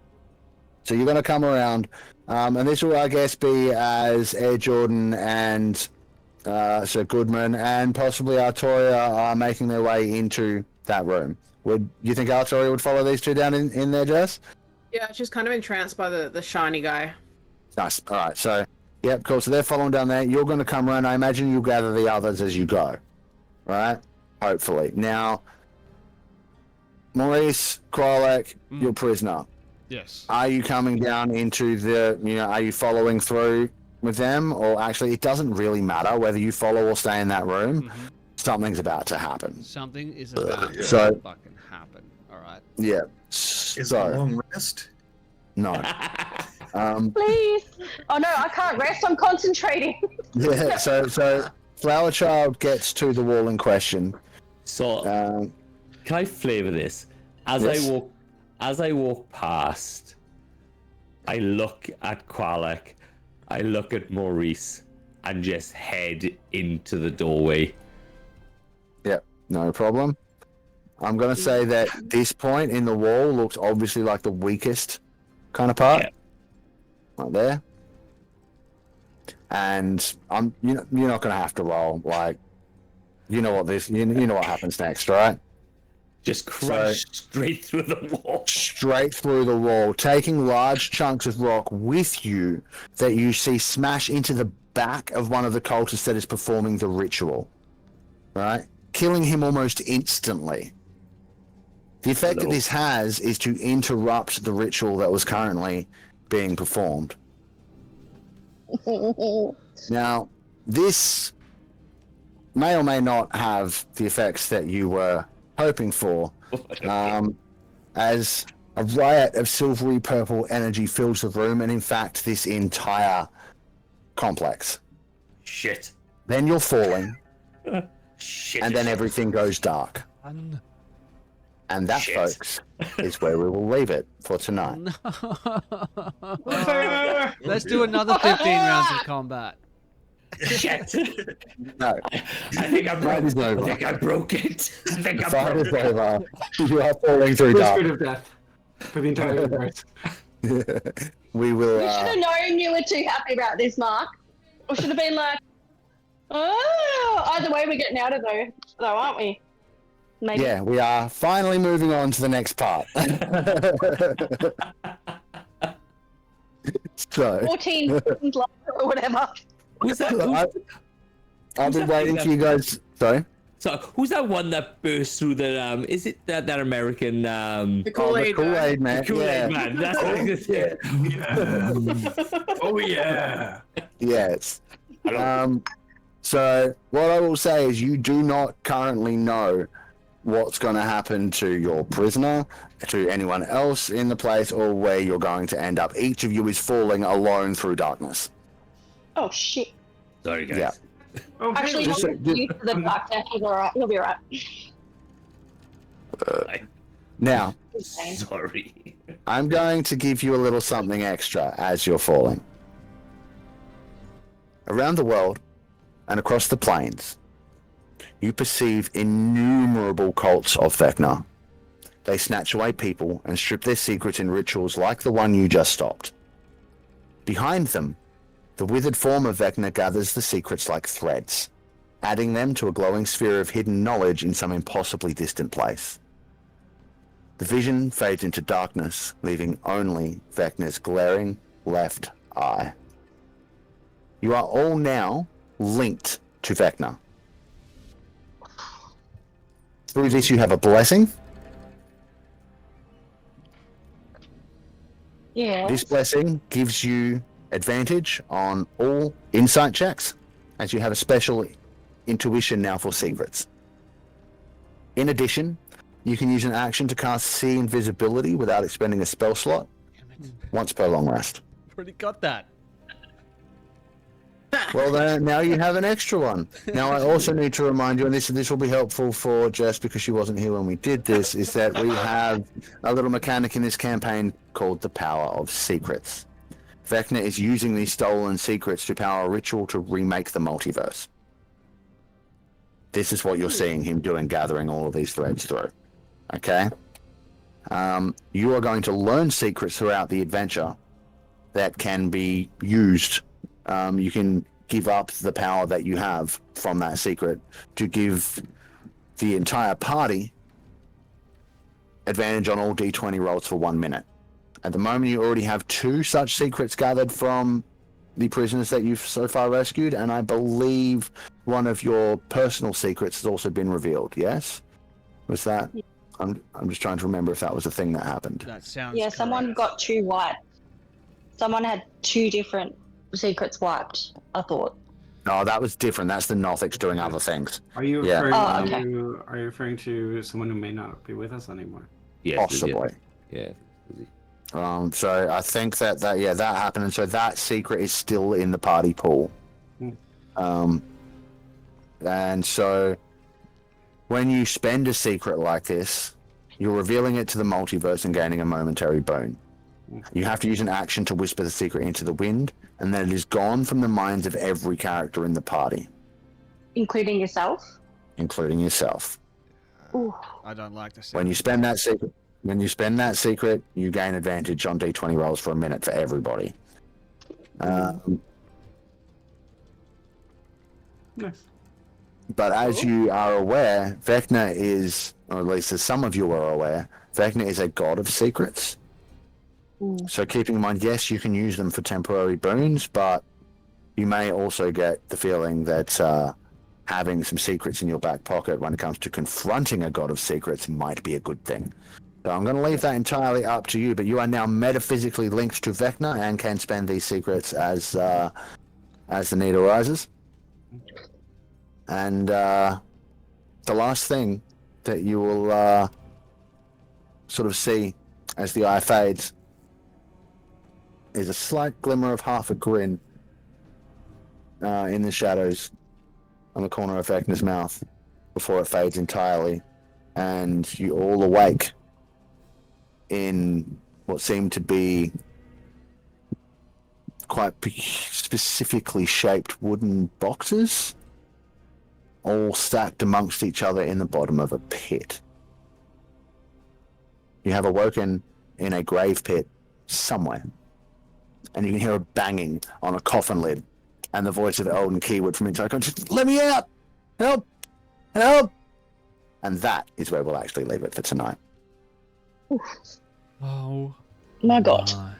so you're going to come around, and this will, I guess, be as Air Jordan and Sir Goodman and possibly Artoria are making their way into that room. Would you think Artoria would follow these two down in there, Jess? Yeah, she's kind of entranced by the shiny guy. Nice. All right. So, yep, cool. So they're following down there. You're going to come around. I imagine you'll gather the others as you go. Right? Hopefully. Now, Maurice, Krolek, you're prisoner. Yes. Are you coming down into the, are you following through with them? Or actually, it doesn't really matter whether you follow or stay in that room. Something's about to happen. Something is about to So- fucking happen. All right. Yeah. Is it a So long rest? no. Please. Oh no, I can't rest. I'm concentrating. Yeah. So Flower Child gets to the wall in question. So, can I flavor this? Yes. As I walk past, I look at Qualak, I look at Maurice, and just head into the doorway. Yep. No problem. I'm gonna say that this point in the wall looks obviously like the weakest kind of part. Yeah. Right there. And you're not gonna have to roll. Like, you know what happens next, right? Just crush straight through the wall. Straight through the wall, taking large chunks of rock with you that you see smash into the back of one of the cultists that is performing the ritual. Right? Killing him almost instantly. The effect that this has is to interrupt the ritual that was currently being performed. Now, this may or may not have the effects that you were hoping for, as a riot of silvery purple energy fills the room, and in fact, this entire complex. Shit. Then you're falling, Shit. and then everything goes dark. And that, Shit. folks, is where we will leave it for tonight. Let's do another 15 rounds of combat. Shit. No, I think I broke is over. I think I broke it. I think I fight broke is it. over. You are falling through The dark. spirit of death for the entire universe. We will. We should have known you were too happy about this, Mark. We should have been like, oh, either way we're getting out of though, aren't we? Maybe. Yeah, we are finally moving on to the next part. So, 14 seconds later or whatever. Who's that? I've been waiting for you guys. Sorry. So who's that one that burst through the is it that American The The Kool-Aid. Kool-Aid man. Kool-Aid Yeah. man? That's what I was saying. Oh yeah. Yes. So what I will say is you do not currently know what's going to happen to your prisoner, to anyone else in the place, or where you're going to end up. Each of you is falling alone through darkness. Oh shit. Sorry guys. Yeah. Oh, hey, Actually, Just- he'll use the doctor. He's alright. He'll be alright. Now, Sorry. I'm going to give you a little something extra as you're falling. Around the world and across the plains, you perceive innumerable cults of Vecna. They snatch away people and strip their secrets in rituals like the one you just stopped. Behind them, the withered form of Vecna gathers the secrets like threads, adding them to a glowing sphere of hidden knowledge in some impossibly distant place. The vision fades into darkness, leaving only Vecna's glaring left eye. You are all now linked to Vecna. Through this you have a blessing. Yeah. This blessing gives you advantage on all insight checks, as you have a special intuition now for secrets. In addition, you can use an action to cast See Invisibility without expending a spell slot, once per long rest. Already got that. Well, then, now you have an extra one. Now, I also need to remind you, and this will be helpful for Jess because she wasn't here when we did this, is that we have a little mechanic in this campaign called the Power of Secrets. Vecna is using these stolen secrets to power a ritual to remake the multiverse. This is what you're seeing him doing, gathering all of these threads through. Okay? You are going to learn secrets throughout the adventure that can be used. You can give up the power that you have from that secret to give the entire party advantage on all D20 rolls for 1 minute. At the moment, you already have 2 such secrets gathered from the prisoners that you've so far rescued, and I believe one of your personal secrets has also been revealed. Yes, was that? I'm just trying to remember if that was a thing that happened. That sounds. Yeah, someone correct. got 2 wiped. Someone had 2 different secrets wiped, I thought. No, that was different. That's the Nothics doing other things. Are you Yeah. referring Oh, okay. to? Are you referring to someone who may not be with us anymore? Yes, Possibly. Yeah. So I think that happened, and so that secret is still in the party pool. And so when you spend a secret like this, you're revealing it to the multiverse and gaining a momentary boon. You have to use an action to whisper the secret into the wind, and then it is gone from the minds of every character in the party, Including yourself? including yourself. Ooh. I don't like the When you spend that secret, you gain advantage on D20 rolls for a minute for everybody. Nice. But as you are aware, Vecna is, or at least as some of you are aware, Vecna is a god of secrets. So keeping in mind, yes, you can use them for temporary boons, but you may also get the feeling that having some secrets in your back pocket when it comes to confronting a god of secrets might be a good thing. So I'm going to leave that entirely up to you, but you are now metaphysically linked to Vecna and can spend these secrets as the need arises. And the last thing that you will sort of see as the eye fades is a slight glimmer of half a grin in the shadows on the corner of Vecna's mouth before it fades entirely, and you all awake in what seem to be quite specifically shaped wooden boxes, all stacked amongst each other in the bottom of a pit. You have awoken in a grave pit somewhere, and you can hear a banging on a coffin lid, and the voice of Eldon Keywood from inside goes, "Let me out! Help! Help!" And that is where we'll actually leave it for tonight. Oh My God. my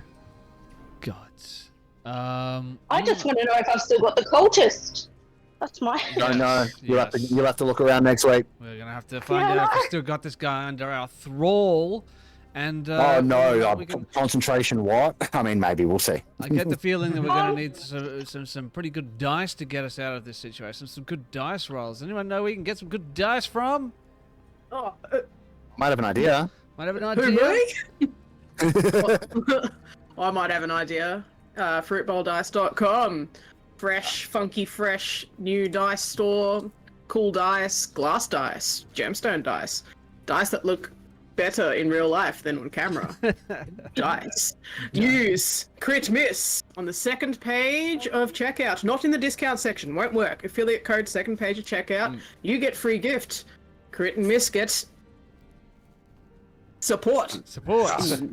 God. I just want to know if I've still got the cultist. That's my. No, Yes. you'll have to look around next week. We're gonna have to find out if we still got this guy under our thrall. And Oh no, we can- concentration what? I mean, maybe, we'll see. I get the feeling that we're gonna need some pretty good dice to get us out of this situation. Some good dice rolls. Anyone know where we can get some good dice from? Oh, Might have an idea. Might have an who, idea. me? I might have an idea. Fruitbowldice.com. Fresh, funky, fresh, new dice store. Cool dice, glass dice, gemstone dice. Dice that look better in real life than on camera. Dice. Use crit miss on the second page of checkout. Not in the discount section. Won't work. Affiliate code second page of checkout. You get free gift. Crit and miss gets support.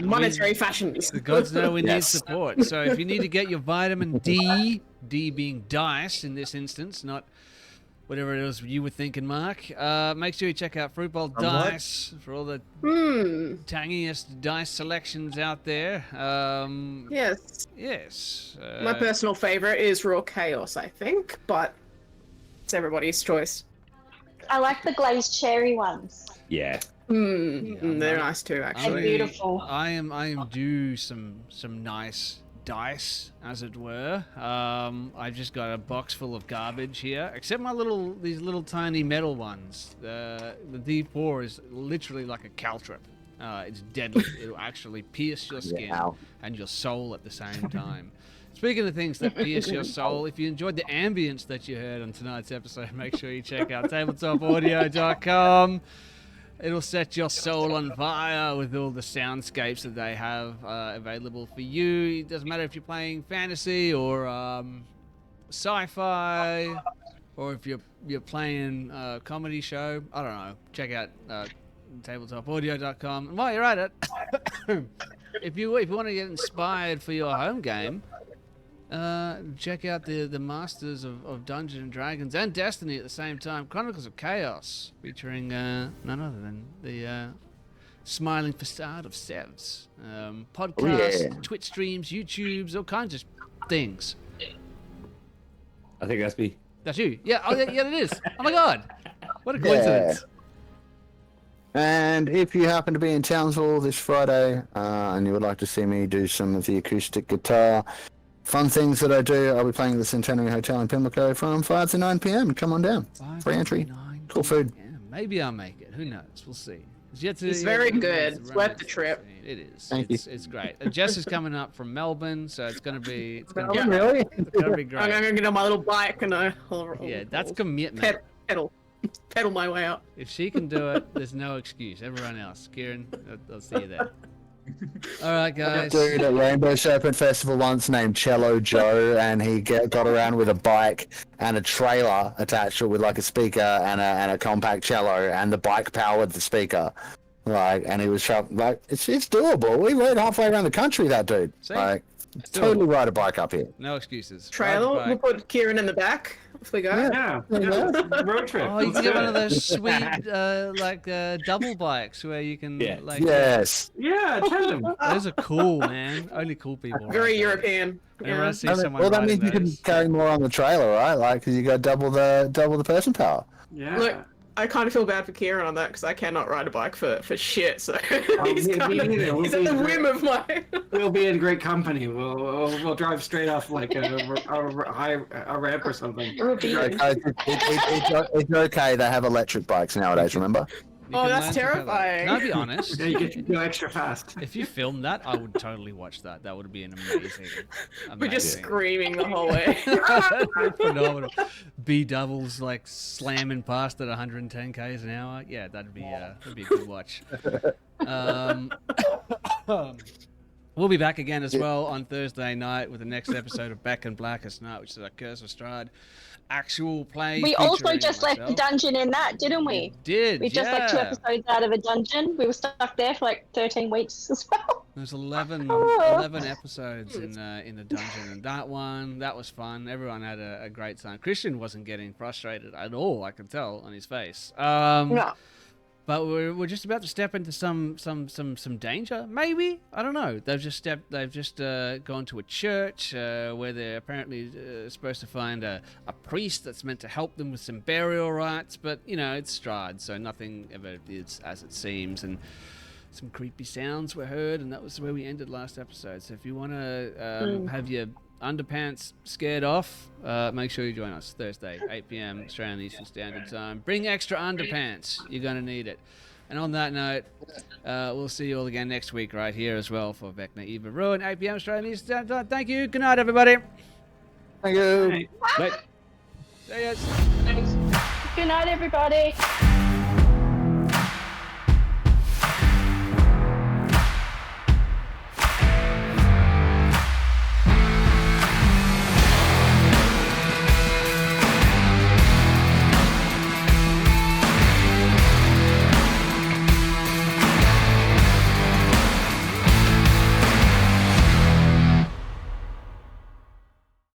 Monetary fashions. The gods know we need Yes. support. So if you need to get your vitamin D, D being dice in this instance, not whatever it was you were thinking, Mark, make sure you check out Fruit Bowl Dice for all the tangiest dice selections out there. Yes. Yes. My personal favorite is Raw Chaos, I think, but it's everybody's choice. I like the glazed cherry ones. Yeah. They're nice too, They're actually. beautiful. I am due some nice dice, as it were. I've just got a box full of garbage here, except these little tiny metal ones. The D4 is literally like a caltrip. It's deadly. It'll actually pierce your skin and your soul at the same time. Speaking of things that pierce your soul, if you enjoyed the ambience that you heard on tonight's episode, make sure you check out tabletopaudio.com. It'll set your soul on fire with all the soundscapes that they have available for you. It doesn't matter if you're playing fantasy or sci-fi, or if you're playing a comedy show. I don't know. Check out tabletopaudio.com. And while you're at it, if you want to get inspired for your home game, check out the Masters of Dungeons and Dragons and Destiny at the same time. Chronicles of Chaos, featuring none other than the smiling facade of Sevs. Podcasts, Twitch streams, YouTubes, all kinds of things. I think that's me. That's you. Yeah, yeah, it is. Oh my god. What a coincidence. And if you happen to be in Townsville this Friday and you would like to see me do some of the acoustic guitar fun things that I do, I'll be playing at the Centenary Hotel in Pimlico from 5 to 9 p.m. Come on down. Free entry. Cool food. Yeah, maybe I'll make it. Who knows? We'll see. It's very good. It's worth the trip. It is. Thank you. It's great. Jess is coming up from Melbourne, so it's gonna be. Melbourne, really? It's gonna be I'm great. gonna get on my little bike and Yeah, that's commitment. pedal my way up. If she can do it, there's no excuse. Everyone else, Kiran, I'll see you there. All right, guys. Dude at Rainbow Serpent Festival once named Cello Joe, and he got around with a bike and a trailer attached to it with like a speaker and a compact cello, and the bike powered the speaker. Like, and he was like, it's doable. We rode halfway around the country, that dude. See? Like, It's totally doable. ride a bike up here. No excuses. Trailer. Ride We'll the bike. put Kiran in the back if we go. Yeah, road trip. Oh, you Let's can get do one it. of those sweet, double bikes where you can, Yeah. Yes. Yeah, tandem. Those are cool, man. Only cool people. ride Very those. European. Whenever I Yeah. see I mean, someone well, that riding means you can those- carry more on the trailer, right? Like, because you got double the person power. Yeah. Look, I kind of feel bad for Kiran on that because I cannot ride a bike for shit. So he's, me kind of, neither. he's at the whim of mine. We'll be in great company. We'll drive straight off like a ramp or something. It would be It's okay. They have electric bikes nowadays. Remember? You Oh, can that's learn to pedal. terrifying. Can I be honest? Yeah, you get to go extra fast. If you filmed that, I would totally watch that. That would be an amazing. We're just amazing- screaming the whole way. Phenomenal. B doubles like slamming past at 110 k's an hour. Yeah, that'd be a good watch. We'll be back again as well on Thursday night with the next episode of Back in Blackest Night, which is a Curse of Strahd actual play. We also featuring just left the myself. dungeon in that, didn't we? We did. We just like 2 episodes out of a dungeon. We were stuck there for like 13 weeks as well. There's 11 episodes in the dungeon, and that was fun. Everyone had a great time. Christian wasn't getting frustrated at all. I could tell on his face. No. But we're just about to step into some danger. Maybe, I don't know. They've just gone to a church where they're apparently supposed to find a priest that's meant to help them with some burial rites. But you know, it's Strahd, so nothing ever is as it seems. And some creepy sounds were heard, and that was where we ended last episode. So if you want to have your underpants scared off, make sure you join us Thursday, 8 p.m. Australian Eastern Standard Time. Bring extra underpants. You're going to need it. And on that note, we'll see you all again next week right here as well for Vecna Eva Ruin, 8 p.m. Australian Eastern Standard Time. Thank you. Good night, everybody. Thank you. Hey. Bye. See ya. Good night, everybody.